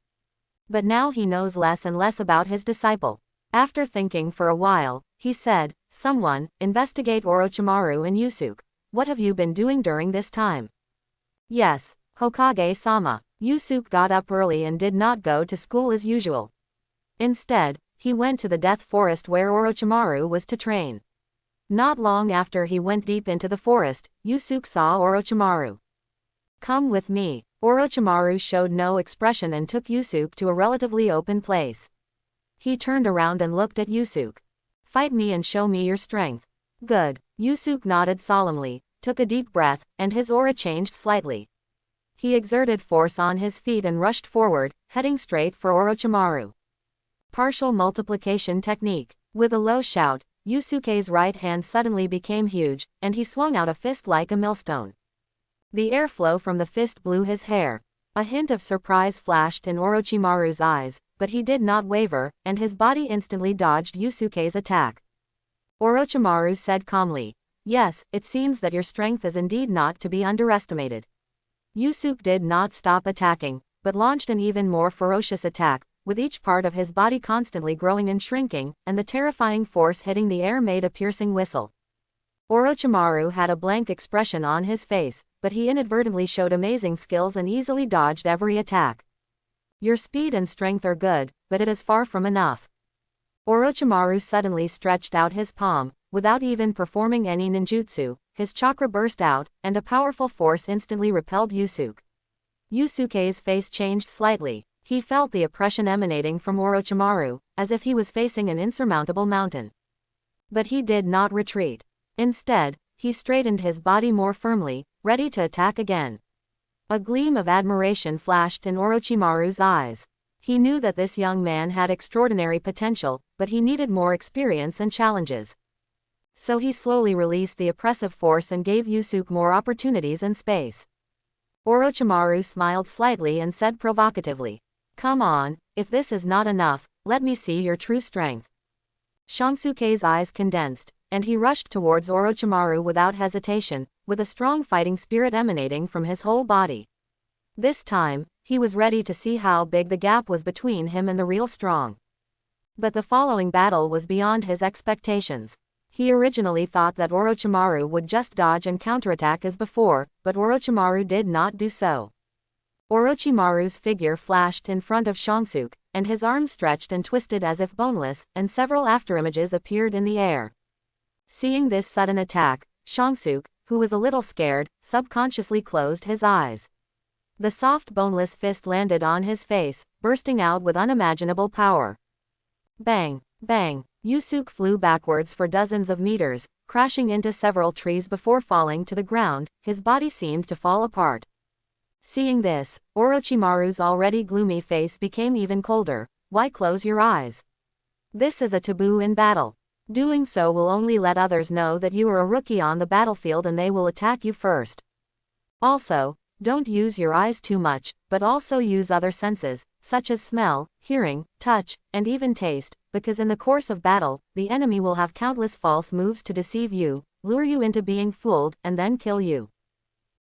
But now he knows less and less about his disciple. After thinking for a while, he said, "Someone, investigate Orochimaru and Yusuke. What have you been doing during this time?" "Yes, Hokage-sama." Yusuke got up early and did not go to school as usual. Instead, he went to the Death Forest where Orochimaru was to train. Not long after he went deep into the forest, Yusuke saw Orochimaru. "Come with me." Orochimaru showed no expression and took Yusuke to a relatively open place. He turned around and looked at Yusuke. "Fight me and show me your strength." "Good." Yusuke nodded solemnly, took a deep breath, and his aura changed slightly. He exerted force on his feet and rushed forward, heading straight for Orochimaru. Partial multiplication technique. With a low shout, Yusuke's right hand suddenly became huge, and he swung out a fist like a millstone. The airflow from the fist blew his hair. A hint of surprise flashed in Orochimaru's eyes, but he did not waver, and his body instantly dodged Yusuke's attack. Orochimaru said calmly, "Yes, it seems that your strength is indeed not to be underestimated." Yusuke did not stop attacking, but launched an even more ferocious attack, with each part of his body constantly growing and shrinking, and the terrifying force hitting the air made a piercing whistle. Orochimaru had a blank expression on his face, but he inadvertently showed amazing skills and easily dodged every attack. "Your speed and strength are good, but it is far from enough." Orochimaru suddenly stretched out his palm, without even performing any ninjutsu. His chakra burst out, and a powerful force instantly repelled Yusuke. Yusuke's face changed slightly. He felt the oppression emanating from Orochimaru, as if he was facing an insurmountable mountain. But he did not retreat. Instead, he straightened his body more firmly, ready to attack again. A gleam of admiration flashed in Orochimaru's eyes. He knew that this young man had extraordinary potential, but he needed more experience and challenges. So he slowly released the oppressive force and gave Yusuke more opportunities and space. Orochimaru smiled slightly and said provocatively, "Come on, if this is not enough, let me see your true strength." Shansuke's eyes condensed, and he rushed towards Orochimaru without hesitation, with a strong fighting spirit emanating from his whole body. This time, he was ready to see how big the gap was between him and the real strong. But the following battle was beyond his expectations. He originally thought that Orochimaru would just dodge and counterattack as before, but Orochimaru did not do so. Orochimaru's figure flashed in front of Shansuke, and his arms stretched and twisted as if boneless, and several afterimages appeared in the air. Seeing this sudden attack, Shansuke, who was a little scared, subconsciously closed his eyes. The soft boneless fist landed on his face, bursting out with unimaginable power. Bang! Bang! Yusuke flew backwards for dozens of meters, crashing into several trees before falling to the ground. His body seemed to fall apart. Seeing this, Orochimaru's already gloomy face became even colder. "Why close your eyes? This is a taboo in battle. Doing so will only let others know that you are a rookie on the battlefield and they will attack you first. Also, don't use your eyes too much, but also use other senses, such as smell, hearing, touch, and even taste, because in the course of battle, the enemy will have countless false moves to deceive you, lure you into being fooled, and then kill you.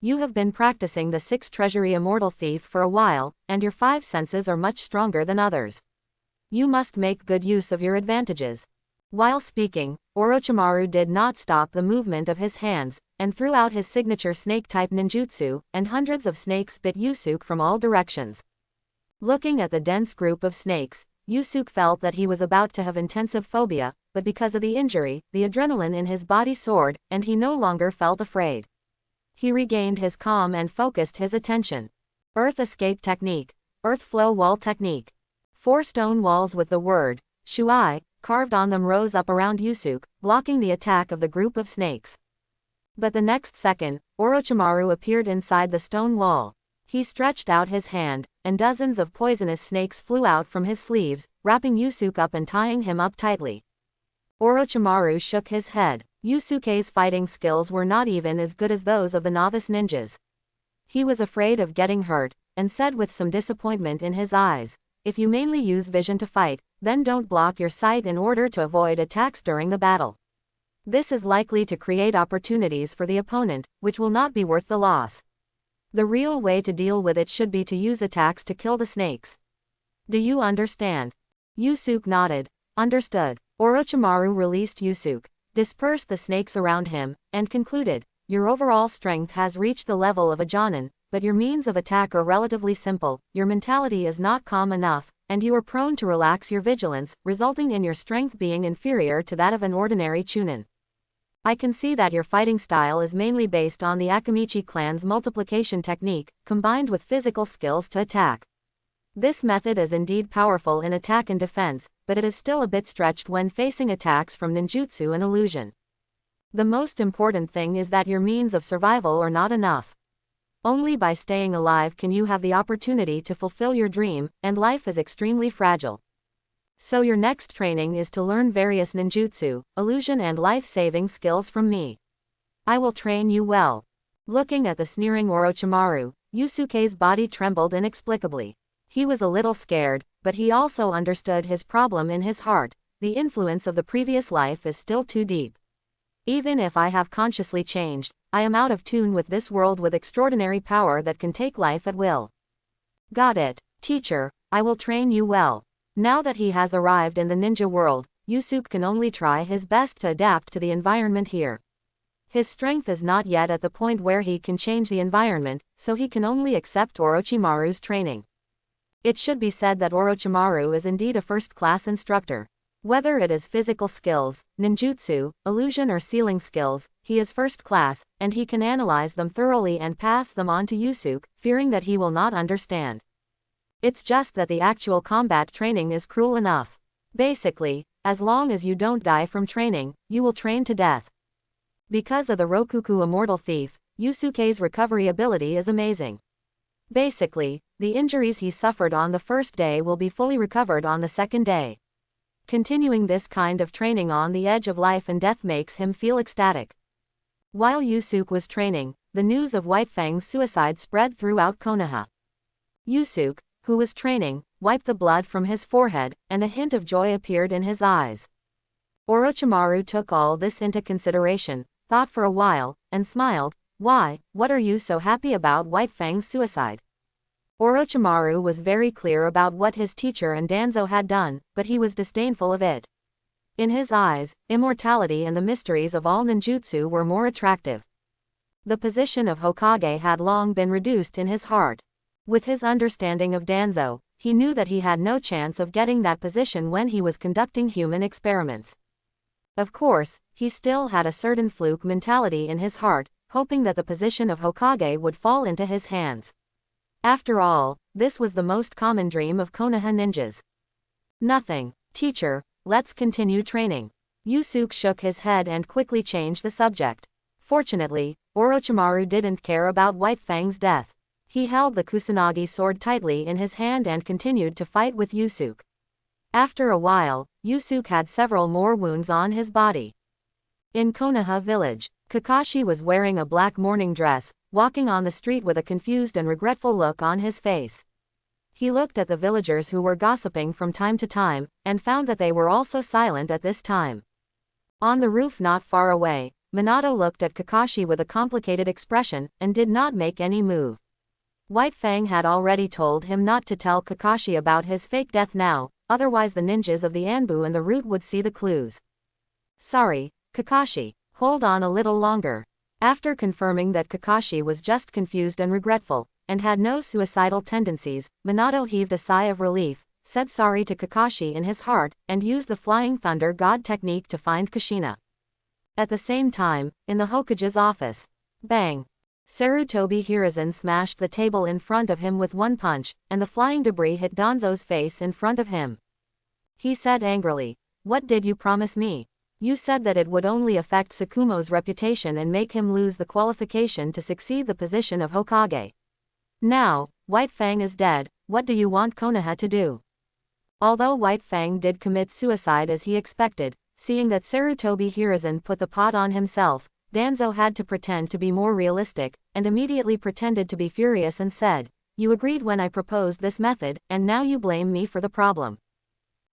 You have been practicing the 6th treasury Immortal Thief for a while, and your 5 senses are much stronger than others. You must make good use of your advantages." While speaking, Orochimaru did not stop the movement of his hands, and threw out his signature snake-type ninjutsu, and hundreds of snakes bit Yusuke from all directions. Looking at the dense group of snakes, Yusuke felt that he was about to have intensive phobia, but because of the injury, the adrenaline in his body soared, and he no longer felt afraid. He regained his calm and focused his attention. Earth Escape Technique. Earth Flow Wall Technique. 4 stone walls with the word, Shuai, carved on them rose up around Yusuke, blocking the attack of the group of snakes. But the next second, Orochimaru appeared inside the stone wall. He stretched out his hand, and dozens of poisonous snakes flew out from his sleeves, wrapping Yusuke up and tying him up tightly. Orochimaru shook his head. Yusuke's fighting skills were not even as good as those of the novice ninjas. He was afraid of getting hurt, and said with some disappointment in his eyes, "If you mainly use vision to fight, then don't block your sight in order to avoid attacks during the battle. This is likely to create opportunities for the opponent, which will not be worth the loss. The real way to deal with it should be to use attacks to kill the snakes. Do you understand?" Yusuke nodded. "Understood." Orochimaru released Yusuke, dispersed the snakes around him, and concluded, "Your overall strength has reached the level of a Jonin, but your means of attack are relatively simple, your mentality is not calm enough, and you are prone to relax your vigilance, resulting in your strength being inferior to that of an ordinary Chunin. I can see that your fighting style is mainly based on the Akamichi clan's multiplication technique, combined with physical skills to attack. This method is indeed powerful in attack and defense, but it is still a bit stretched when facing attacks from ninjutsu and illusion. The most important thing is that your means of survival are not enough. Only by staying alive can you have the opportunity to fulfill your dream, and life is extremely fragile. So your next training is to learn various ninjutsu, illusion and life-saving skills from me. I will train you well." Looking at the sneering Orochimaru, Yusuke's body trembled inexplicably. He was a little scared, but he also understood his problem in his heart. The influence of the previous life is still too deep. Even if I have consciously changed, I am out of tune with this world with extraordinary power that can take life at will. Got it, teacher, I will train you well. Now that he has arrived in the ninja world, Yusuke can only try his best to adapt to the environment here. His strength is not yet at the point where he can change the environment, so he can only accept Orochimaru's training. It should be said that Orochimaru is indeed a first-class instructor. Whether it is physical skills, ninjutsu, illusion or sealing skills, he is first class, and he can analyze them thoroughly and pass them on to Yusuke, fearing that he will not understand. It's just that the actual combat training is cruel enough. Basically, as long as you don't die from training, you will train to death. Because of the Rokuku Immortal Thief, Yusuke's recovery ability is amazing. Basically, the injuries he suffered on the first day will be fully recovered on the second day. Continuing this kind of training on the edge of life and death makes him feel ecstatic. While Yusuke was training, the news of White Fang's suicide spread throughout Konoha. Yusuke, who was training, wiped the blood from his forehead, and a hint of joy appeared in his eyes. Orochimaru took all this into consideration, thought for a while, and smiled. Why, what are you so happy about White Fang's suicide? Orochimaru was very clear about what his teacher and Danzo had done, but he was disdainful of it. In his eyes, immortality and the mysteries of all ninjutsu were more attractive. The position of Hokage had long been reduced in his heart. With his understanding of Danzo, he knew that he had no chance of getting that position when he was conducting human experiments. Of course, he still had a certain fluke mentality in his heart, hoping that the position of Hokage would fall into his hands. After all, this was the most common dream of Konoha ninjas. Nothing, teacher, let's continue training. Yusuke shook his head and quickly changed the subject. Fortunately, Orochimaru didn't care about White Fang's death. He held the Kusanagi sword tightly in his hand and continued to fight with Yusuke. After a while, Yusuke had several more wounds on his body. In Konoha village, Kakashi was wearing a black morning dress, walking on the street with a confused and regretful look on his face. He looked at the villagers who were gossiping from time to time, and found that they were also silent at this time. On the roof not far away, Minato looked at Kakashi with a complicated expression, and did not make any move. White Fang had already told him not to tell Kakashi about his fake death now, otherwise the ninjas of the Anbu and the route would see the clues. Sorry, Kakashi, hold on a little longer. After confirming that Kakashi was just confused and regretful, and had no suicidal tendencies, Minato heaved a sigh of relief, said sorry to Kakashi in his heart, and used the Flying Thunder God technique to find Kushina. At the same time, in the Hokage's office, bang! Sarutobi Hiruzen smashed the table in front of him with one punch, and the flying debris hit Danzo's face in front of him. He said angrily, "What did you promise me? You said that it would only affect Tsukumo's reputation and make him lose the qualification to succeed the position of Hokage. Now, White Fang is dead, what do you want Konoha to do?" Although White Fang did commit suicide as he expected, seeing that Sarutobi Hiruzen put the pot on himself, Danzo had to pretend to be more realistic, and immediately pretended to be furious and said, "You agreed when I proposed this method, and now you blame me for the problem."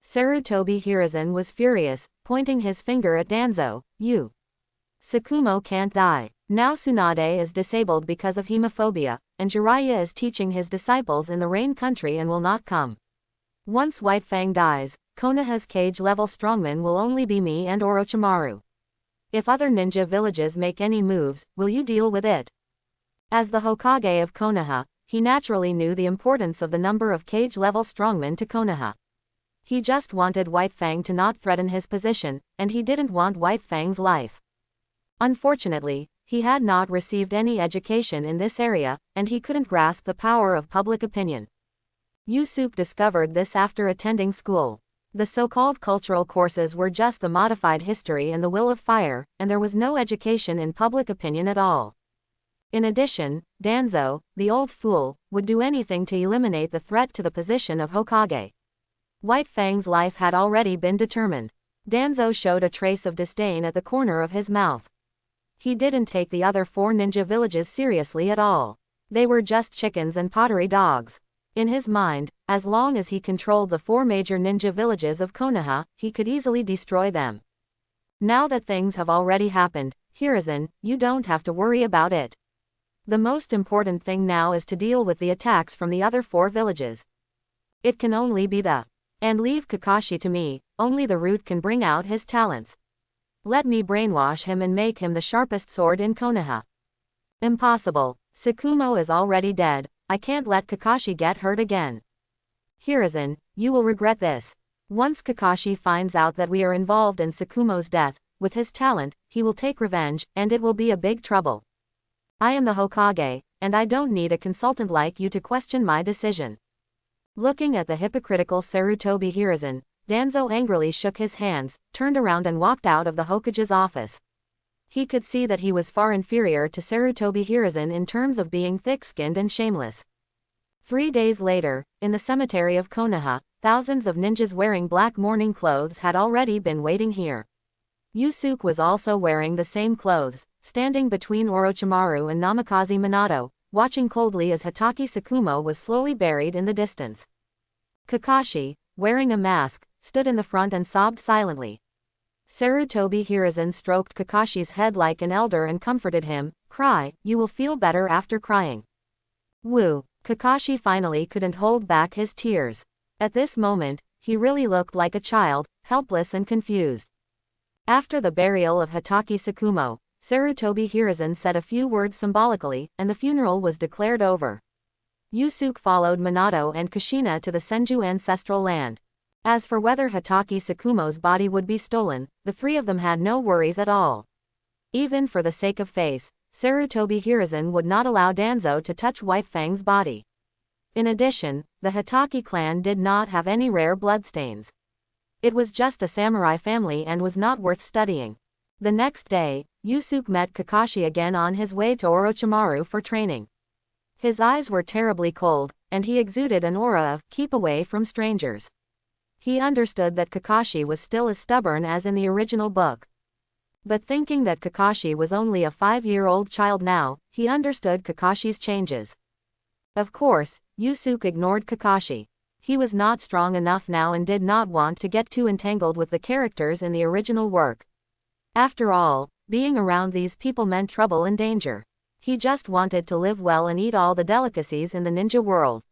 Sarutobi Hiruzen was furious, pointing his finger at Danzo. "You. Tsukumo can't die. Now Tsunade is disabled because of hemophobia, and Jiraiya is teaching his disciples in the Rain Country and will not come. Once White Fang dies, Konoha's cage-level strongman will only be me and Orochimaru. If other ninja villages make any moves, will you deal with it?" As the Hokage of Konoha, he naturally knew the importance of the number of cage-level strongmen to Konoha. He just wanted White Fang to not threaten his position, and he didn't want White Fang's life. Unfortunately, he had not received any education in this area, and he couldn't grasp the power of public opinion. Yusuke discovered this after attending school. The so-called cultural courses were just the modified history and the will of fire, and there was no education in public opinion at all. In addition, Danzo, the old fool, would do anything to eliminate the threat to the position of Hokage. White Fang's life had already been determined. Danzo showed a trace of disdain at the corner of his mouth. He didn't take the other 4 ninja villages seriously at all. They were just chickens and pottery dogs. In his mind, as long as he controlled the 4 major ninja villages of Konoha, he could easily destroy them. Now that things have already happened, Hiruzen, you don't have to worry about it. The most important thing now is to deal with the attacks from the other 4 villages. It can only be and leave Kakashi to me, only the root can bring out his talents. Let me brainwash him and make him the sharpest sword in Konoha. Impossible. Tsukumo is already dead, I can't let Kakashi get hurt again. Hiruzen, you will regret this. Once Kakashi finds out that we are involved in Tsukumo's death, with his talent, he will take revenge, and it will be a big trouble. I am the Hokage, and I don't need a consultant like you to question my decision. Looking at the hypocritical Sarutobi Hiruzen, Danzo angrily shook his hands, turned around and walked out of the Hokage's office. He could see that he was far inferior to Sarutobi Hiruzen in terms of being thick-skinned and shameless. 3 days later, in the cemetery of Konoha, thousands of ninjas wearing black mourning clothes had already been waiting here. Yusuke was also wearing the same clothes, standing between Orochimaru and Namikaze Minato, watching coldly as Hatake Tsukumo was slowly buried in the distance. Kakashi, wearing a mask, stood in the front and sobbed silently. Sarutobi Hiruzen stroked Kakashi's head like an elder and comforted him, "Cry, you will feel better after crying." Woo! Kakashi finally couldn't hold back his tears. At this moment, he really looked like a child, helpless and confused. After the burial of Hatake Tsukumo, Sarutobi Hiruzen said a few words symbolically, and the funeral was declared over. Yusuke followed Minato and Kushina to the Senju ancestral land. As for whether Hatake Tsukumo's body would be stolen, the 3 of them had no worries at all. Even for the sake of face, Sarutobi Hiruzen would not allow Danzo to touch White Fang's body. In addition, the Hatake clan did not have any rare bloodstains. It was just a samurai family and was not worth studying. The next day, Yusuke met Kakashi again on his way to Orochimaru for training. His eyes were terribly cold, and he exuded an aura of "keep away from strangers." He understood that Kakashi was still as stubborn as in the original book. But thinking that Kakashi was only a 5-year-old child now, he understood Kakashi's changes. Of course, Yusuke ignored Kakashi. He was not strong enough now and did not want to get too entangled with the characters in the original work. After all, being around these people meant trouble and danger. He just wanted to live well and eat all the delicacies in the ninja world.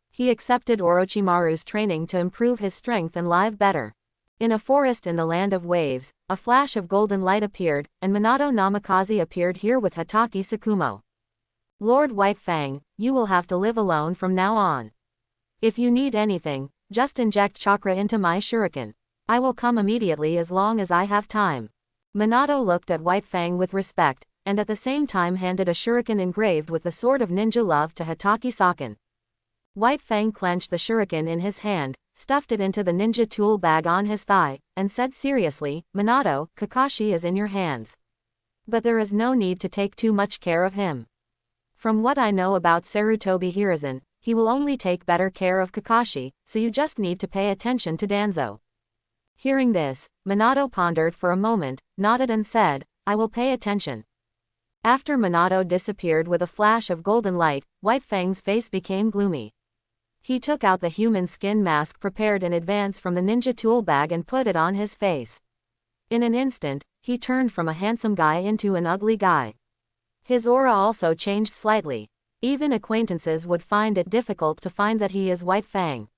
He accepted Orochimaru's training to improve his strength and live better. In a forest in the land of waves, a flash of golden light appeared, and Minato Namikaze appeared here with Hatake Tsukumo. "Lord White Fang, you will have to live alone from now on. If you need anything, just inject chakra into my shuriken. I will come immediately as long as I have time." Minato looked at White Fang with respect, and at the same time handed a shuriken engraved with the sword of ninja love to Hatake Saken. White Fang clenched the shuriken in his hand, stuffed it into the ninja tool bag on his thigh, and said seriously, "Minato, Kakashi is in your hands. But there is no need to take too much care of him. From what I know about Sarutobi Hiruzen, he will only take better care of Kakashi, so you just need to pay attention to Danzo." Hearing this, Minato pondered for a moment, nodded and said, "I will pay attention." After Minato disappeared with a flash of golden light, White Fang's face became gloomy. He took out the human skin mask prepared in advance from the ninja tool bag and put it on his face. In an instant, he turned from a handsome guy into an ugly guy. His aura also changed slightly. Even acquaintances would find it difficult to find that he is White Fang.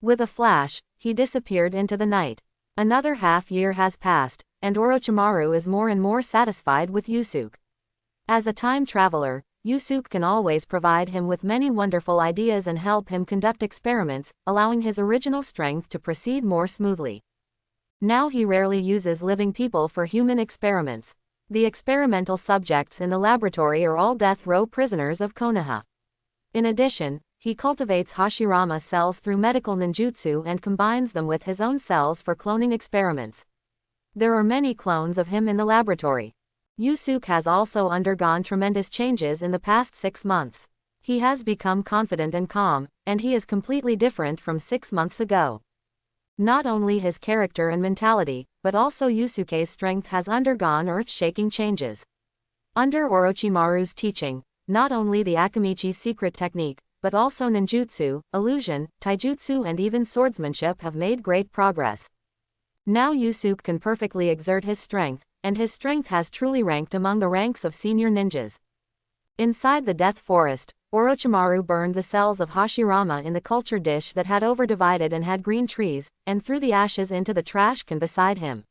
With a flash, he disappeared into the night. Another half-year has passed, and Orochimaru is more and more satisfied with Yusuke. As a time traveler, Yusuke can always provide him with many wonderful ideas and help him conduct experiments, allowing his original strength to proceed more smoothly. Now he rarely uses living people for human experiments. The experimental subjects in the laboratory are all death row prisoners of Konoha. In addition, he cultivates Hashirama cells through medical ninjutsu and combines them with his own cells for cloning experiments. There are many clones of him in the laboratory. Yusuke has also undergone tremendous changes in the past 6 months. He has become confident and calm, and he is completely different from 6 months ago. Not only his character and mentality, but also Yusuke's strength has undergone earth-shaking changes. Under Orochimaru's teaching, not only the akamichi secret technique, but also ninjutsu, illusion, taijutsu and even swordsmanship have made great progress. Now Yusuke can perfectly exert his strength, and his strength has truly ranked among the ranks of senior ninjas. Inside the Death Forest, Orochimaru burned the cells of Hashirama in the culture dish that had overdivided and had green trees, and threw the ashes into the trash can beside him.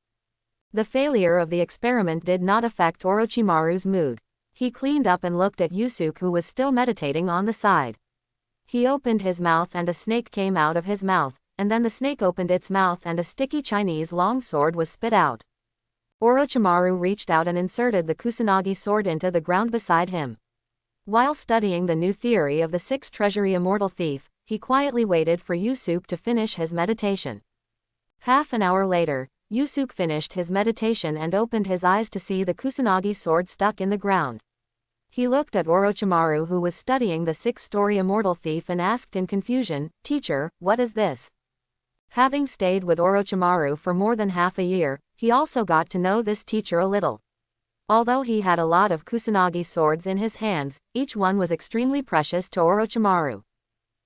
The failure of the experiment did not affect Orochimaru's mood. He cleaned up and looked at Yusuke, who was still meditating on the side. He opened his mouth and a snake came out of his mouth, and then the snake opened its mouth and a sticky Chinese long sword was spit out. Orochimaru reached out and inserted the Kusanagi sword into the ground beside him. While studying the new theory of the sixth treasury immortal thief, he quietly waited for Yusuke to finish his meditation. Half an hour later, Yusuke finished his meditation and opened his eyes to see the Kusanagi sword stuck in the ground. He looked at Orochimaru, who was studying the sixth-story immortal thief, and asked in confusion, "Teacher, what is this?" Having stayed with Orochimaru for more than half a year, he also got to know this teacher a little. Although he had a lot of Kusanagi swords in his hands, each one was extremely precious to Orochimaru.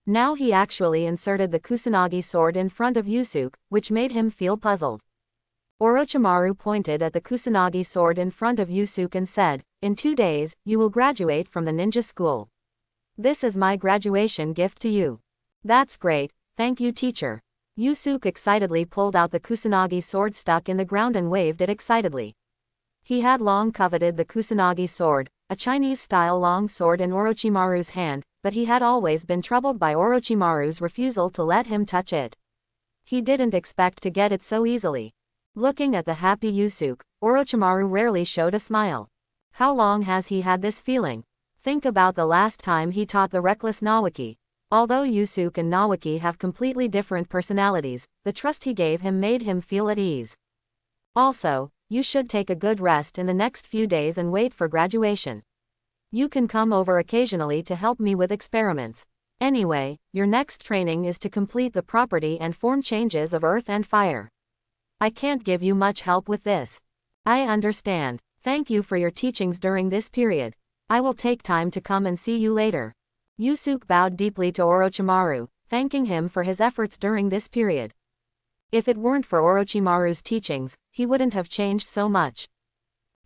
Now he actually inserted the Kusanagi sword in front of Yusuke, which made him feel puzzled. Orochimaru pointed at the Kusanagi sword in front of Yusuke and said, "In 2 days, you will graduate from the ninja school. This is my graduation gift to you." "That's great, thank you, teacher." Yusuke excitedly pulled out the Kusanagi sword stuck in the ground and waved it excitedly. He had long coveted the Kusanagi sword, a Chinese-style long sword in Orochimaru's hand, but he had always been troubled by Orochimaru's refusal to let him touch it. He didn't expect to get it so easily. Looking at the happy Yusuke, Orochimaru rarely showed a smile. How long has he had this feeling? Think about the last time he taught the reckless Nawaki. Although Yusuke and Nawaki have completely different personalities, the trust he gave him made him feel at ease. Also, you should take a good rest in the next few days and wait for graduation. You can come over occasionally to help me with experiments. Anyway, your next training is to complete the property and form changes of earth and fire. I can't give you much help with this. I understand. Thank you for your teachings during this period. I will take time to come and see you later. Yusuke bowed deeply to Orochimaru, thanking him for his efforts during this period. If it weren't for Orochimaru's teachings, he wouldn't have changed so much.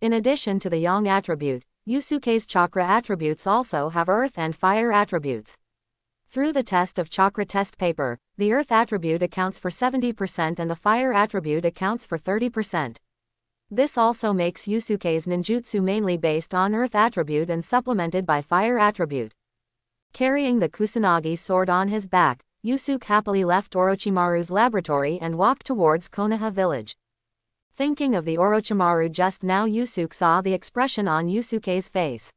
In addition to the yang attribute, Yusuke's chakra attributes also have earth and fire attributes. Through the test of chakra test paper, the earth attribute accounts for 70% and the fire attribute accounts for 30%. This also makes Yusuke's ninjutsu mainly based on earth attribute and supplemented by fire attribute. Carrying the Kusanagi sword on his back, Yusuke happily left Orochimaru's laboratory and walked towards Konoha village. Thinking of the Orochimaru just now, Yusuke saw the expression on Yusuke's face.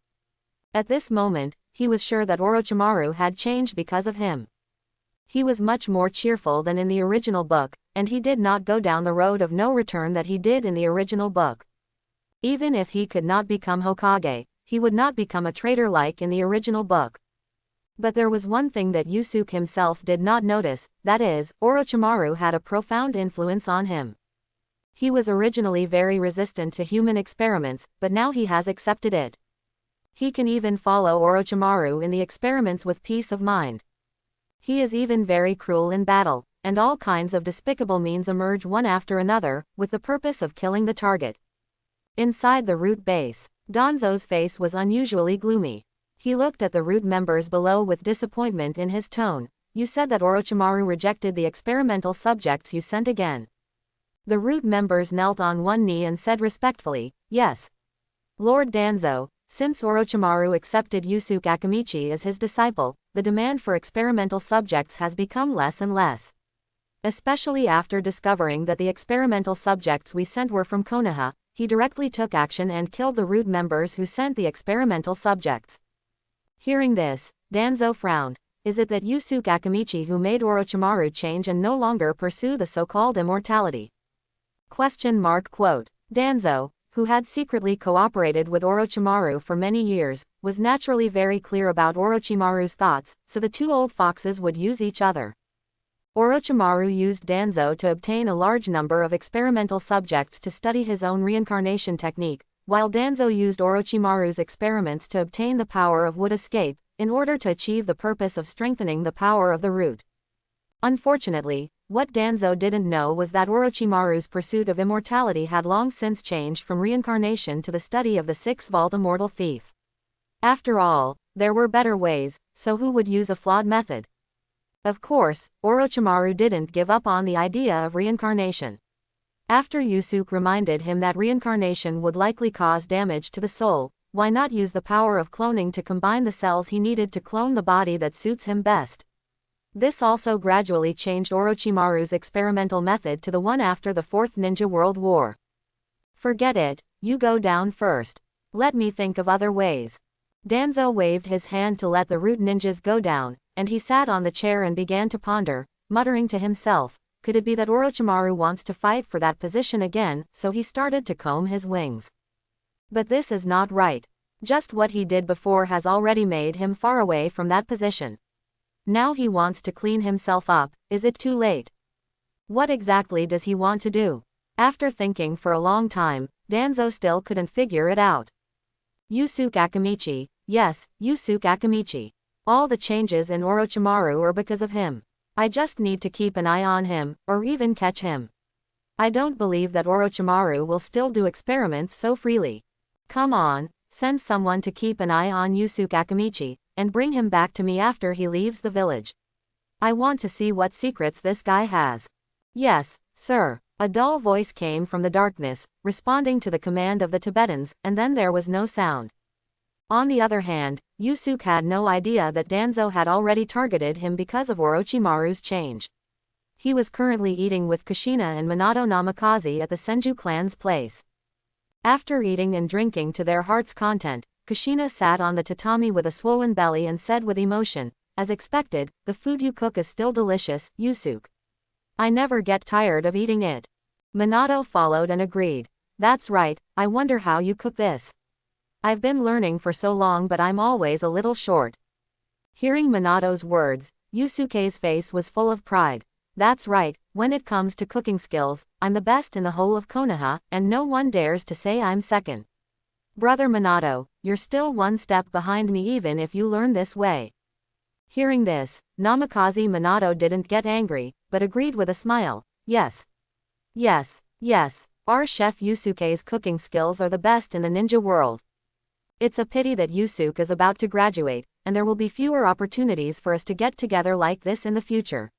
At this moment, he was sure that Orochimaru had changed because of him. He was much more cheerful than in the original book, and he did not go down the road of no return that he did in the original book. Even if he could not become Hokage, he would not become a traitor like in the original book. But there was one thing that Yusuke himself did not notice, that is, Orochimaru had a profound influence on him. He was originally very resistant to human experiments, but now he has accepted it. He can even follow Orochimaru in the experiments with peace of mind. He is even very cruel in battle, and all kinds of despicable means emerge one after another, with the purpose of killing the target. Inside the root base, Danzo's face was unusually gloomy. He looked at the root members below with disappointment in his tone. "You said that Orochimaru rejected the experimental subjects you sent again." The root members knelt on one knee and said respectfully, "Yes. Lord Danzo, since Orochimaru accepted Yusuke Akamichi as his disciple, the demand for experimental subjects has become less and less. Especially after discovering that the experimental subjects we sent were from Konoha, he directly took action and killed the root members who sent the experimental subjects." Hearing this, Danzo frowned. Is it that Yusuke Akamichi who made Orochimaru change and no longer pursue the so-called immortality? Quote. Danzo, who had secretly cooperated with Orochimaru for many years, was naturally very clear about Orochimaru's thoughts, so the two old foxes would use each other. Orochimaru used Danzo to obtain a large number of experimental subjects to study his own reincarnation technique, while Danzo used Orochimaru's experiments to obtain the power of wood escape, in order to achieve the purpose of strengthening the power of the root. Unfortunately, what Danzo didn't know was that Orochimaru's pursuit of immortality had long since changed from reincarnation to the study of the six-vault immortal thief. After all, there were better ways, so who would use a flawed method? Of course, Orochimaru didn't give up on the idea of reincarnation. After Yusuke reminded him that reincarnation would likely cause damage to the soul, why not use the power of cloning to combine the cells he needed to clone the body that suits him best? This also gradually changed Orochimaru's experimental method to the one after the Fourth Ninja World War. Forget it, you go down first. Let me think of other ways. Danzo waved his hand to let the root ninjas go down, and he sat on the chair and began to ponder, muttering to himself, could it be that Orochimaru wants to fight for that position again? So he started to comb his wings. But this is not right. Just what he did before has already made him far away from that position. Now he wants to clean himself up. Is it too late? What exactly does he want to do? After thinking for a long time, Danzo still couldn't figure it out. Yusuke Akamichi, yes, Yusuke Akamichi. All the changes in Orochimaru are because of him. I just need to keep an eye on him, or even catch him. I don't believe that Orochimaru will still do experiments so freely. Come on, send someone to keep an eye on Yusuke Akamichi, and bring him back to me after he leaves the village. I want to see what secrets this guy has. Yes, sir. A dull voice came from the darkness, responding to the command of the Tibetans, and then there was no sound. On the other hand, Yusuke had no idea that Danzo had already targeted him because of Orochimaru's change. He was currently eating with Kushina and Minato Namikaze at the Senju clan's place. After eating and drinking to their heart's content, Kushina sat on the tatami with a swollen belly and said with emotion, as expected, the food you cook is still delicious, Yusuke. I never get tired of eating it. Minato followed and agreed. That's right, I wonder how you cook this. I've been learning for so long but I'm always a little short. Hearing Minato's words, Yusuke's face was full of pride. That's right, when it comes to cooking skills, I'm the best in the whole of Konoha, and no one dares to say I'm second. Brother Minato, you're still one step behind me even if you learn this way. Hearing this, Namikaze Minato didn't get angry, but agreed with a smile. Yes. Yes, yes, our chef Yusuke's cooking skills are the best in the ninja world. It's a pity that Yusuke is about to graduate, and there will be fewer opportunities for us to get together like this in the future.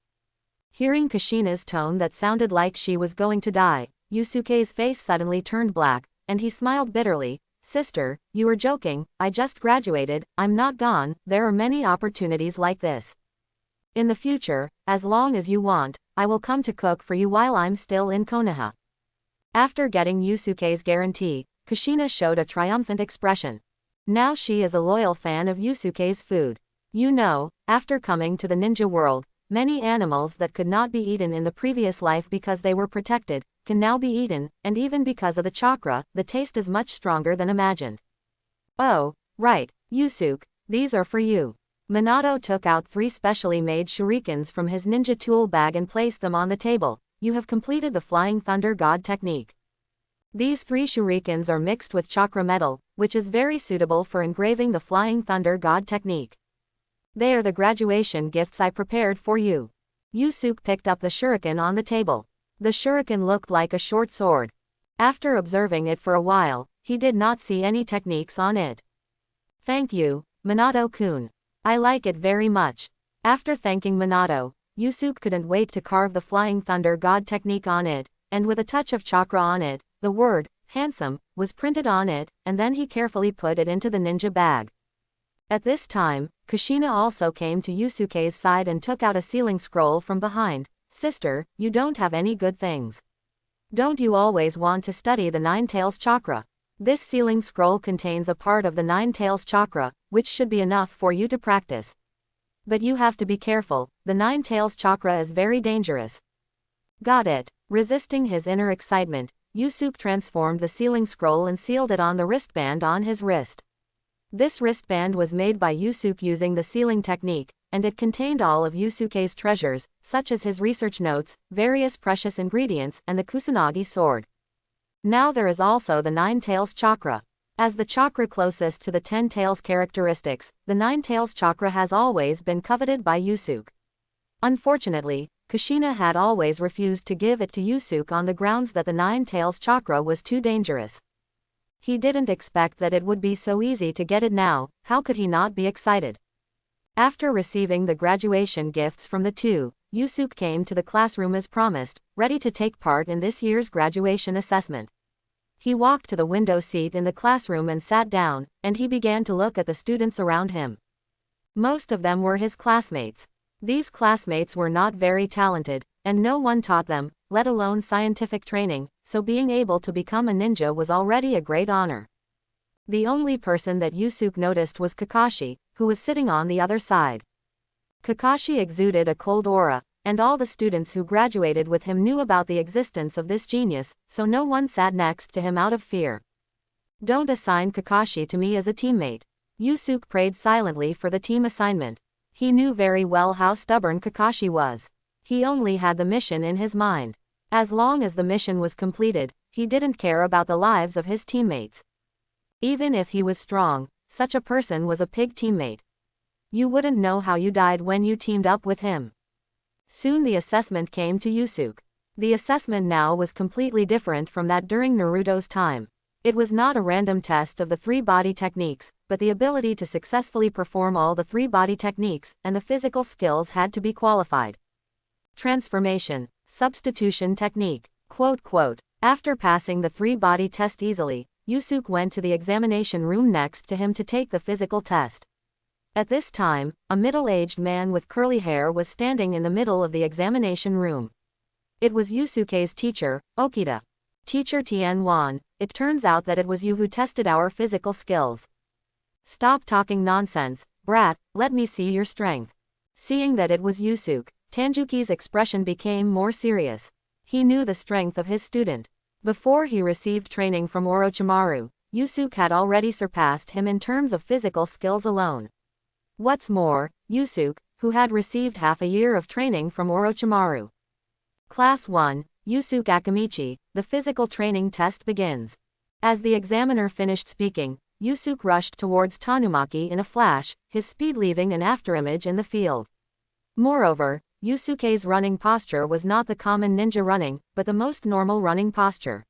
Hearing Kushina's tone that sounded like she was going to die, Yusuke's face suddenly turned black, and he smiled bitterly. Sister, you were joking, I just graduated, I'm not gone, there are many opportunities like this. In the future, as long as you want, I will come to cook for you while I'm still in Konoha. After getting Yusuke's guarantee, Kushina showed a triumphant expression. Now she is a loyal fan of Yusuke's food. You know, after coming to the ninja world, many animals that could not be eaten in the previous life because they were protected, can now be eaten, and even because of the chakra, the taste is much stronger than imagined. Oh, right, Yusuke, these are for you. Minato took out 3 specially made shurikens from his ninja tool bag and placed them on the table. You have completed the Flying Thunder God technique. These 3 shurikens are mixed with chakra metal, which is very suitable for engraving the Flying Thunder God technique. They are the graduation gifts I prepared for you. Yusuke picked up the shuriken on the table. The shuriken looked like a short sword. After observing it for a while, he did not see any techniques on it. Thank you, Minato-kun. I like it very much. After thanking Minato, Yusuke couldn't wait to carve the Flying Thunder God technique on it, and with a touch of chakra on it, the word, handsome, was printed on it, and then he carefully put it into the ninja bag. At this time, Kushina also came to Yusuke's side and took out a sealing scroll from behind. Sister, you don't have any good things. Don't you always want to study the Nine Tails chakra? This sealing scroll contains a part of the Nine Tails chakra, which should be enough for you to practice. But you have to be careful, the Nine Tails chakra is very dangerous. Got it. Resisting his inner excitement, Yusuke transformed the sealing scroll and sealed it on the wristband on his wrist. This wristband was made by Yusuke using the sealing technique, and it contained all of Yusuke's treasures, such as his research notes, various precious ingredients, and the Kusanagi sword. Now there is also the Nine Tails chakra. As the chakra closest to the 10 tails characteristics, the 9 tails chakra has always been coveted by Yusuke. Unfortunately, Kushina had always refused to give it to Yusuke on the grounds that the 9 tails chakra was too dangerous. He didn't expect that it would be so easy to get it now. How could he not be excited? After receiving the graduation gifts from the two, Yusuke came to the classroom as promised, ready to take part in this year's graduation assessment. He walked to the window seat in the classroom and sat down, and he began to look at the students around him. Most of them were his classmates. These classmates were not very talented, and no one taught them, let alone scientific training, so being able to become a ninja was already a great honor. The only person that Yusuke noticed was Kakashi, who was sitting on the other side. Kakashi exuded a cold aura, and all the students who graduated with him knew about the existence of this genius, so no one sat next to him out of fear. Don't assign Kakashi to me as a teammate. Yusuke prayed silently for the team assignment. He knew very well how stubborn Kakashi was. He only had the mission in his mind. As long as the mission was completed, he didn't care about the lives of his teammates. Even if he was strong, such a person was a pig teammate. You wouldn't know how you died when you teamed up with him. Soon the assessment came to Yusuke. The assessment now was completely different from that during Naruto's time. It was not a random test of the 3 body techniques, but the ability to successfully perform all the 3 body techniques, and the physical skills had to be qualified. Transformation, substitution technique, ... After passing the 3 body test easily, Yusuke went to the examination room next to him to take the physical test. At this time, a middle-aged man with curly hair was standing in the middle of the examination room. It was Yusuke's teacher, Okita. Teacher Tianwan, it turns out that it was you who tested our physical skills. Stop talking nonsense, brat, let me see your strength. Seeing that it was Yusuke, Tanjuki's expression became more serious. He knew the strength of his student. Before he received training from Orochimaru, Yusuke had already surpassed him in terms of physical skills alone. What's more, Yusuke, who had received half a year of training from Orochimaru. Class 1, Yusuke Akamichi, the physical training test begins. As the examiner finished speaking, Yusuke rushed towards Tanumaki in a flash, his speed leaving an afterimage in the field. Moreover, Yusuke's running posture was not the common ninja running, but the most normal running posture.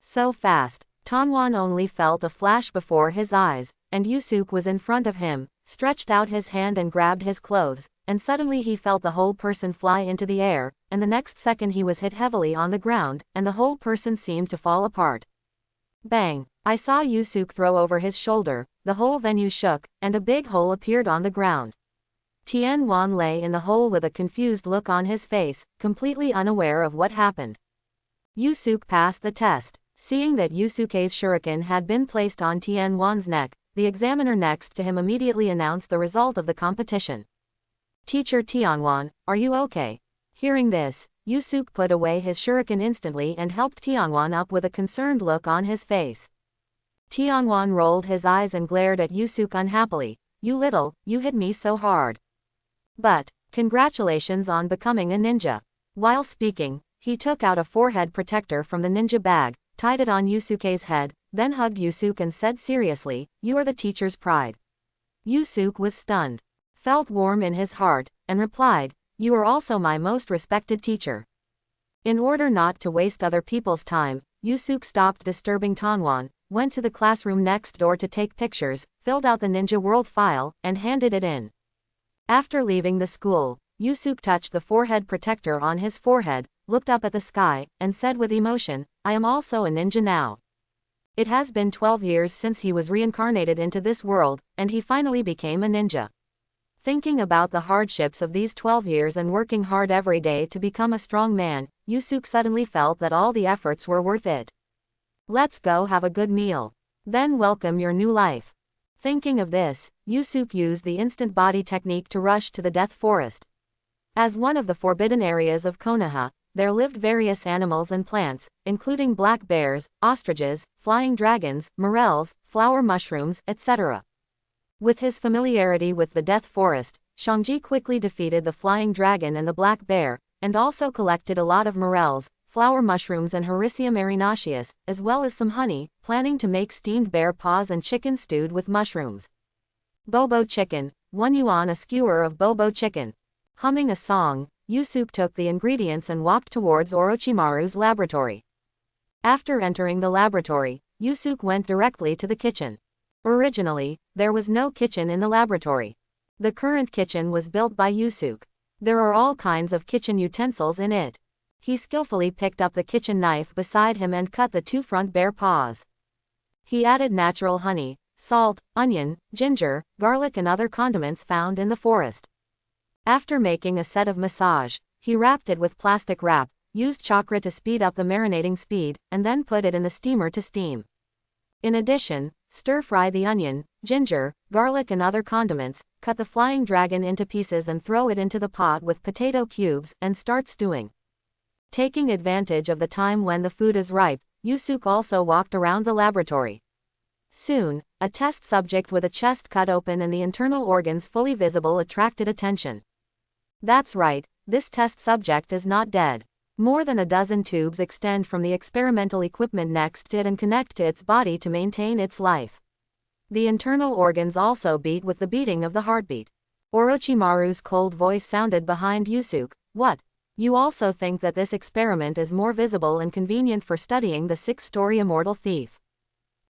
So fast, Tanwan only felt a flash before his eyes, and Yusuke was in front of him, stretched out his hand and grabbed his clothes, and suddenly he felt the whole person fly into the air, and the next second he was hit heavily on the ground, and the whole person seemed to fall apart. Bang! I saw Yusuke throw over his shoulder, the whole venue shook, and a big hole appeared on the ground. Tianwan lay in the hole with a confused look on his face, completely unaware of what happened. Yusuke passed the test. Seeing that Yusuke's shuriken had been placed on Tianwan's neck, the examiner next to him immediately announced the result of the competition. Teacher Tianwan, are you okay? Hearing this, Yusuke put away his shuriken instantly and helped Tianwan up with a concerned look on his face. Tianwan rolled his eyes and glared at Yusuke unhappily. You hit me so hard. But, congratulations on becoming a ninja. While speaking, he took out a forehead protector from the ninja bag, tied it on Yusuke's head, then hugged Yusuke and said seriously, you are the teacher's pride. Yusuke was stunned, felt warm in his heart, and replied, you are also my most respected teacher. In order not to waste other people's time, Yusuke stopped disturbing Tanwan, went to the classroom next door to take pictures, filled out the Ninja World file, and handed it in. After leaving the school, Yusuke touched the forehead protector on his forehead, looked up at the sky, and said with emotion, I am also a ninja now. It has been 12 years since he was reincarnated into this world, and he finally became a ninja. Thinking about the hardships of these 12 years and working hard every day to become a strong man, Yusuke suddenly felt that all the efforts were worth it. Let's go have a good meal. Then welcome your new life. Thinking of this, Yusuke used the instant body technique to rush to the Death Forest. As one of the forbidden areas of Konoha, there lived various animals and plants, including black bears, ostriches, flying dragons, morels, flower mushrooms, etc. With his familiarity with the Death Forest, Shangji quickly defeated the flying dragon and the black bear, and also collected a lot of morels, flower mushrooms and Hericium erinaceus, as well as some honey, planning to make steamed bear paws and chicken stewed with mushrooms. Bobo chicken, 1 yuan a skewer of bobo chicken. Humming a song, Yusuke took the ingredients and walked towards Orochimaru's laboratory. After entering the laboratory, Yusuke went directly to the kitchen. Originally, there was no kitchen in the laboratory. The current kitchen was built by Yusuke. There are all kinds of kitchen utensils in it. He skillfully picked up the kitchen knife beside him and cut the 2 front bear paws. He added natural honey, salt, onion, ginger, garlic and other condiments found in the forest. After making a set of massage, he wrapped it with plastic wrap, used chakra to speed up the marinating speed, and then put it in the steamer to steam. In addition, stir-fry the onion, ginger, garlic and other condiments, cut the flying dragon into pieces and throw it into the pot with potato cubes, and start stewing. Taking advantage of the time when the food is ripe, Yusuke also walked around the laboratory. Soon, a test subject with a chest cut open and the internal organs fully visible attracted attention. That's right, this test subject is not dead. More than a dozen tubes extend from the experimental equipment next to it and connect to its body to maintain its life. The internal organs also beat with the beating of the heartbeat. Orochimaru's cold voice sounded behind Yusuke. What? You also think that this experiment is more visible and convenient for studying the 6-story immortal thief?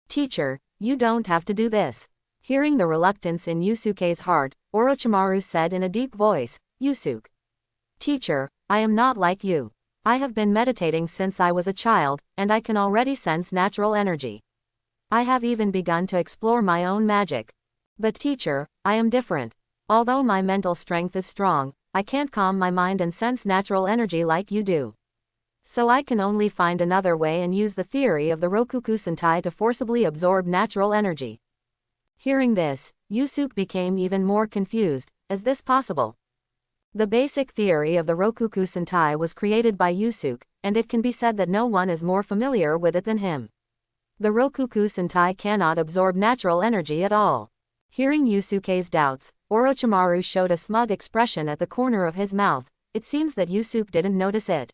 Teacher, you don't have to do this. Hearing the reluctance in Yusuke's heart, Orochimaru said in a deep voice, Yusuke. Teacher, I am not like you. I have been meditating since I was a child, and I can already sense natural energy. I have even begun to explore my own magic. But teacher, I am different. Although my mental strength is strong, I can't calm my mind and sense natural energy like you do. So I can only find another way and use the theory of the Rokuku Sentai to forcibly absorb natural energy. Hearing this, Yusuke became even more confused. Is this possible? The basic theory of the Rokuku Sentai was created by Yusuke, and it can be said that no one is more familiar with it than him. The Rokuku Sentai cannot absorb natural energy at all. Hearing Yusuke's doubts, Orochimaru showed a smug expression at the corner of his mouth. It seems that Yusuke didn't notice it.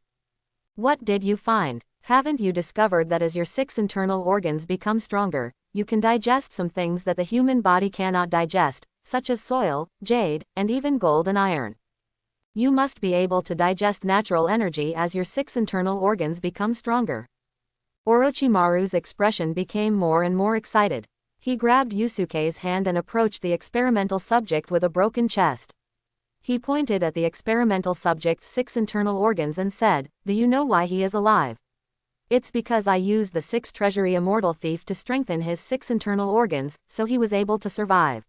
What did you find? Haven't you discovered that as your 6 internal organs become stronger, you can digest some things that the human body cannot digest, such as soil, jade, and even gold and iron? You must be able to digest natural energy as your 6 internal organs become stronger. Orochimaru's expression became more and more excited. He grabbed Yusuke's hand and approached the experimental subject with a broken chest. He pointed at the experimental subject's 6 internal organs and said, Do you know why he is alive? It's because I used the 6 treasury immortal thief to strengthen his 6 internal organs, so he was able to survive.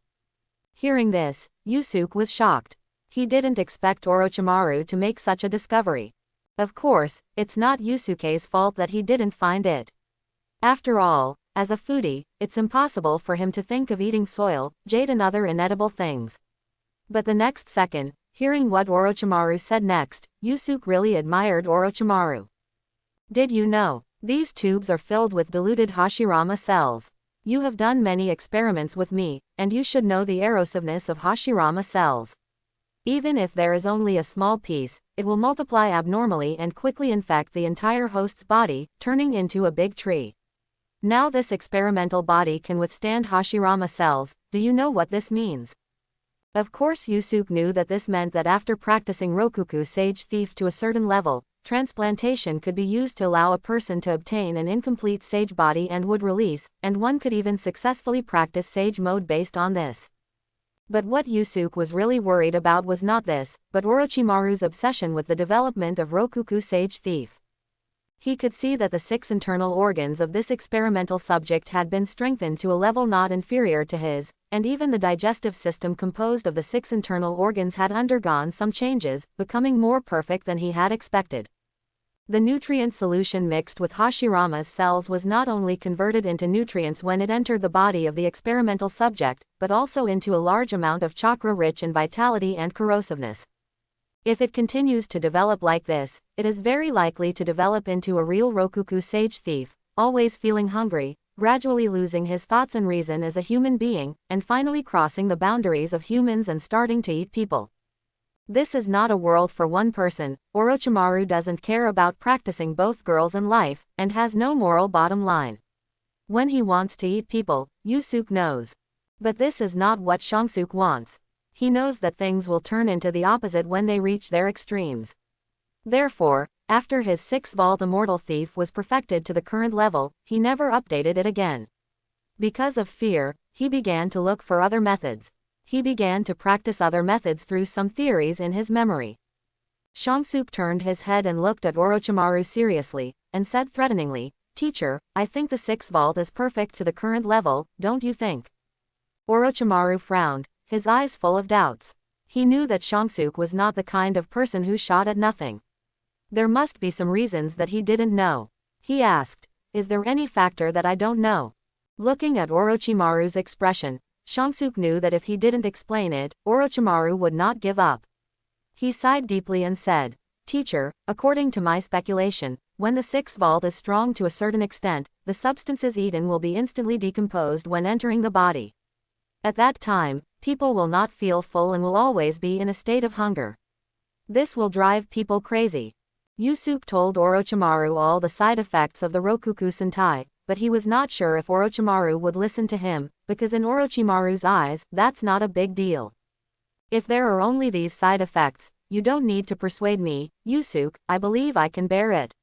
Hearing this, Yusuke was shocked. He didn't expect Orochimaru to make such a discovery. Of course, it's not Yusuke's fault that he didn't find it. After all, as a foodie, it's impossible for him to think of eating soil, jade and other inedible things. But the next second, hearing what Orochimaru said next, Yusuke really admired Orochimaru. Did you know? These tubes are filled with diluted Hashirama cells. You have done many experiments with me, and you should know the erosiveness of Hashirama cells. Even if there is only a small piece, it will multiply abnormally and quickly infect the entire host's body, turning into a big tree. Now this experimental body can withstand Hashirama cells. Do you know what this means? Of course Yusuke knew that this meant that after practicing Rokuku Sage Thief to a certain level, transplantation could be used to allow a person to obtain an incomplete sage body and would release, and one could even successfully practice sage mode based on this. But what Yusuke was really worried about was not this, but Orochimaru's obsession with the development of Rokuku Sage Thief. He could see that the 6 internal organs of this experimental subject had been strengthened to a level not inferior to his, and even the digestive system composed of the 6 internal organs had undergone some changes, becoming more perfect than he had expected. The nutrient solution mixed with Hashirama's cells was not only converted into nutrients when it entered the body of the experimental subject, but also into a large amount of chakra rich in vitality and corrosiveness. If it continues to develop like this, it is very likely to develop into a real Rokuku Sage Thief, always feeling hungry, gradually losing his thoughts and reason as a human being, and finally crossing the boundaries of humans and starting to eat people. This is not a world for one person. Orochimaru doesn't care about practicing both girls and life, and has no moral bottom line. When he wants to eat people, Yusuke knows. But this is not what Shangsuke wants. He knows that things will turn into the opposite when they reach their extremes. Therefore, after his 6th Vault Immortal Thief was perfected to the current level, he never updated it again. Because of fear, he began to look for other methods. He began to practice other methods through some theories in his memory. Shangsuke turned his head and looked at Orochimaru seriously, and said threateningly, "Teacher, I think the 6th vault is perfect to the current level, don't you think?" Orochimaru frowned, his eyes full of doubts. He knew that Shangsuke was not the kind of person who shot at nothing. There must be some reasons that he didn't know. He asked, "Is there any factor that I don't know?" Looking at Orochimaru's expression, Shangsuke knew that if he didn't explain it, Orochimaru would not give up. He sighed deeply and said, "Teacher, according to my speculation, when the 6th vault is strong to a certain extent, the substances eaten will be instantly decomposed when entering the body. At that time, people will not feel full and will always be in a state of hunger. This will drive people crazy." Yusuke told Orochimaru all the side effects of the Rokuku Sentai, but he was not sure if Orochimaru would listen to him, because in Orochimaru's eyes, that's not a big deal. "If there are only these side effects, you don't need to persuade me, Yusuke, I believe I can bear it."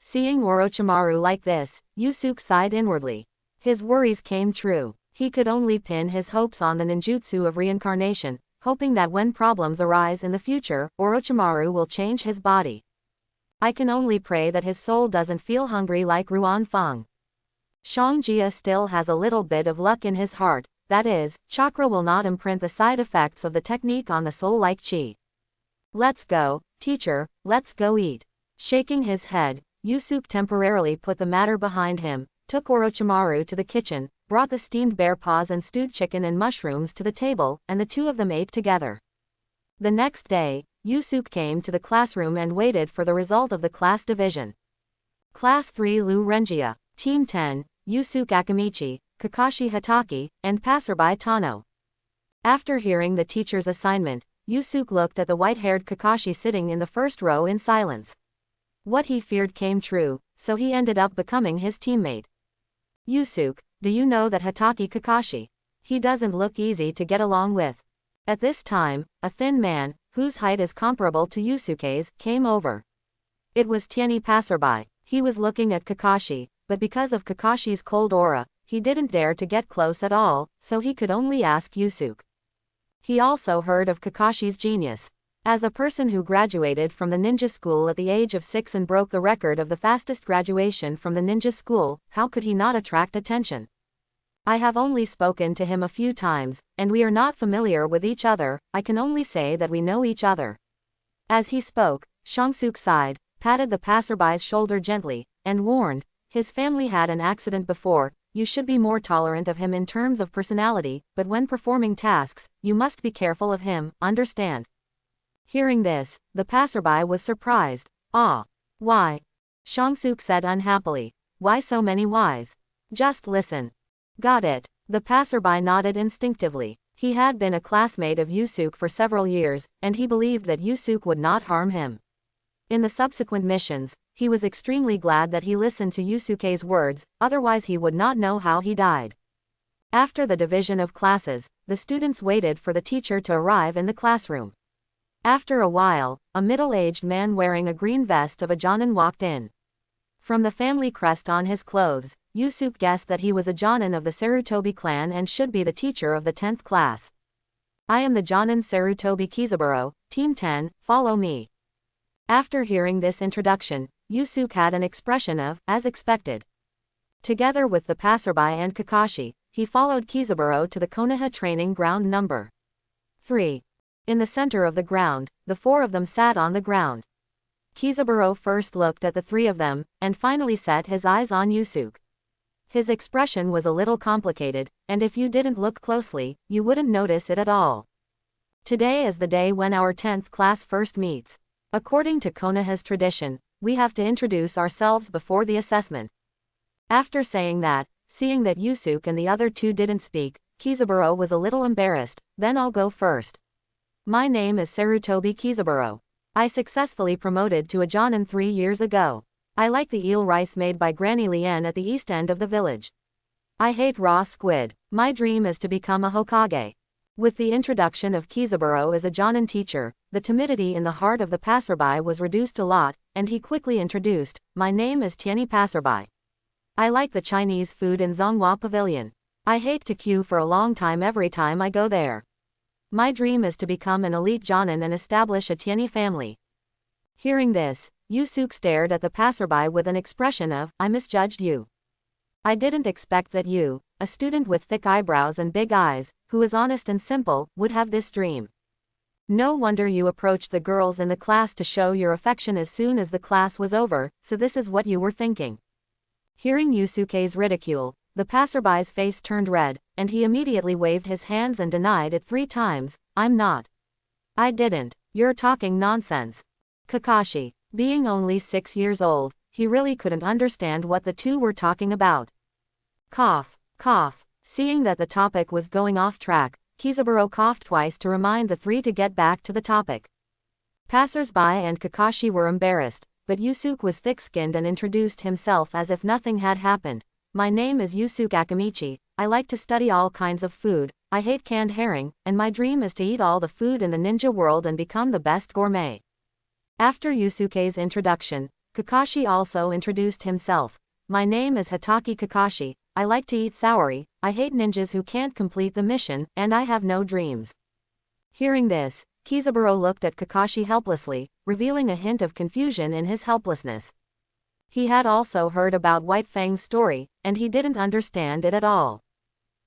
Seeing Orochimaru like this, Yusuke sighed inwardly. His worries came true. He could only pin his hopes on the ninjutsu of reincarnation, hoping that when problems arise in the future, Orochimaru will change his body. I can only pray that his soul doesn't feel hungry like Ruan Fang. Shangjia still has a little bit of luck in his heart, that is, chakra will not imprint the side effects of the technique on the soul like chi. "Let's go, teacher, let's go eat." Shaking his head, Yusuke temporarily put the matter behind him, took Orochimaru to the kitchen, brought the steamed bear paws and stewed chicken and mushrooms to the table, and the two of them ate together. The next day, Yusuke came to the classroom and waited for the result of the class division. Class 3 Lu Renjia, Team 10, Yusuke Akamichi, Kakashi Hatake, and Passerby Tano. After hearing the teacher's assignment, Yusuke looked at the white-haired Kakashi sitting in the first row in silence. What he feared came true, so he ended up becoming his teammate. "Yusuke, do you know that Hatake Kakashi? He doesn't look easy to get along with." At this time, a thin man, whose height is comparable to Yusuke's, came over. It was Tieni Passerby. He was looking at Kakashi, but because of Kakashi's cold aura, he didn't dare to get close at all, so he could only ask Yusuke. He also heard of Kakashi's genius. As a person who graduated from the ninja school at the age of 6 and broke the record of the fastest graduation from the ninja school, how could he not attract attention? I have only spoken to him a few times, and we are not familiar with each other. I can only say that we know each other. As he spoke, Shangsuke sighed, patted the passerby's shoulder gently, and warned, "His family had an accident before, you should be more tolerant of him in terms of personality, but when performing tasks, you must be careful of him, understand?" Hearing this, the passerby was surprised. "Ah. Why?" Shangsuke said unhappily. "Why so many whys? Just listen." "Got it." The passerby nodded instinctively. He had been a classmate of Yusuke for several years, and he believed that Yusuke would not harm him. In the subsequent missions, he was extremely glad that he listened to Yusuke's words, otherwise he would not know how he died. After the division of classes, the students waited for the teacher to arrive in the classroom. After a while, a middle-aged man wearing a green vest of a Jonin walked in. From the family crest on his clothes, Yusuke guessed that he was a Jonin of the Sarutobi clan and should be the teacher of the 10th class. "I am the Jonin Sarutobi Kizaburo, Team 10, follow me." After hearing this introduction, Yusuke had an expression of, as expected. Together with the passerby and Kakashi, he followed Kizaburo to the Konoha training ground number 3. In the center of the ground, the four of them sat on the ground. Kizaburo first looked at the three of them, and finally set his eyes on Yusuke. His expression was a little complicated, and if you didn't look closely, you wouldn't notice it at all. "Today is the day when our 10th class first meets. According to Konoha's tradition, we have to introduce ourselves before the assessment." After saying that, seeing that Yusuke and the other two didn't speak, Kizaburo was a little embarrassed. "Then I'll go first." My name is Sarutobi Kizaburo. I successfully promoted to a Jonin 3 years ago. I like the eel rice made by Granny Lien at the east end of the village. I hate raw squid. My dream is to become a Hokage. With the introduction of Kizaburo as a Jonin teacher, the timidity in the heart of the passerby was reduced a lot, and he quickly introduced, my name is Tieni Passerby. I like the Chinese food in Zonghua Pavilion. I hate to queue for a long time every time I go there. My dream is to become an elite Jonin and establish a Tieni family. Hearing this, Yusuke stared at the passerby with an expression of, I misjudged you. I didn't expect that you, a student with thick eyebrows and big eyes, who is honest and simple, would have this dream. No wonder you approached the girls in the class to show your affection as soon as the class was over, so this is what you were thinking. Hearing Yusuke's ridicule, the passerby's face turned red, and he immediately waved his hands and denied it 3 times, I'm not. I didn't. You're talking nonsense. Kakashi, being only 6 years old, he really couldn't understand what the two were talking about. Cough, cough. Seeing that the topic was going off track, Kizaburo coughed twice to remind the 3 to get back to the topic. Passers-by and Kakashi were embarrassed, but Yusuke was thick-skinned and introduced himself as if nothing had happened. My name is Yusuke Akamichi, I like to study all kinds of food, I hate canned herring, and my dream is to eat all the food in the ninja world and become the best gourmet. After Yusuke's introduction, Kakashi also introduced himself. My name is Hatake Kakashi, I like to eat saori, I hate ninjas who can't complete the mission, and I have no dreams. Hearing this, Kizaburo looked at Kakashi helplessly, revealing a hint of confusion in his helplessness. He had also heard about White Fang's story, and he didn't understand it at all.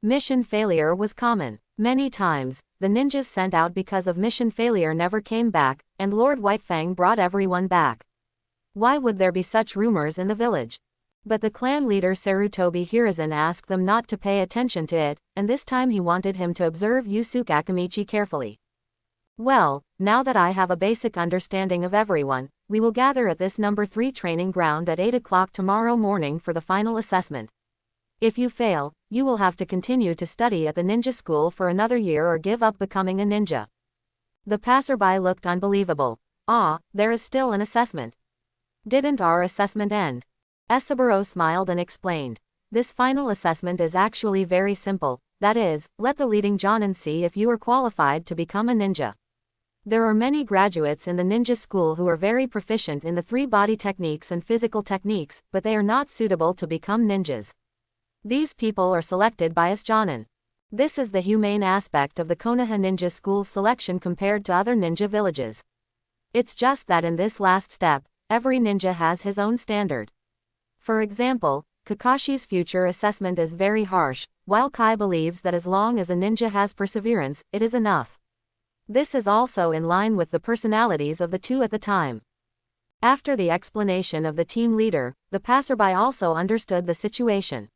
Mission failure was common. Many times, the ninjas sent out because of mission failure never came back, and Lord White Fang brought everyone back. Why would there be such rumors in the village? But the clan leader Sarutobi Hiruzen asked them not to pay attention to it, and this time he wanted him to observe Yusuke Akamichi carefully. Well, now that I have a basic understanding of everyone, we will gather at this number 3 training ground at 8 o'clock tomorrow morning for the final assessment. If you fail, you will have to continue to study at the ninja school for another year or give up becoming a ninja. The passerby looked unbelievable. Ah, there is still an assessment. Didn't our assessment end? Esaburo smiled and explained. This final assessment is actually very simple, that is, let the leading Jonin see if you are qualified to become a ninja. There are many graduates in the ninja school who are very proficient in the 3 body techniques and physical techniques, but they are not suitable to become ninjas. These people are selected by us Jonin. This is the humane aspect of the Konoha ninja school's selection compared to other ninja villages. It's just that in this last step, every ninja has his own standard. For example, Kakashi's future assessment is very harsh, while Kai believes that as long as a ninja has perseverance, it is enough. This is also in line with the personalities of the 2 at the time. After the explanation of the team leader, the passerby also understood the situation.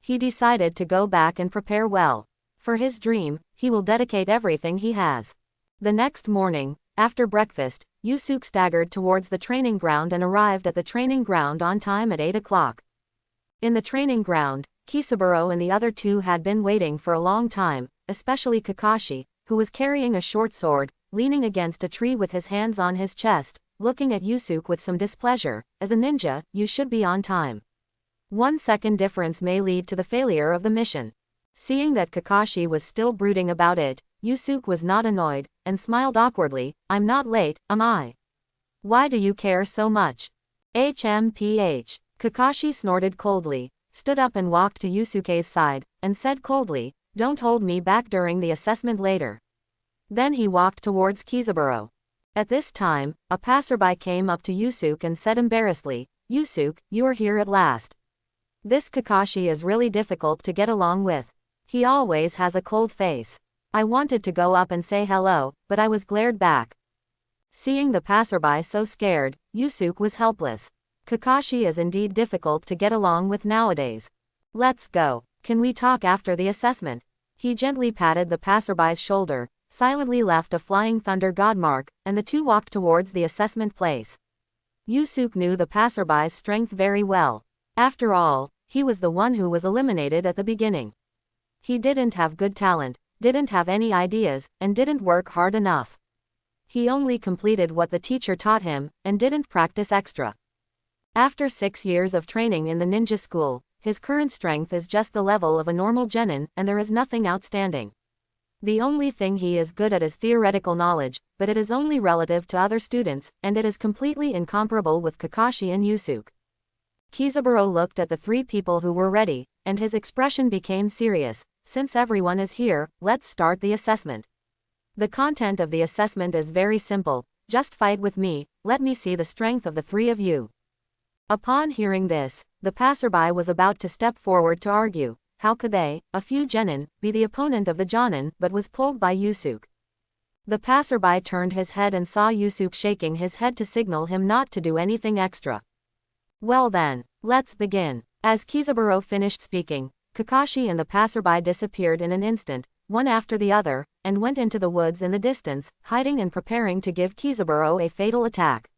He decided to go back and prepare well. For his dream, he will dedicate everything he has. The next morning, after breakfast, Yusuke staggered towards the training ground and arrived at the training ground on time at 8 o'clock. In the training ground, Kisaburo and the other 2 had been waiting for a long time, especially Kakashi, who was carrying a short sword, leaning against a tree with his hands on his chest, looking at Yusuke with some displeasure. As a ninja, you should be on time. 1 second difference may lead to the failure of the mission. Seeing that Kakashi was still brooding about it, Yusuke was not annoyed, and smiled awkwardly. I'm not late, am I? Why do you care so much? HMPH. Kakashi snorted coldly, stood up and walked to Yusuke's side, and said coldly, don't hold me back during the assessment later. Then he walked towards Kizaburo. At this time, a passerby came up to Yusuke and said embarrassedly, Yusuke, you are here at last. This Kakashi is really difficult to get along with. He always has a cold face. I wanted to go up and say hello, but I was glared back. Seeing the passerby so scared, Yusuke was helpless. Kakashi is indeed difficult to get along with nowadays. Let's go. Can we talk after the assessment? He gently patted the passerby's shoulder, silently left a flying thunder god mark, and the 2 walked towards the assessment place. Yusuke knew the passerby's strength very well. After all, he was the one who was eliminated at the beginning. He didn't have good talent, didn't have any ideas, and didn't work hard enough. He only completed what the teacher taught him, and didn't practice extra. After 6 years of training in the ninja school, his current strength is just the level of a normal genin, and there is nothing outstanding. The only thing he is good at is theoretical knowledge, but it is only relative to other students, and it is completely incomparable with Kakashi and Yusuke. Kizaburo looked at the 3 people who were ready, and his expression became serious. Since everyone is here, let's start the assessment. The content of the assessment is very simple. Just fight with me, let me see the strength of the 3 of you. Upon hearing this, the passerby was about to step forward to argue. How could they, a few genin, be the opponent of the jonin, but was pulled by Yusuke. The passerby turned his head and saw Yusuke shaking his head to signal him not to do anything extra. Well then, let's begin. As Kizaburo finished speaking, Kakashi and the passerby disappeared in an instant, one after the other, and went into the woods in the distance, hiding and preparing to give Kizaburo a fatal attack.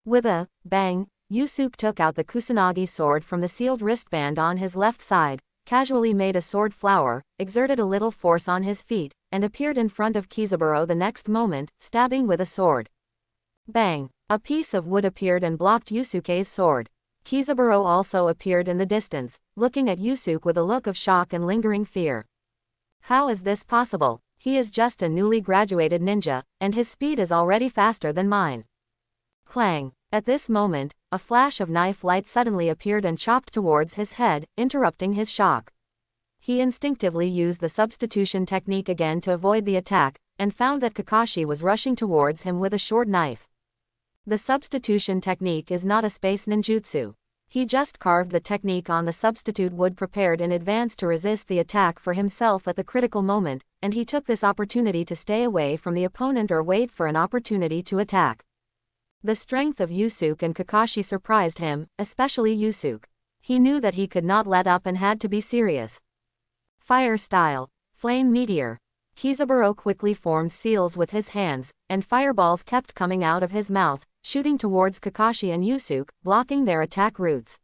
With a bang, Yusuke took out the Kusanagi sword from the sealed wristband on his left side, casually made a sword flower, exerted a little force on his feet, and appeared in front of Kizaburo the next moment, stabbing with a sword. Bang! A piece of wood appeared and blocked Yusuke's sword. Kizaburo also appeared in the distance, looking at Yusuke with a look of shock and lingering fear. How is this possible? He is just a newly graduated ninja, and his speed is already faster than mine. Clang! At this moment, a flash of knife light suddenly appeared and chopped towards his head, interrupting his shock. He instinctively used the substitution technique again to avoid the attack, and found that Kakashi was rushing towards him with a short knife. The substitution technique is not a space ninjutsu. He just carved the technique on the substitute wood prepared in advance to resist the attack for himself at the critical moment, and he took this opportunity to stay away from the opponent or wait for an opportunity to attack. The strength of Yusuke and Kakashi surprised him, especially Yusuke. He knew that he could not let up and had to be serious. Fire style. Flame meteor. Kizaburo quickly formed seals with his hands, and fireballs kept coming out of his mouth, shooting towards Kakashi and Yusuke, blocking their attack routes.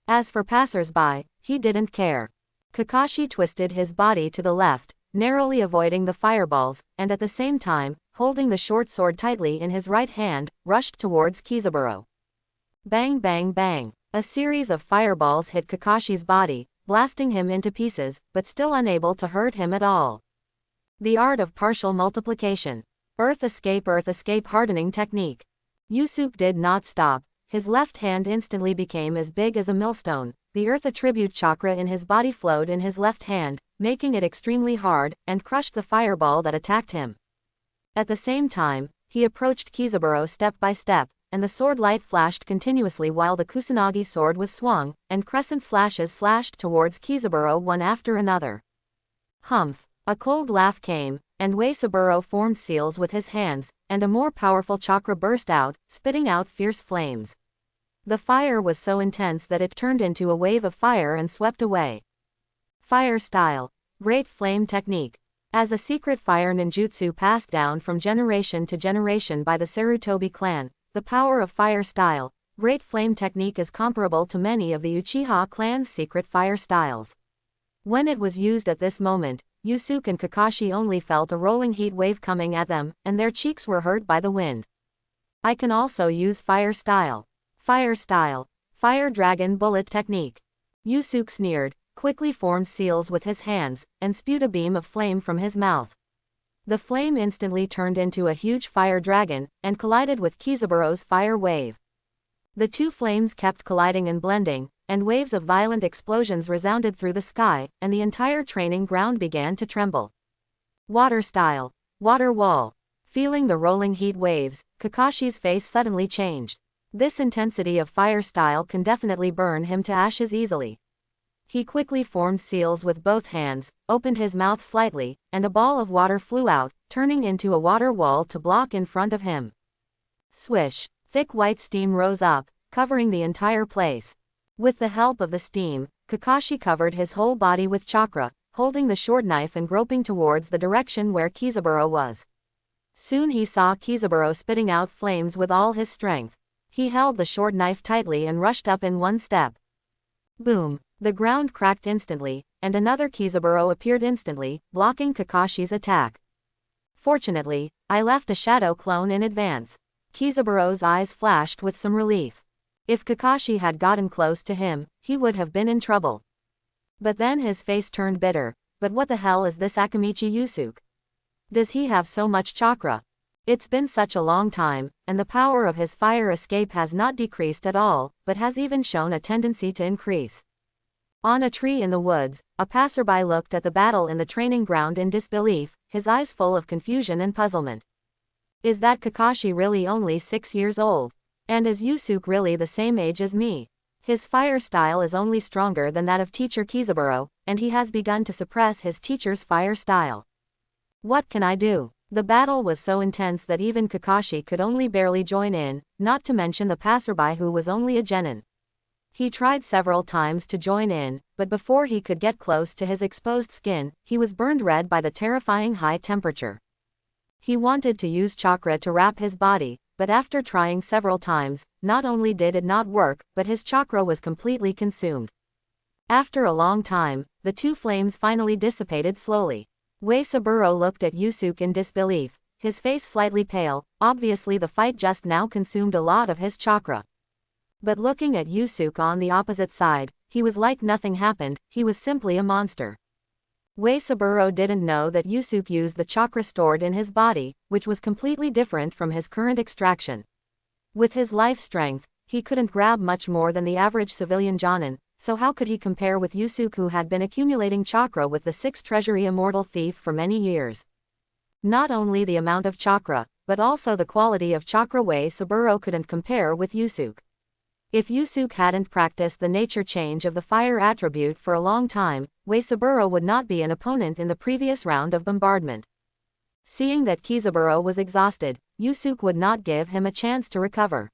As for passers-by, he didn't care. Kakashi twisted his body to the left, narrowly avoiding the fireballs, and at the same time, holding the short sword tightly in his right hand, rushed towards Kizaburo. Bang bang bang. A series of fireballs hit Kakashi's body, blasting him into pieces, but still unable to hurt him at all. The art of partial multiplication. Earth escape hardening technique. Yusuke did not stop. His left hand instantly became as big as a millstone. The earth attribute chakra in his body flowed in his left hand, making it extremely hard, and crushed the fireball that attacked him. At the same time, he approached Kizaburo step by step, and the sword light flashed continuously while the Kusanagi sword was swung, and crescent slashes slashed towards Kizaburo one after another. Humph! A cold laugh came, and Saburo formed seals with his hands, and a more powerful chakra burst out, spitting out fierce flames. The fire was so intense that it turned into a wave of fire and swept away. Fire style. Great flame technique. As a secret fire ninjutsu passed down from generation to generation by the Sarutobi clan, the power of fire style, great flame technique is comparable to many of the Uchiha clan's secret fire styles. When it was used at this moment, Yusuke and Kakashi only felt a rolling heat wave coming at them, and their cheeks were hurt by the wind. I can also use fire style. Fire style. Fire dragon bullet technique. Yusuke sneered, quickly formed seals with his hands, and spewed a beam of flame from his mouth. The flame instantly turned into a huge fire dragon, and collided with Kizaburo's fire wave. The two flames kept colliding and blending, and waves of violent explosions resounded through the sky, and the entire training ground began to tremble. Water style. Water wall. Feeling the rolling heat waves, Kakashi's face suddenly changed. This intensity of fire style can definitely burn him to ashes easily. He quickly formed seals with both hands, opened his mouth slightly, and a ball of water flew out, turning into a water wall to block in front of him. Swish! Thick white steam rose up, covering the entire place. With the help of the steam, Kakashi covered his whole body with chakra, holding the short knife and groping towards the direction where Kizaburo was. Soon he saw Kizaburo spitting out flames with all his strength. He held the short knife tightly and rushed up in one step. Boom! The ground cracked instantly, and another Kizaburo appeared instantly, blocking Kakashi's attack. Fortunately, I left a shadow clone in advance. Kizaburo's eyes flashed with some relief. If Kakashi had gotten close to him, he would have been in trouble. But then his face turned bitter. But what the hell is this Akamichi Yusuke? Does he have so much chakra? It's been such a long time, and the power of his fire escape has not decreased at all, but has even shown a tendency to increase. On a tree in the woods, a passerby looked at the battle in the training ground in disbelief, his eyes full of confusion and puzzlement. Is that Kakashi really only 6 years old? And is Yusuke really the same age as me? His fire style is only stronger than that of teacher Kizaburo, and he has begun to suppress his teacher's fire style. What can I do? The battle was so intense that even Kakashi could only barely join in, not to mention the passerby who was only a genin. He tried several times to join in, but before he could get close to his exposed skin, he was burned red by the terrifying high temperature. He wanted to use chakra to wrap his body, but after trying several times, not only did it not work, but his chakra was completely consumed. After a long time, the two flames finally dissipated slowly. Uesaburo looked at Yusuke in disbelief, his face slightly pale. Obviously the fight just now consumed a lot of his chakra. But looking at Yusuke on the opposite side, he was like nothing happened, he was simply a monster. Uesaburo didn't know that Yusuke used the chakra stored in his body, which was completely different from his current extraction. With his life strength, he couldn't grab much more than the average civilian jonin, so how could he compare with Yusuke, who had been accumulating chakra with the 6th treasury immortal thief for many years? Not only the amount of chakra, but also the quality of chakra Uesaburo couldn't compare with Yusuke. If Yusuke hadn't practiced the nature change of the fire attribute for a long time, Uesaburo would not be an opponent in the previous round of bombardment. Seeing that Kizaburo was exhausted, Yusuke would not give him a chance to recover.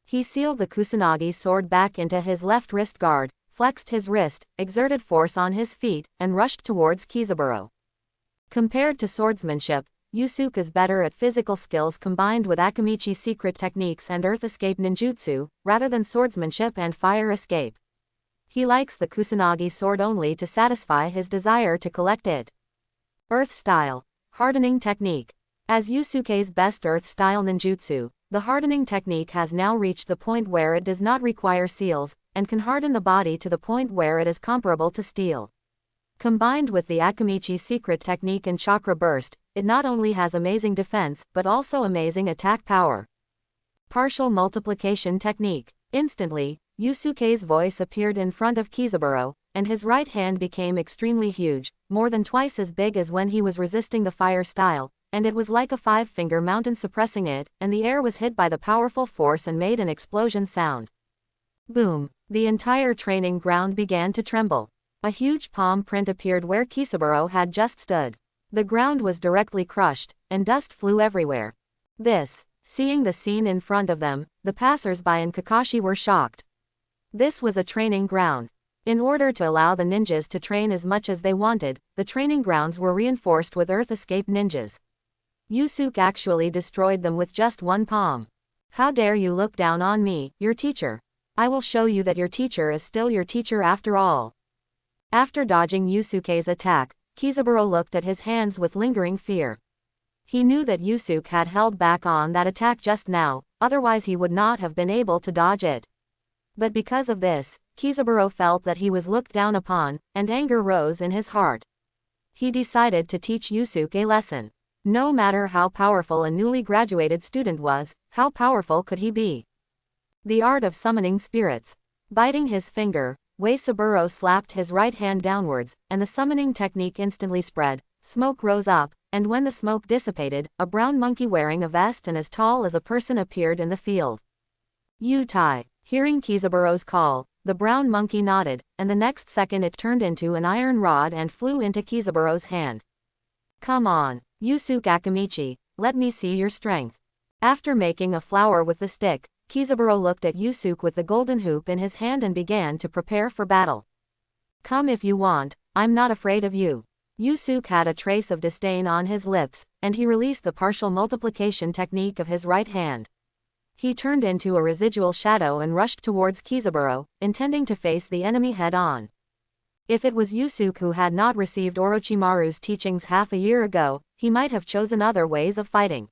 He sealed the Kusanagi sword back into his left wrist guard, flexed his wrist, exerted force on his feet, and rushed towards Kizaburo. Compared to swordsmanship, Yusuke is better at physical skills combined with akamichi secret techniques and earth escape ninjutsu, rather than swordsmanship and fire escape. He likes the Kusanagi sword only to satisfy his desire to collect it. Earth style. Hardening technique. As Yusuke's best earth style ninjutsu, the hardening technique has now reached the point where it does not require seals, and can harden the body to the point where it is comparable to steel. Combined with the akamichi secret technique and chakra burst, it not only has amazing defense, but also amazing attack power. Partial multiplication technique. Instantly, Yusuke's voice appeared in front of Kizaburo, and his right hand became extremely huge, more than twice as big as when he was resisting the fire style, and it was like a 5-finger mountain suppressing it, and the air was hit by the powerful force and made an explosion sound. Boom! The entire training ground began to tremble. A huge palm print appeared where Kizaburo had just stood. The ground was directly crushed, and dust flew everywhere. Seeing the scene in front of them, the passers-by and Kakashi were shocked. This was a training ground. In order to allow the ninjas to train as much as they wanted, the training grounds were reinforced with earth escape ninjas. Yusuke actually destroyed them with just one palm. How dare you look down on me, your teacher? I will show you that your teacher is still your teacher after all. After dodging Yusuke's attack, Kizaburo looked at his hands with lingering fear. He knew that Yusuke had held back on that attack just now, otherwise he would not have been able to dodge it. But because of this, Kizaburo felt that he was looked down upon, and anger rose in his heart. He decided to teach Yusuke a lesson. No matter how powerful a newly graduated student was, how powerful could he be? The art of summoning spirits. Biting his finger, Uesaburo slapped his right hand downwards, and the summoning technique instantly spread. Smoke rose up, and when the smoke dissipated, a brown monkey wearing a vest and as tall as a person appeared in the field. Yutai. Hearing Kizaburo's call, the brown monkey nodded, and the next second it turned into an iron rod and flew into Kizaburo's hand. Come on, Yusuke Akamichi, let me see your strength. After making a flower with the stick, Kizaburo looked at Yusuke with the golden hoop in his hand and began to prepare for battle. Come if you want, I'm not afraid of you. Yusuke had a trace of disdain on his lips, and he released the partial multiplication technique of his right hand. He turned into a residual shadow and rushed towards Kizaburo, intending to face the enemy head-on. If it was Yusuke who had not received Orochimaru's teachings half a year ago, he might have chosen other ways of fighting.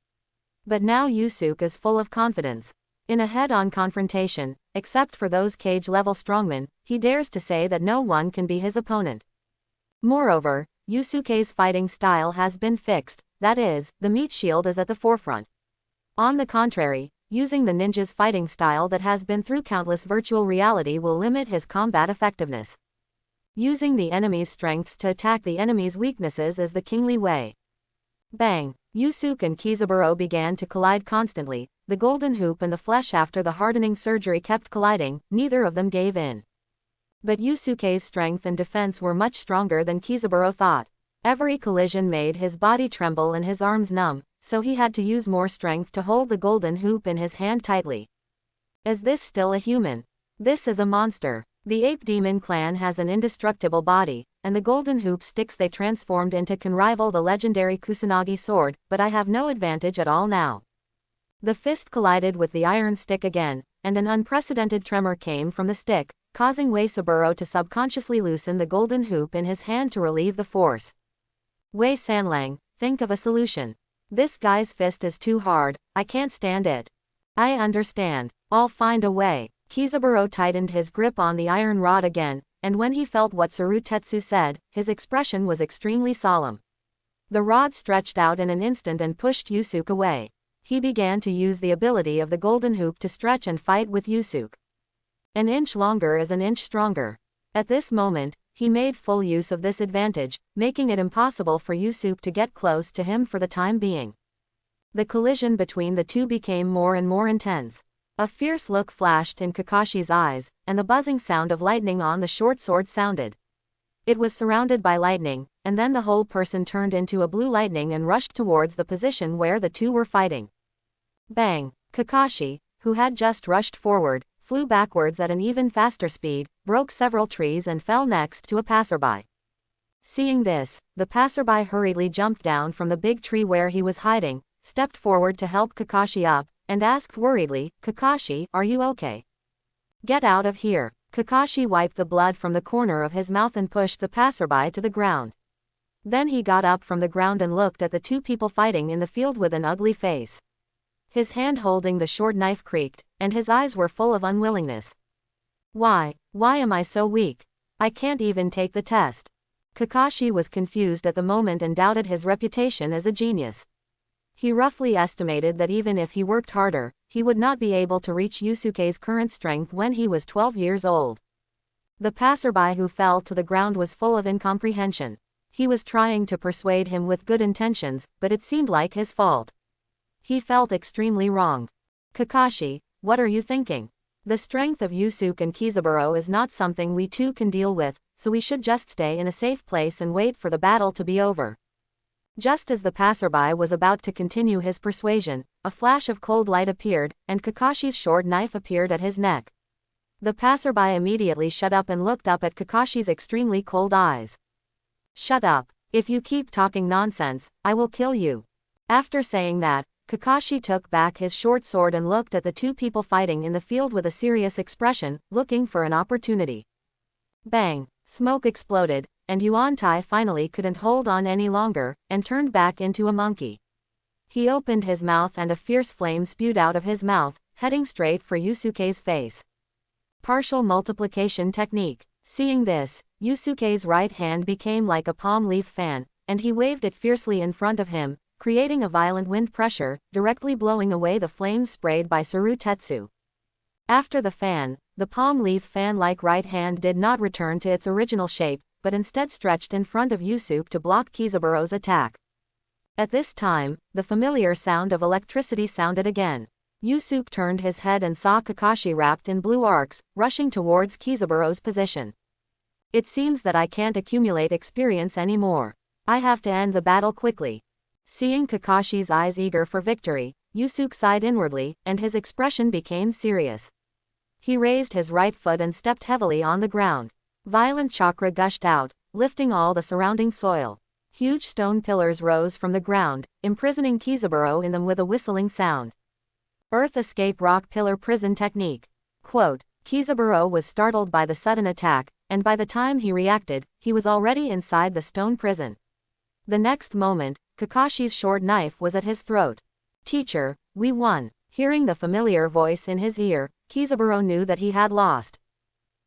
But now Yusuke is full of confidence. In a head-on confrontation, except for those cage-level strongmen, he dares to say that no one can be his opponent. Moreover, Yusuke's fighting style has been fixed, that is, the meat shield is at the forefront. On the contrary, using the ninja's fighting style that has been through countless virtual reality will limit his combat effectiveness. Using the enemy's strengths to attack the enemy's weaknesses is the kingly way. Bang! Yusuke and Kizaburo began to collide constantly. The golden hoop and the flesh after the hardening surgery kept colliding, neither of them gave in. But Yusuke's strength and defense were much stronger than Kizaburo thought. Every collision made his body tremble and his arms numb, so he had to use more strength to hold the golden hoop in his hand tightly. Is this still a human? This is a monster. The ape demon clan has an indestructible body, and the golden hoop sticks they transformed into can rival the legendary Kusanagi sword, but I have no advantage at all now. The fist collided with the iron stick again, and an unprecedented tremor came from the stick, causing Saburo to subconsciously loosen the golden hoop in his hand to relieve the force. Wei Sanlang, think of a solution. This guy's fist is too hard, I can't stand it. I understand, I'll find a way. Kizaburo tightened his grip on the iron rod again, and when he felt what Tsurutetsu said, his expression was extremely solemn. The rod stretched out in an instant and pushed Yusuke away. He began to use the ability of the golden hoop to stretch and fight with Yusuke. An inch longer is an inch stronger. At this moment, he made full use of this advantage, making it impossible for Yusuke to get close to him for the time being. The collision between the two became more and more intense. A fierce look flashed in Kakashi's eyes, and the buzzing sound of lightning on the short sword sounded. It was surrounded by lightning, and then the whole person turned into a blue lightning and rushed towards the position where the two were fighting. Bang! Kakashi, who had just rushed forward, flew backwards at an even faster speed, broke several trees and fell next to a passerby. Seeing this, the passerby hurriedly jumped down from the big tree where he was hiding, stepped forward to help Kakashi up, and asked worriedly, "Kakashi, are you okay? Get out of here." Kakashi wiped the blood from the corner of his mouth and pushed the passerby to the ground. Then he got up from the ground and looked at the two people fighting in the field with an ugly face. His hand holding the short knife creaked, and his eyes were full of unwillingness. Why am I so weak? I can't even take the test." Kakashi was confused at the moment and doubted his reputation as a genius. He roughly estimated that even if he worked harder, he would not be able to reach Yusuke's current strength when he was 12 years old. The passerby who fell to the ground was full of incomprehension. He was trying to persuade him with good intentions, but it seemed like his fault. He felt extremely wrong. "Kakashi, what are you thinking? The strength of Yusuke and Kizaburo is not something we two can deal with, so we should just stay in a safe place and wait for the battle to be over." Just as the passerby was about to continue his persuasion, a flash of cold light appeared, and Kakashi's short knife appeared at his neck. The passerby immediately shut up and looked up at Kakashi's extremely cold eyes. "Shut up. If you keep talking nonsense, I will kill you." After saying that, Kakashi took back his short sword and looked at the two people fighting in the field with a serious expression, looking for an opportunity. Bang! Smoke exploded, and Yuan-Tai finally couldn't hold on any longer, and turned back into a monkey. He opened his mouth and a fierce flame spewed out of his mouth, heading straight for Yusuke's face. Partial multiplication technique. Seeing this, Yusuke's right hand became like a palm leaf fan, and he waved it fiercely in front of him, creating a violent wind pressure, directly blowing away the flames sprayed by Tsurutetsu. After the fan, the palm leaf fan-like right hand did not return to its original shape, but instead stretched in front of Yusuke to block Kizaburo's attack. At this time, the familiar sound of electricity sounded again. Yusuke turned his head and saw Kakashi wrapped in blue arcs, rushing towards Kizaburo's position. "It seems that I can't accumulate experience anymore. I have to end the battle quickly." Seeing Kakashi's eyes eager for victory, Yusuke sighed inwardly, and his expression became serious. He raised his right foot and stepped heavily on the ground. Violent chakra gushed out, lifting all the surrounding soil. Huge stone pillars rose from the ground, imprisoning Kizaburo in them with a whistling sound. Earth Escape Rock Pillar Prison Technique. Quote, Kizaburo was startled by the sudden attack, and by the time he reacted, he was already inside the stone prison. The next moment, Kakashi's short knife was at his throat. "Teacher, we won." Hearing the familiar voice in his ear, Kizaburo knew that he had lost.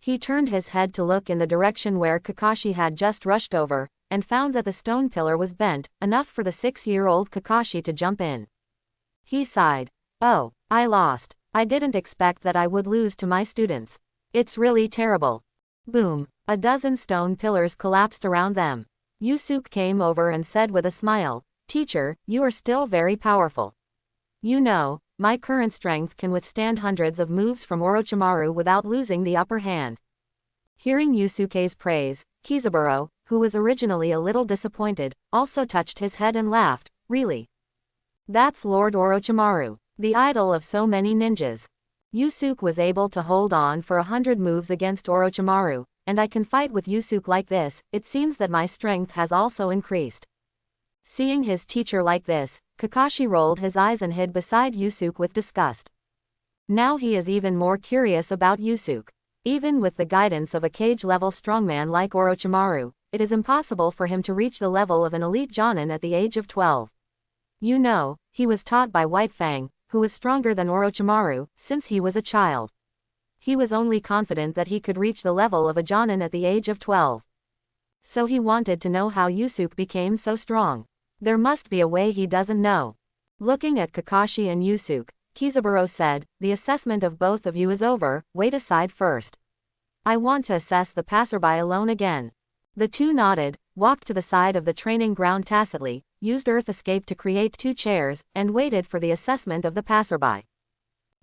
He turned his head to look in the direction where Kakashi had just rushed over, and found that the stone pillar was bent, enough for the 6-year-old Kakashi to jump in. He sighed. "Oh, I lost. I didn't expect that I would lose to my students. It's really terrible." Boom! A dozen stone pillars collapsed around them. Yusuke came over and said with a smile, "Teacher, you are still very powerful. You know, my current strength can withstand hundreds of moves from Orochimaru without losing the upper hand." Hearing Yusuke's praise, Kizaburo, who was originally a little disappointed, also touched his head and laughed. "Really? That's Lord Orochimaru, the idol of so many ninjas. Yusuke was able to hold on for 100 moves against Orochimaru, and I can fight with Yusuke like this. It seems that my strength has also increased." Seeing his teacher like this, Kakashi rolled his eyes and hid beside Yusuke with disgust. Now he is even more curious about Yusuke. Even with the guidance of a cage-level strongman like Orochimaru, it is impossible for him to reach the level of an elite Jonin at the age of 12. You know, he was taught by White Fang, who was stronger than Orochimaru, since he was a child. He was only confident that he could reach the level of a Jonin at the age of 12. So he wanted to know how Yusuke became so strong. There must be a way he doesn't know. Looking at Kakashi and Yusuke, Kizaburo said, "The assessment of both of you is over, wait aside first. I want to assess the passerby alone again." The two nodded, walked to the side of the training ground tacitly, used Earth Escape to create 2 chairs, and waited for the assessment of the passerby.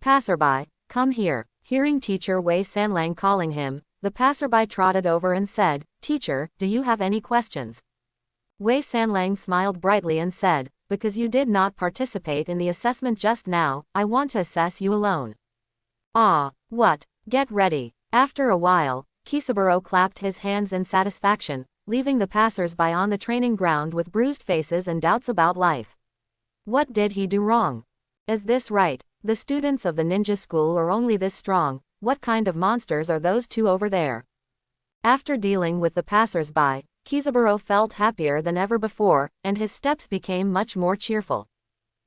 "Passerby, come here." Hearing teacher Wei Sanlang calling him, the passerby trotted over and said, "Teacher, do you have any questions?" Wei Sanlang smiled brightly and said, "Because you did not participate in the assessment just now, I want to assess you alone." "Ah, what? Get ready." After a while, Kisaburo clapped his hands in satisfaction, leaving the passers-by on the training ground with bruised faces and doubts about life. What did he do wrong? Is this right? The students of the ninja school are only this strong. What kind of monsters are those two over there? After dealing with the passers-by, Kizaburo felt happier than ever before, and his steps became much more cheerful.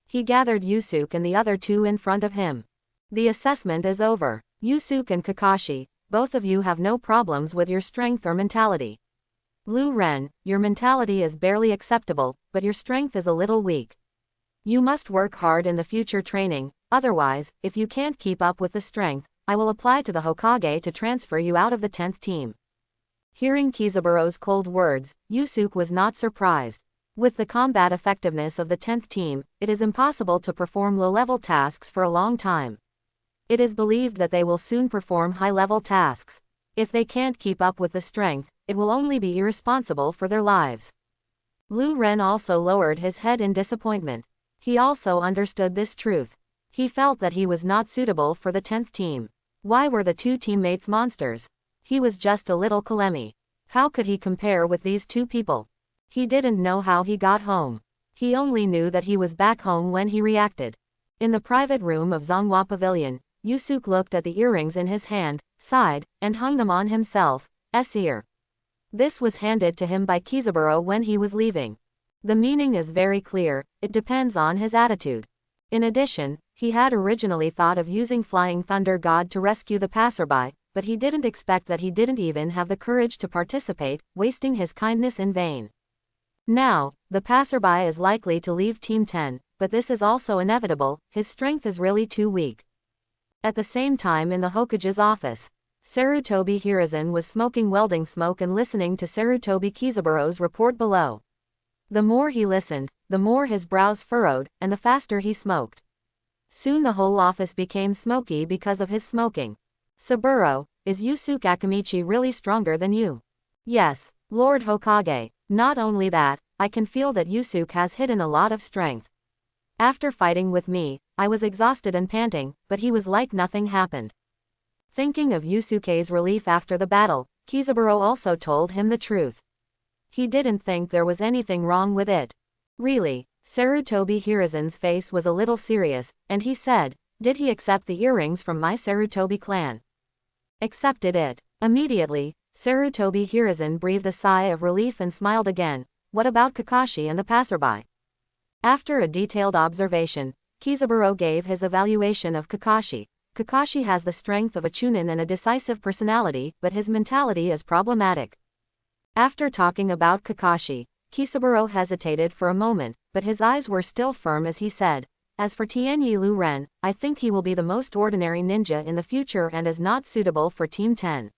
He gathered Yusuke and the other two in front of him. "The assessment is over. Yusuke and Kakashi, both of you have no problems with your strength or mentality. Lu Ren, your mentality is barely acceptable, but your strength is a little weak. You must work hard in the future training, otherwise, if you can't keep up with the strength, I will apply to the Hokage to transfer you out of the 10th team." Hearing Kizaburo's cold words, Yusuke was not surprised. With the combat effectiveness of the 10th team, it is impossible to perform low-level tasks for a long time. It is believed that they will soon perform high-level tasks. If they can't keep up with the strength, it will only be irresponsible for their lives. Lu Ren also lowered his head in disappointment. He also understood this truth. He felt that he was not suitable for the 10th team. Why were the two teammates monsters? He was just a little Kalemi. How could he compare with these two people? He didn't know how he got home. He only knew that he was back home when he reacted. In the private room of Zonghua Pavilion, Yusuke looked at the earrings in his hand, sighed, and hung them on himself's ear. This was handed to him by Kizaburo when he was leaving. The meaning is very clear, it depends on his attitude. In addition, he had originally thought of using Flying Thunder God to rescue the passerby, but he didn't expect that he didn't even have the courage to participate, wasting his kindness in vain. Now, the passerby is likely to leave Team 10, but this is also inevitable, his strength is really too weak. At the same time in the Hokage's office, Sarutobi Hiruzen was smoking welding smoke and listening to Sarutobi Kizaburo's report below. The more he listened, the more his brows furrowed, and the faster he smoked. Soon the whole office became smoky because of his smoking. "Saburo, is Yusuke Akamichi really stronger than you?" "Yes, Lord Hokage. Not only that, I can feel that Yusuke has hidden a lot of strength. After fighting with me, I was exhausted and panting, but he was like nothing happened." Thinking of Yusuke's relief after the battle, Kizaburo also told him the truth. He didn't think there was anything wrong with it. "Really?" Sarutobi Hiruzen's face was a little serious, and he said, "Did he accept the earrings from my Sarutobi clan?" "Accepted it." Immediately, Sarutobi Hiruzen breathed a sigh of relief and smiled again. What about Kakashi and the passerby? After a detailed observation, Kizaburo gave his evaluation of Kakashi. Kakashi has the strength of a Chunin and a decisive personality, but his mentality is problematic. After talking about Kakashi, Kisaburo hesitated for a moment, but his eyes were still firm as he said, as for Tianyi Lu Ren, I think he will be the most ordinary ninja in the future and is not suitable for Team 10.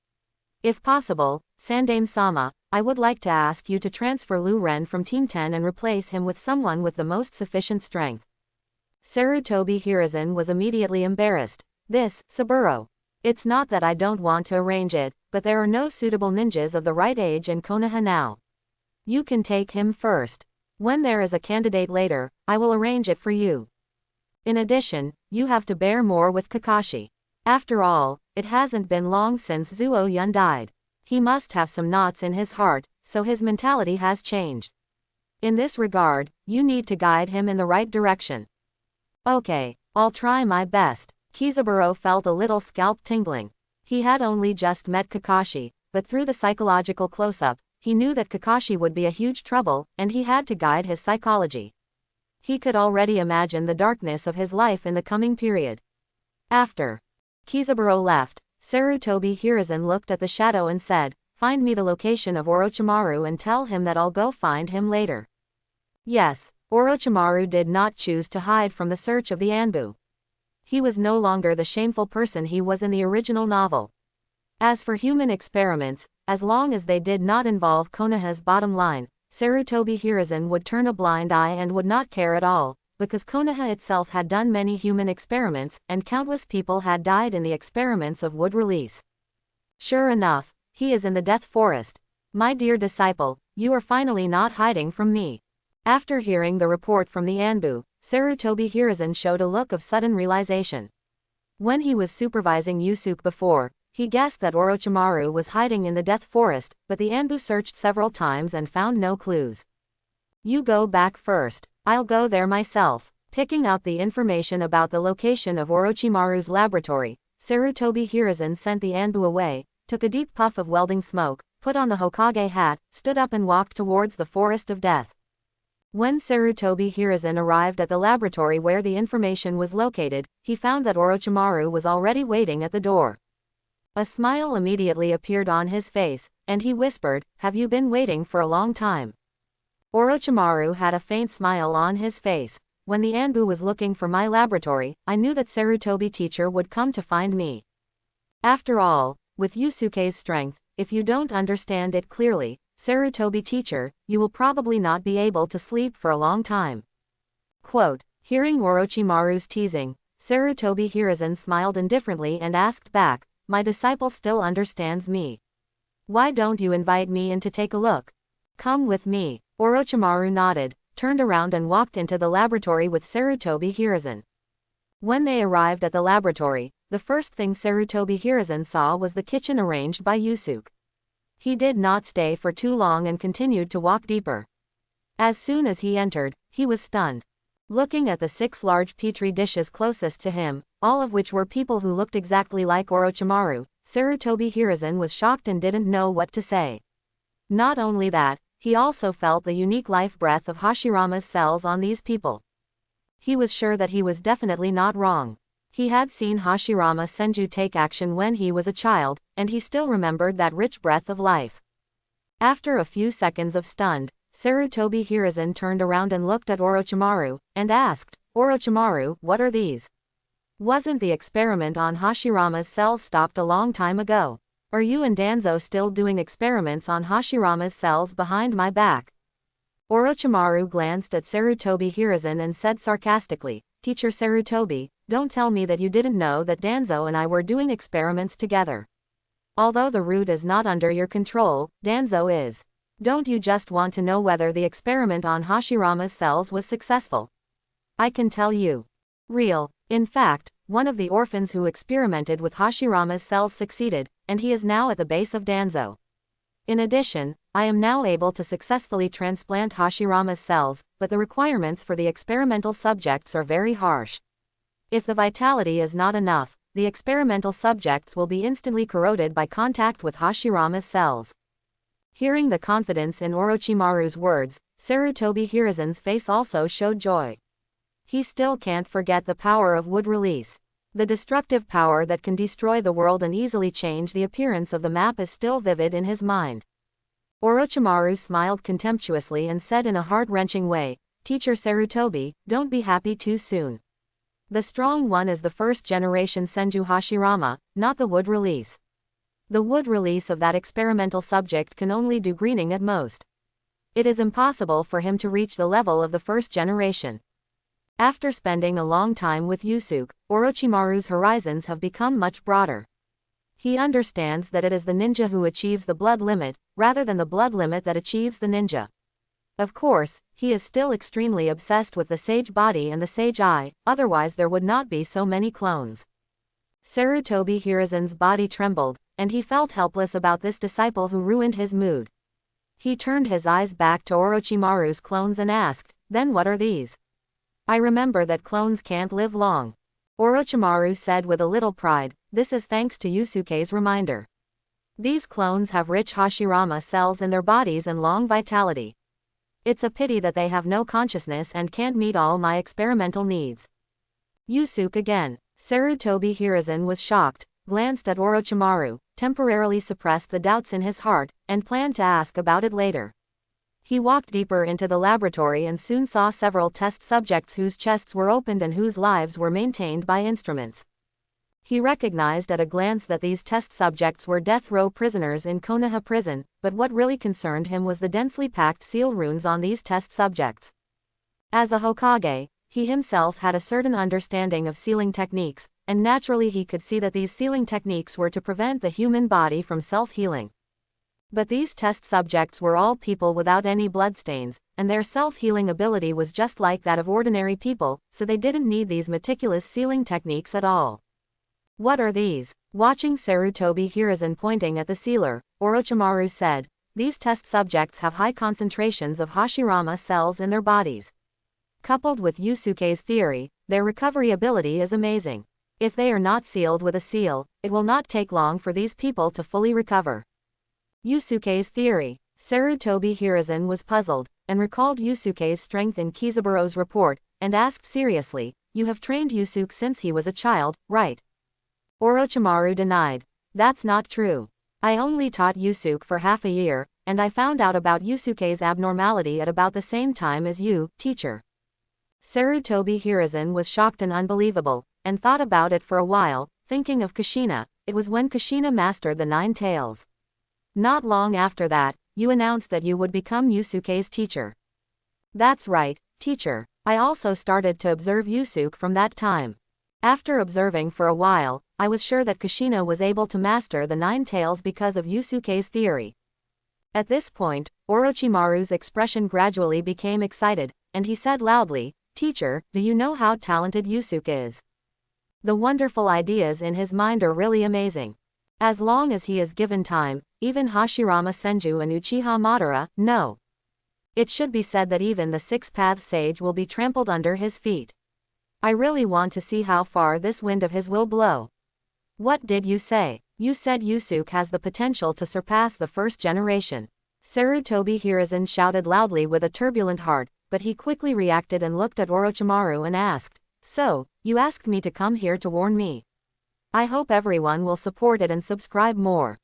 If possible, Sandame-sama, I would like to ask you to transfer Lu Ren from Team 10 and replace him with someone with the most sufficient strength. Sarutobi Hiruzen was immediately embarrassed. This, Saburo. It's not that I don't want to arrange it, but there are no suitable ninjas of the right age in Konoha now. You can take him first. When there is a candidate later, I will arrange it for you. In addition, you have to bear more with Kakashi. After all, it hasn't been long since Zuo Yun died. He must have some knots in his heart, so his mentality has changed. In this regard, you need to guide him in the right direction. Okay, I'll try my best. Kizaburo felt a little scalp tingling. He had only just met Kakashi, but through the psychological close-up, he knew that Kakashi would be a huge trouble, and he had to guide his psychology. He could already imagine the darkness of his life in the coming period. After Kizaburo left, Sarutobi Hiruzen looked at the shadow and said, "Find me the location of Orochimaru and tell him that I'll go find him later." Yes, Orochimaru did not choose to hide from the search of the Anbu. He was no longer the shameful person he was in the original novel. As for human experiments, as long as they did not involve Konoha's bottom line, Sarutobi Hiruzen would turn a blind eye and would not care at all, because Konoha itself had done many human experiments, and countless people had died in the experiments of wood release. Sure enough, he is in the Death Forest. My dear disciple, you are finally not hiding from me. After hearing the report from the Anbu, Sarutobi Hiruzen showed a look of sudden realization. When he was supervising Yusuke before, he guessed that Orochimaru was hiding in the Death Forest, but the Anbu searched several times and found no clues. You go back first, I'll go there myself. Picking out the information about the location of Orochimaru's laboratory, Sarutobi Hiruzen sent the Anbu away, took a deep puff of welding smoke, put on the Hokage hat, stood up and walked towards the Forest of Death. When Sarutobi Hiruzen arrived at the laboratory where the information was located, he found that Orochimaru was already waiting at the door. A smile immediately appeared on his face, and he whispered, "Have you been waiting for a long time?" Orochimaru had a faint smile on his face. When the Anbu was looking for my laboratory, I knew that Sarutobi teacher would come to find me. After all, with Yusuke's strength, if you don't understand it clearly, Sarutobi teacher, you will probably not be able to sleep for a long time. Quote, hearing Orochimaru's teasing, Sarutobi Hiruzen smiled indifferently and asked back, "My disciple still understands me. Why don't you invite me in to take a look? Come with me." Orochimaru nodded, turned around and walked into the laboratory with Sarutobi Hiruzen. When they arrived at the laboratory, the first thing Sarutobi Hiruzen saw was the kitchen arranged by Yusuke. He did not stay for too long and continued to walk deeper. As soon as he entered, he was stunned. Looking at the 6 large petri dishes closest to him, all of which were people who looked exactly like Orochimaru, Sarutobi Hiruzen was shocked and didn't know what to say. Not only that, he also felt the unique life breath of Hashirama's cells on these people. He was sure that he was definitely not wrong. He had seen Hashirama Senju take action when he was a child, and he still remembered that rich breath of life. After a few seconds of stunned, Sarutobi Hiruzen turned around and looked at Orochimaru, and asked, "Orochimaru, what are these? Wasn't the experiment on Hashirama's cells stopped a long time ago? Are you and Danzo still doing experiments on Hashirama's cells behind my back?" Orochimaru glanced at Sarutobi Hiruzen and said sarcastically, "Teacher Sarutobi, don't tell me that you didn't know that Danzo and I were doing experiments together. Although the root is not under your control, Danzo is. Don't you just want to know whether the experiment on Hashirama's cells was successful? I can tell you. Real. In fact, one of the orphans who experimented with Hashirama's cells succeeded, and he is now at the base of Danzo. In addition, I am now able to successfully transplant Hashirama's cells, but the requirements for the experimental subjects are very harsh. If the vitality is not enough, the experimental subjects will be instantly corroded by contact with Hashirama's cells. Hearing the confidence in Orochimaru's words, Sarutobi Hiruzen's face also showed joy. He still can't forget the power of wood release. The destructive power that can destroy the world and easily change the appearance of the map is still vivid in his mind. Orochimaru smiled contemptuously and said in a heart-wrenching way, "Teacher Sarutobi, don't be happy too soon. The strong one is the first-generation Senju Hashirama, not the wood release. The wood release of that experimental subject can only do greening at most. It is impossible for him to reach the level of the first generation." After spending a long time with Yusuke, Orochimaru's horizons have become much broader. He understands that it is the ninja who achieves the blood limit, rather than the blood limit that achieves the ninja. Of course, he is still extremely obsessed with the sage body and the sage eye, otherwise there would not be so many clones. Sarutobi Hiruzen's body trembled, and he felt helpless about this disciple who ruined his mood. He turned his eyes back to Orochimaru's clones and asked, "Then what are these?" "I remember that clones can't live long," Orochimaru said with a little pride. "This is thanks to Yusuke's reminder. These clones have rich Hashirama cells in their bodies and long vitality. It's a pity that they have no consciousness and can't meet all my experimental needs." Yusuke again. Sarutobi Hiruzen was shocked, glanced at Orochimaru, temporarily suppressed the doubts in his heart, and planned to ask about it later. He walked deeper into the laboratory and soon saw several test subjects whose chests were opened and whose lives were maintained by instruments. He recognized at a glance that these test subjects were death row prisoners in Konoha prison, but what really concerned him was the densely packed seal runes on these test subjects. As a Hokage, he himself had a certain understanding of sealing techniques, and naturally he could see that these sealing techniques were to prevent the human body from self-healing. But these test subjects were all people without any bloodstains, and their self-healing ability was just like that of ordinary people, so they didn't need these meticulous sealing techniques at all. "What are these?" Watching Sarutobi Hiruzen pointing at the sealer, Orochimaru said, "These test subjects have high concentrations of Hashirama cells in their bodies. Coupled with Yusuke's theory, their recovery ability is amazing. If they are not sealed with a seal, it will not take long for these people to fully recover." Yusuke's theory. Sarutobi Hiruzen was puzzled, and recalled Yusuke's strength in Kizaburo's report, and asked seriously, "You have trained Yusuke since he was a child, right?" Orochimaru denied. "That's not true. I only taught Yusuke for half a year, and I found out about Yusuke's abnormality at about the same time as you, teacher." Sarutobi Hiruzen was shocked and unbelievable, and thought about it for a while, thinking of Kushina. It was when Kushina mastered the 9 tails. Not long after that, you announced that you would become Yusuke's teacher. "That's right, teacher. I also started to observe Yusuke from that time. After observing for a while, I was sure that Kushina was able to master the 9 tails because of Yusuke's theory." At this point, Orochimaru's expression gradually became excited, and he said loudly, "Teacher, do you know how talented Yusuke is? The wonderful ideas in his mind are really amazing. As long as he is given time, even Hashirama Senju and Uchiha Madara, no. It should be said that even the 6-path sage will be trampled under his feet. I really want to see how far this wind of his will blow." "What did you say?" "You said Yusuke has the potential to surpass the first generation." Sarutobi Hiruzen shouted loudly with a turbulent heart, but he quickly reacted and looked at Orochimaru and asked, "So, you asked me to come here to warn me? I hope everyone will support it and subscribe more."